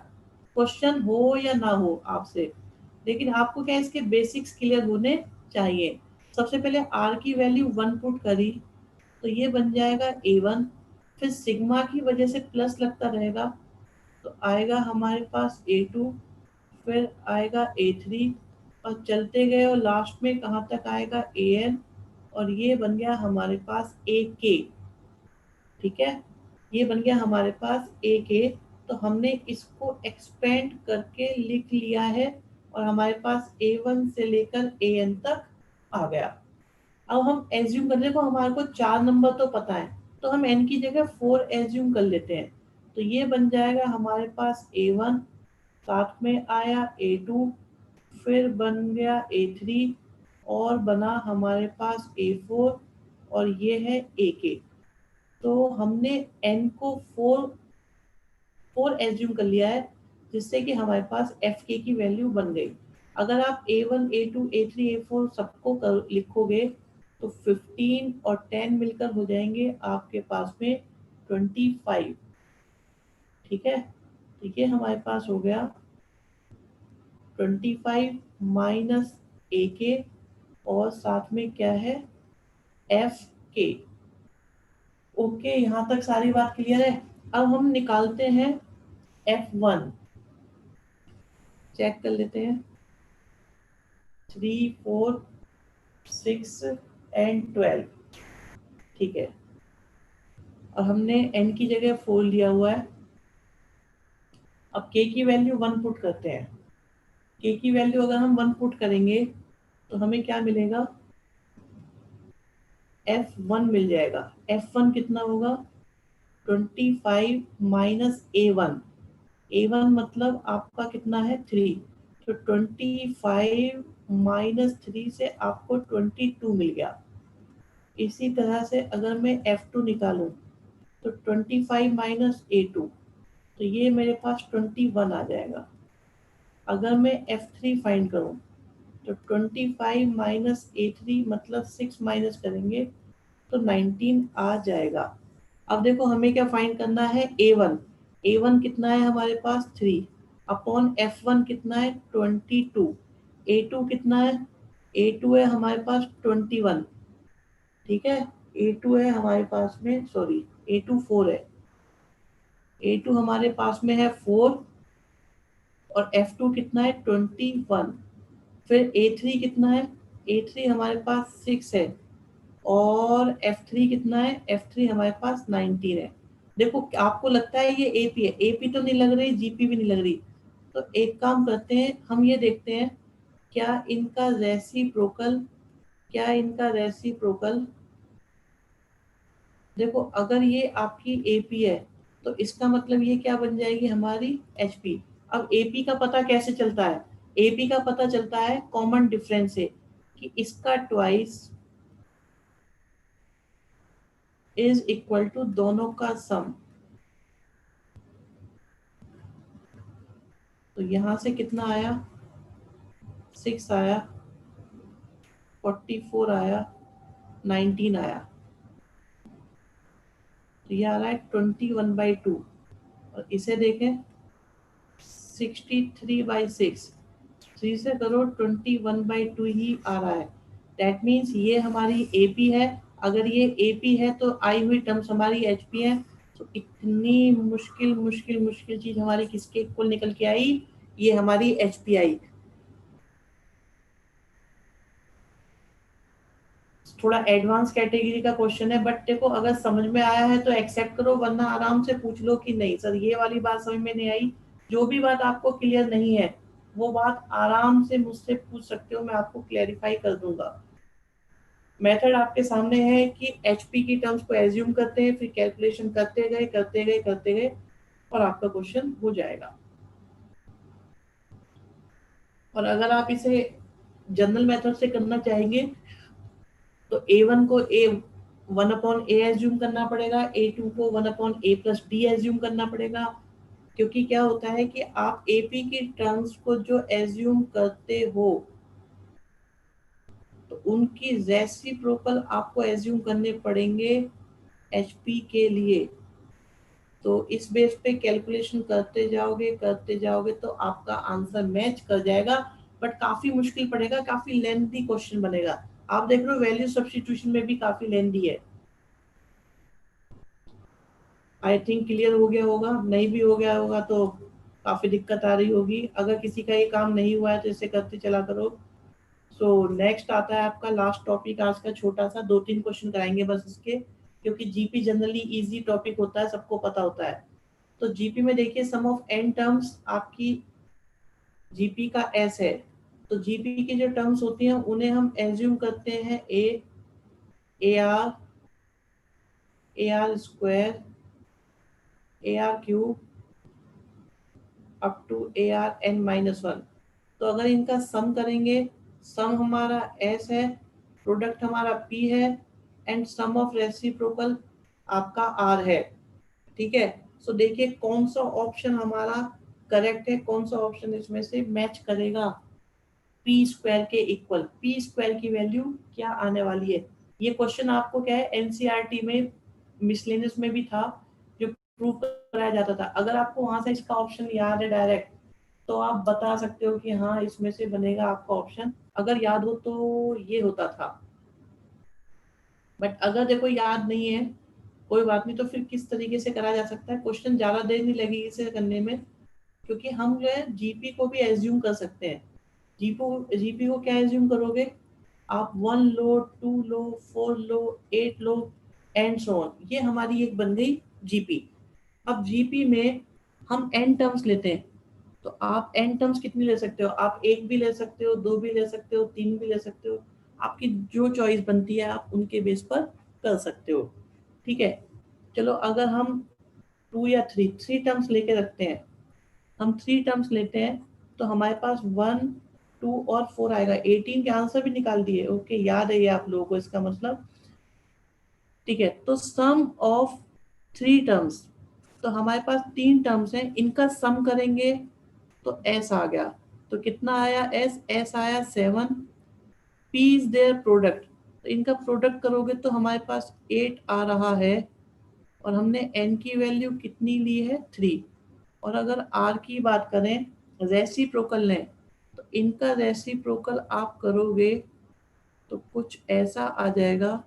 क्वेश्चन हो या ना हो आपसे, लेकिन आपको क्या इसके बेसिक्स क्लियर होने चाहिए। सबसे पहले आर की वैल्यू 1 पुट करी तो ये बन जाएगा A1। फिर सिग्मा की वजह से प्लस लगता रहेगा तो आएगा हमारे पास A2, फिर आएगा A3 और चलते गए और लास्ट में कहाँ तक आएगा AN और ये बन गया हमारे पास AK। ठीक है, ये बन गया हमारे पास AK। तो हमने इसको एक्सपेंड करके लिख लिया है और हमारे पास A1 से लेकर AN तक आ गया। अब हम एज्यूम कर, देखो हमारे को 4 नंबर तो पता है तो हम n की जगह 4 एज्यूम कर लेते हैं। तो ये बन जाएगा हमारे पास A1, साथ में आया A2, फिर बन गया A3 और बना हमारे पास A4 और ये है AK। तो हमने n को 4 एज्यूम कर लिया है जिससे कि हमारे पास FK की वैल्यू बन गई। अगर आप A1, A2, A3, A4 सबको लिखोगे तो 15 और 10 मिलकर हो जाएंगे आपके पास में 25। ठीक है, तो ये हमारे पास हो गया 25 माइनस AK और साथ में क्या है FK। ओके, यहाँ तक सारी बात क्लियर है। अब हम निकालते हैं F1, चेक कर लेते हैं। 3, 4, 6 एंड 12। ठीक है, और हमने n की जगह 4 लिया हुआ है। अब k की वैल्यू 1 पुट करते हैं। k की वैल्यू अगर हम 1 पुट करेंगे तो हमें क्या मिलेगा, F1 मिल जाएगा। F1 कितना होगा, 25 माइनस A1। A1 मतलब आपका कितना है 3, तो 25 माइनस 3 से आपको 22 मिल गया। इसी तरह से अगर मैं F2 निकालूं तो 25 माइनस A2 तो ये मेरे पास 21 आ जाएगा। अगर मैं F3 फाइंड करूं तो 25 माइनस A3 मतलब 6 माइनस करेंगे तो 19 आ जाएगा। अब देखो हमें क्या फाइंड करना है, A1। A1 कितना है हमारे पास 3 अपॉन F1 कितना है 22। A2 कितना है, A2 है हमारे पास 21। ठीक है, A2 है हमारे पास में, सॉरी A2 4 है। A2 हमारे पास में है 4 और F2 कितना है 21। फिर A3 कितना है, A3 हमारे पास 6 है और F3 कितना है, F3 हमारे पास 19 है। देखो आपको लगता है ये AP है, AP तो नहीं लग रही, GP भी नहीं लग रही। तो एक काम करते हैं, हम ये देखते हैं क्या इनका रेसिप्रोकल, क्या इनका रेसिप्रोकल। देखो अगर ये आपकी AP है तो इसका मतलब ये क्या बन जाएगी हमारी HP। अब AP का पता कैसे चलता है, AP का पता चलता है कॉमन डिफरेंस से कि इसका ट्वाइस इज इक्वल टू दोनों का सम। तो यहाँ से कितना आया, 6 आया, 44 आया, 19 आया। तो ये आ रहा है 21/2 और इसे देखें 63/6। 3 से करो 21/2 ही आ रहा है। दैट मीन्स ये हमारी AP है। अगर ये AP है तो आई हुई टर्म्स हमारी HP है। तो इतनी मुश्किल मुश्किल मुश्किल चीज हमारी किसके इक्वल निकल के आई, ये हमारी HPI। थोड़ा एडवांस कैटेगरी का क्वेश्चन है, बट देखो अगर समझ में आया है तो एक्सेप्ट करो, वरना आराम से पूछ लो कि नहीं सर ये वाली बात समझ में नहीं आई। जो भी बात आपको क्लियर नहीं है वो बात आराम से मुझसे पूछ सकते हो, मैं आपको क्लैरिफाई कर दूंगा। मेथड आपके सामने है कि HP की टर्म्स को एज्यूम करते हैं, फिर कैलकुलेशन करते गए करते गए करते गए और आपका क्वेश्चन हो जाएगा। और अगर आप इसे जनरल मेथड से करना चाहेंगे तो A1 को A1/A एज्यूम करना पड़ेगा, A2 को 1/A+D एज्यूम करना पड़ेगा। क्योंकि क्या होता है कि आप AP की टर्म्स को जो एज्यूम करते हो तो उनकी रेसिप्रोकल आपको एज्यूम करने पड़ेंगे HP के लिए। तो इस बेस पे कैलकुलेशन करते जाओगे तो आपका आंसर मैच कर जाएगा, बट काफी मुश्किल पड़ेगा, काफी लेंथी क्वेश्चन बनेगा। आप देख रहे हो वैल्यू सब्स्टिट्यूशन में भी काफी लेंथी है। आई थिंक क्लियर हो गया होगा, नहीं भी हो गया होगा तो काफी दिक्कत आ रही होगी। अगर किसी का ये काम नहीं हुआ है तो इसे करते चला करो। सो नेक्स्ट आता है आपका लास्ट टॉपिक आज का, छोटा सा 2-3 क्वेश्चन कराएंगे बस इसके, क्योंकि जीपी जनरली इजी टॉपिक होता है, सबको पता होता है। तो जीपी में देखिए सम ऑफ एन टर्म्स आपकी जीपी का एस है। तो जीपी की जो टर्म्स होती हैं उन्हें हम एज्यूम करते हैं A R AR cube up to ARn-1। तो अगर इनका सम करेंगे, सम हमारा S है, प्रोडक्ट हमारा P है, एंड सम ऑफ रेसिप्रोकल आपका R है। ठीक है। सो देखिए कौन सा ऑप्शन हमारा करेक्ट है, कौन सा ऑप्शन इसमें से मैच करेगा पी स्क्वायर के इक्वल। पी स्क्वायर की वैल्यू क्या आने वाली है, ये क्वेश्चन आपको क्या है एनसीईआरटी में मिसलेनियस में भी था, जो प्रूव कराया जाता था। अगर आपको वहां से इसका ऑप्शन याद है डायरेक्ट तो आप बता सकते हो कि हाँ इसमें से बनेगा आपका ऑप्शन, अगर याद हो तो ये होता था। बट अगर देखो याद नहीं है कोई बात नहीं, तो फिर किस तरीके से करा जा सकता है, क्वेश्चन ज्यादा देर नहीं लगेगी इसे करने में, क्योंकि हम जो है जीपी को भी एज्यूम कर सकते हैं। जीपी को क्या एज्यूम करोगे आप, 1 लो, 2 लो, 4 लो, 8 लो एंड सो ऑन, ये हमारी एक बन गई जीपी। अब जीपी में हम एन टर्म्स लेते हैं, तो आप एन टर्म्स कितनी ले सकते हो, आप एक भी ले सकते हो, दो भी ले सकते हो, तीन भी ले सकते हो, आपकी जो चॉइस बनती है आप उनके बेस पर कर सकते हो। ठीक है। चलो अगर हम टू या थ्री टर्म्स लेके रखते हैं, हम 3 टर्म्स लेते हैं तो हमारे पास 1, 2 और 4 आएगा। 18 के आंसर भी निकाल दिए, ओके याद है ये आप लोगों को, इसका मतलब ठीक है। तो सम ऑफ 3 टर्म्स, तो हमारे पास 3 टर्म्स हैं, इनका सम करेंगे तो एस आ गया। तो कितना आया एस आया 7। पी इज देयर प्रोडक्ट, तो इनका प्रोडक्ट करोगे तो हमारे पास 8 आ रहा है, और हमने एन की वैल्यू कितनी ली है 3। और अगर आर की बात करें रेसिप्रोकल लें, तो इनका रेसिप्रोकल आप करोगे तो कुछ ऐसा आ जाएगा,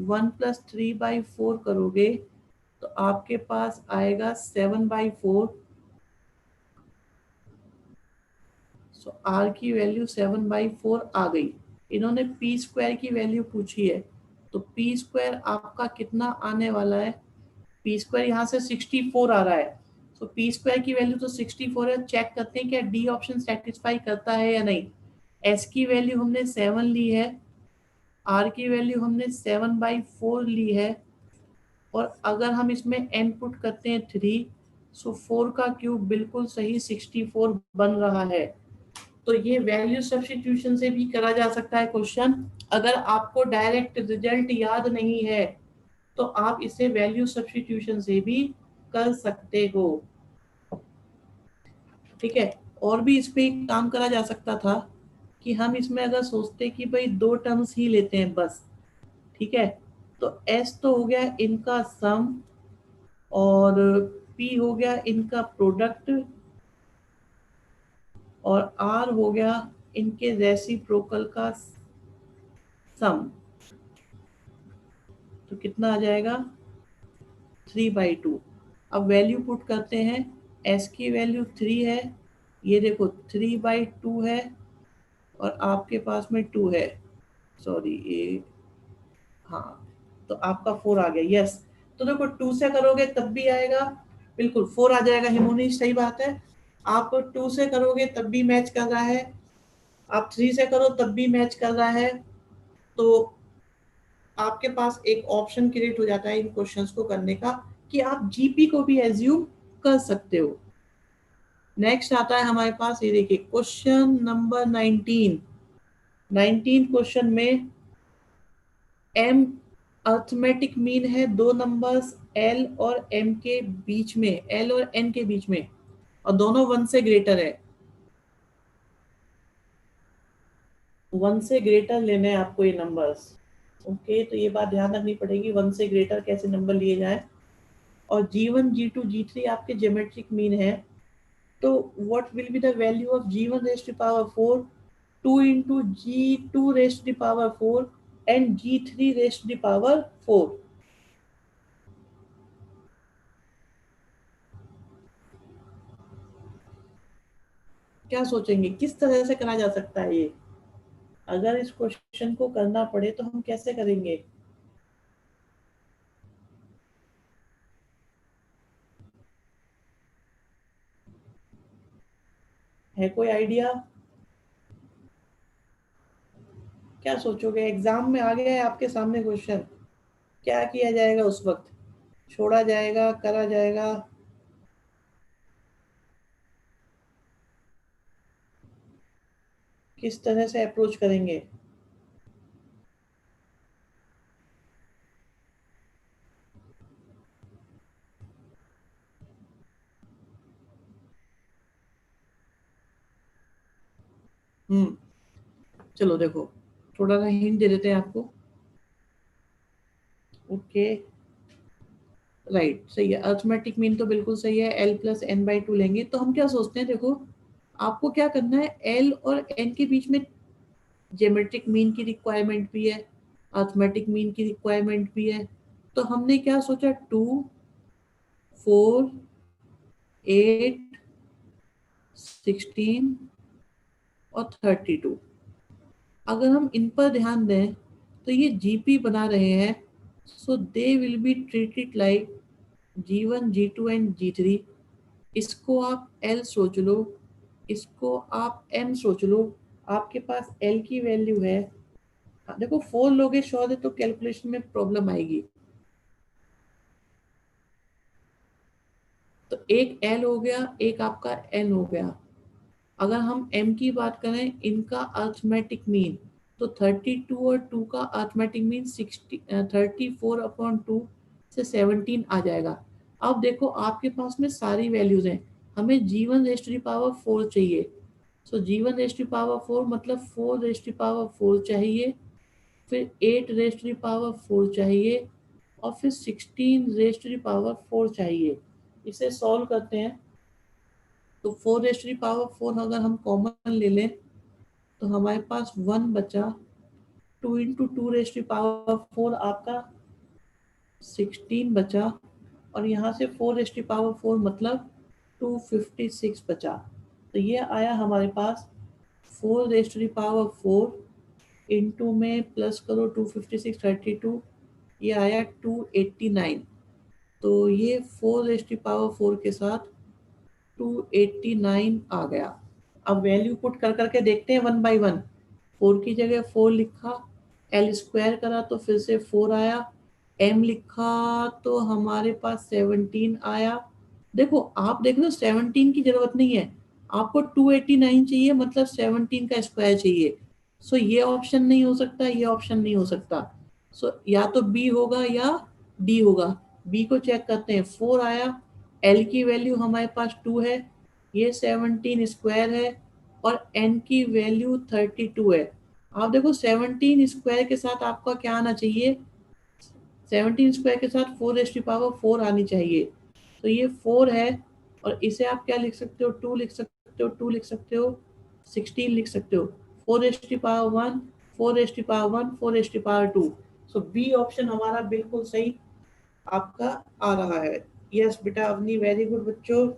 1+3/4 करोगे तो आपके पास आएगा 7/4। सो आर की वैल्यू 7/4 आ गई। इन्होंने पी स्क्वायर की वैल्यू पूछी है, तो पी स्क्वायर आपका कितना आने वाला है, पी स्क्वायर यहाँ से 64 आ रहा है। तो पी स्क्वायर की वैल्यू तो 64 है। चेक करते हैं क्या डी ऑप्शन सेटिस्फाई करता है या नहीं। एस की वैल्यू हमने 7 ली है, आर की वैल्यू हमने 7/4 ली है, और अगर हम इसमें एन पुट करते हैं 3, सो 4 का क्यूब बिल्कुल सही 64 बन रहा है। तो ये वैल्यू सब्स्टिट्यूशन से भी करा जा सकता है क्वेश्चन। अगर आपको डायरेक्ट रिजल्ट याद नहीं है तो आप इसे वैल्यू सब्स्टिट्यूशन से भी कर सकते हो। ठीक है। और भी इस पे एक काम करा जा सकता था कि हम इसमें अगर सोचते कि भाई 2 टर्म्स ही लेते हैं बस, ठीक है, तो एस तो हो गया इनका सम, और पी हो गया इनका प्रोडक्ट, और आर हो गया इनके रेसिप्रोकल का सम। तो कितना आ जाएगा 3/2। अब वैल्यू पुट करते हैं, एस की वैल्यू 3 है, ये देखो 3/2 है और आपके पास में 2 है, सॉरी ये, हाँ, तो आपका 4 आ गया। यस, तो देखो 2 से करोगे तब भी आएगा, बिल्कुल 4 आ जाएगा हिमोनी, सही बात है। आप 2 से करोगे तब भी मैच कर रहा है, आप 3 से करो तब भी मैच कर रहा है। तो आपके पास एक ऑप्शन क्रिएट हो जाता है इन क्वेश्चंस को करने का कि आप जीपी को भी एज्यूम कर सकते हो। नेक्स्ट आता है हमारे पास, ये देखिए क्वेश्चन नंबर 19। 19 क्वेश्चन में एम अर्थमेटिक मीन है, दो नंबर्स एल और एम के बीच में, एल और एन के बीच में, और दोनों 1 से ग्रेटर है। 1 से ग्रेटर लेने हैं आपको ये नंबर्स। ओके, तो ये बात ध्यान रखनी पड़ेगी 1 से ग्रेटर कैसे नंबर लिए जाए। और G1 G2 G3 आपके ज्योमेट्रिक मीन है। तो what will be the value of G1 raise to power 4, 2 into G2 raise to power 4 and G3 raise to power 4। क्या सोचेंगे किस तरह से करा जा सकता है ये? अगर इस क्वेश्चन को करना पड़े तो हम कैसे करेंगे? है कोई आइडिया? क्या सोचोगे? एग्जाम में आ गया है आपके सामने क्वेश्चन, क्या किया जाएगा उस वक्त? छोड़ा जाएगा, करा जाएगा? किस तरह से अप्रोच करेंगे? हम्म, चलो देखो, थोड़ा सा हिंट दे देते हैं आपको। ओके, राइट, सही है, अर्थमेटिक मीन तो बिल्कुल सही है, L+n/2 लेंगे। तो हम क्या सोचते हैं, देखो आपको क्या करना है, L और n के बीच में ज्योमेट्रिक मीन की रिक्वायरमेंट भी है, अर्थमेटिक मीन की रिक्वायरमेंट भी है। तो हमने क्या सोचा, 2, 4, 8, 16 और 32। अगर हम इन पर ध्यान दें तो ये जीपी बना रहे हैं, so they will be treated like G1 G2 and G3। इसको आप L सोच लो, इसको आप M सोच लो। आपके पास L की वैल्यू है, हाँ, देखो 4 लोगे श्योर है तो कैलकुलेशन में प्रॉब्लम आएगी। तो एक L हो गया, एक आपका N हो गया। अगर हम M की बात करें, इनका अर्थमेटिक मीन, तो 32 और 2 का अर्थमेटिक मीन 34/2 से 17 आ जाएगा। अब देखो आपके पास में सारी वैल्यूज हैं, हमें G1 raise to the power 4 चाहिए। सो G1 रेज़ टू पावर 4 मतलब 4 रेज़ टू पावर 4 चाहिए, फिर 8 रेज़ टू द पावर 4 चाहिए, और फिर 16 रेज़ टू द पावर 4 चाहिए। इसे सॉल्व करते हैं तो 4 रेज़ टू द पावर 4 अगर हम कॉमन ले लें तो हमारे पास 1 बचा, 2 इंटू 2 रेज़ टू पावर 4 आपका 16 बचा, और यहाँ से 4 रेज़ टू पावर 4 मतलब 256 बचा। तो ये आया हमारे पास 4 रेज़ टू पावर 4 इंटू में प्लस करो 256 32, ये आया 289। तो ये 4 रेज़ टू पावर 4 के साथ 289 आ गया। अब वैल्यू पुट कर करके देखते हैं 1 बाई 1। 4 की जगह 4 लिखा, L स्क्वायर करा तो फिर से 4 आया, M लिखा तो हमारे पास 17 आया। देखो आप देख लो 17 की जरूरत नहीं है, आपको 289 चाहिए, मतलब 17 का स्क्वायर चाहिए। सो ये ऑप्शन नहीं हो सकता, ये ऑप्शन नहीं हो सकता। सो या तो बी होगा या डी होगा। बी को चेक करते हैं, 4 आया, एल की वैल्यू हमारे पास 2 है, ये 17 स्क्वायर है, और एन की वैल्यू 32 है। आप देखो 17 स्क्वायर के साथ आपका क्या आना चाहिए, 17 स्क्वायर के साथ 4 रेज़ टू पावर 4 आनी चाहिए। तो ये 4 है, और इसे आप क्या लिख सकते हो, 2 लिख सकते हो, 2 लिख सकते हो, 16 लिख सकते हो, 4 raise to power 1, 4 raise to power 1, 4 raise to power 2। So B option हमारा बिल्कुल सही आपका आ रहा है। यस बेटा अवनी, वेरी गुड बच्चों।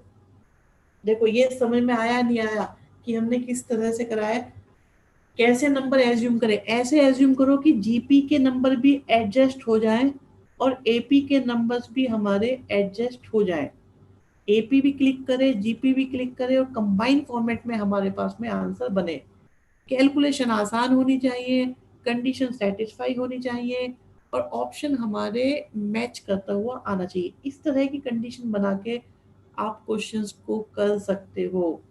देखो ये समझ में आया नहीं आया कि हमने किस तरह से करा है, कैसे नंबर एज्यूम करें। ऐसे एज्यूम करो कि जीपी के नंबर भी एडजस्ट हो जाएं और एपी के नंबर्स भी हमारे एडजस्ट हो जाएं। एपी भी क्लिक करे, जीपी भी क्लिक करे और कंबाइन फॉर्मेट में हमारे पास में आंसर बने। कैलकुलेशन आसान होनी चाहिए, कंडीशन सेटिस्फाई होनी चाहिए और ऑप्शन हमारे मैच करता हुआ आना चाहिए। इस तरह की कंडीशन बना के आप क्वेश्चंस को कर सकते हो।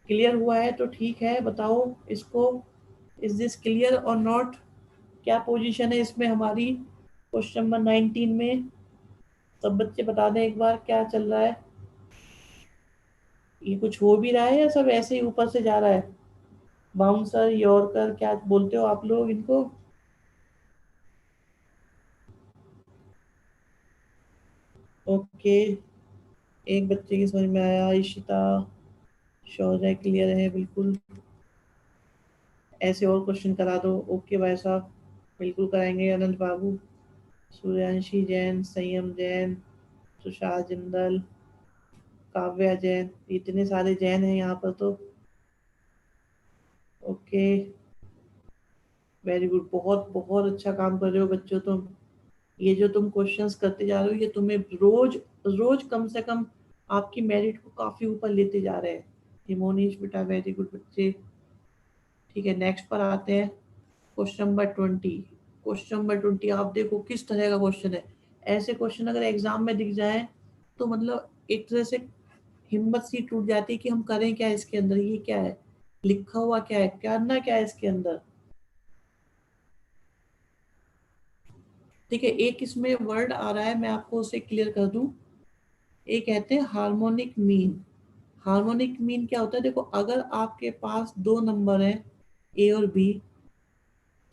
क्लियर हुआ है तो ठीक है, बताओ इसको, इज दिस क्लियर और नॉट? क्या पोजीशन है इसमें हमारी क्वेश्चन नंबर 19 में? सब बच्चे बता दें एक बार क्या चल रहा है। ये कुछ हो भी रहा है या सब ऐसे ही ऊपर से जा रहा है? बाउंसर, यॉर्कर, क्या बोलते हो आप लोग इनको? ओके, एक बच्चे की समझ में आया, इशिता, शौर्य क्लियर है बिल्कुल। ऐसे और क्वेश्चन करा दो। ओके भाई साहब, बिल्कुल कराएंगे। अनंत बाबू, सूर्यांशी जैन, संयम जैन, तुषार जिंदल, काव्या जैन, इतने सारे जैन हैं यहाँ पर तो। ओके, वेरी गुड, बहुत बहुत अच्छा काम कर रहे हो बच्चों तुम। ये जो तुम क्वेश्चंस करते जा रहे हो ये तुम्हें रोज रोज कम से कम आपकी मेरिट को काफी ऊपर लेते जा रहे हैं। हिमोनीश बेटा, वेरी गुड बच्चे। ठीक है, नेक्स्ट पर आते हैं। Question number 20। क्वेश्चन नंबर 20 आप देखो किस तरह का क्वेश्चन है। ऐसे क्वेश्चन अगर एग्जाम में दिख जाए तो मतलब एक तरह से हिम्मत सी टूट जाती है कि हम करें क्या इसके अंदर, ये क्या है लिखा हुआ, क्या है, करना क्या है इसके अंदर। ठीक है, एक इसमें वर्ड आ रहा है, मैं आपको उसे क्लियर कर दूं। एक कहते हैं हार्मोनिक मीन। हार्मोनिक मीन क्या होता है? देखो अगर आपके पास दो नंबर हैं ए और बी,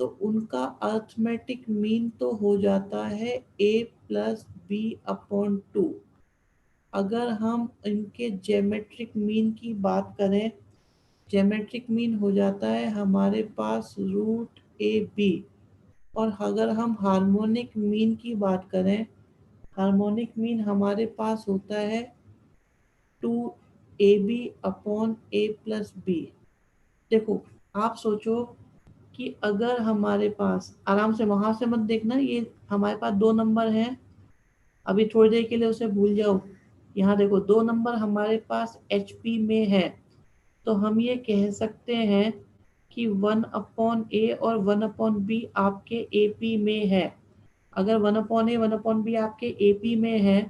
तो उनका अर्थमेटिक मीन तो हो जाता है ए प्लस बी अपॉन टू। अगर हम इनके जेमेट्रिक मीन की बात करें, जेमेट्रिक मीन हो जाता है हमारे पास रूट ए बी। और अगर हम हार्मोनिक मीन की बात करें, हार्मोनिक मीन हमारे पास होता है two A B upon A plus B. देखो आप सोचो कि अगर हमारे पास, आराम से वहां से मत देखना, ये हमारे पास दो नंबर हैं, अभी थोड़ी देर के लिए उसे भूल जाओ। यहाँ देखो दो नंबर हमारे पास एचपी में है, तो हम ये कह सकते हैं कि वन अपॉन ए और वन अपॉन बी आपके एपी में है। अगर वन अपॉन ए वन अपॉन बी आपके एपी में है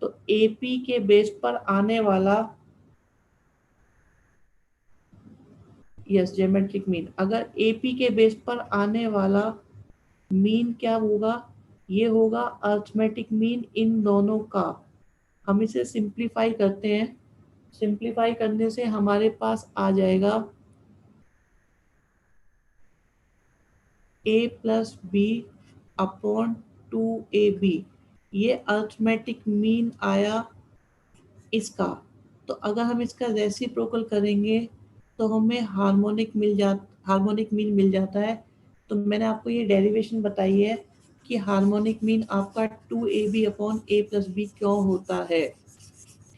तो एपी के बेस पर आने वाला, यस ज्योमेट्रिक मीन, अगर एपी के बेस पर आने वाला मीन क्या होगा? ये होगा अर्थमेटिक मीन इन दोनों का। हम इसे सिंप्लीफाई करते हैं, सिंप्लीफाई करने से हमारे पास आ जाएगा a plus b upon two A b. ये अर्थमेटिक मीन आया इसका। तो अगर हम इसका रेसिप्रोकल करेंगे तो हमें हार्मोनिक मीन मिल जाता है। तो मैंने आपको ये डेरिवेशन बताई है कि हार्मोनिक मीन आपका two A B upon A plus B क्यों होता है।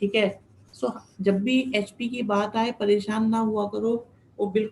ठीक है, सो जब भी एचपी की बात आए परेशान ना हुआ करो, वो बिल्कुल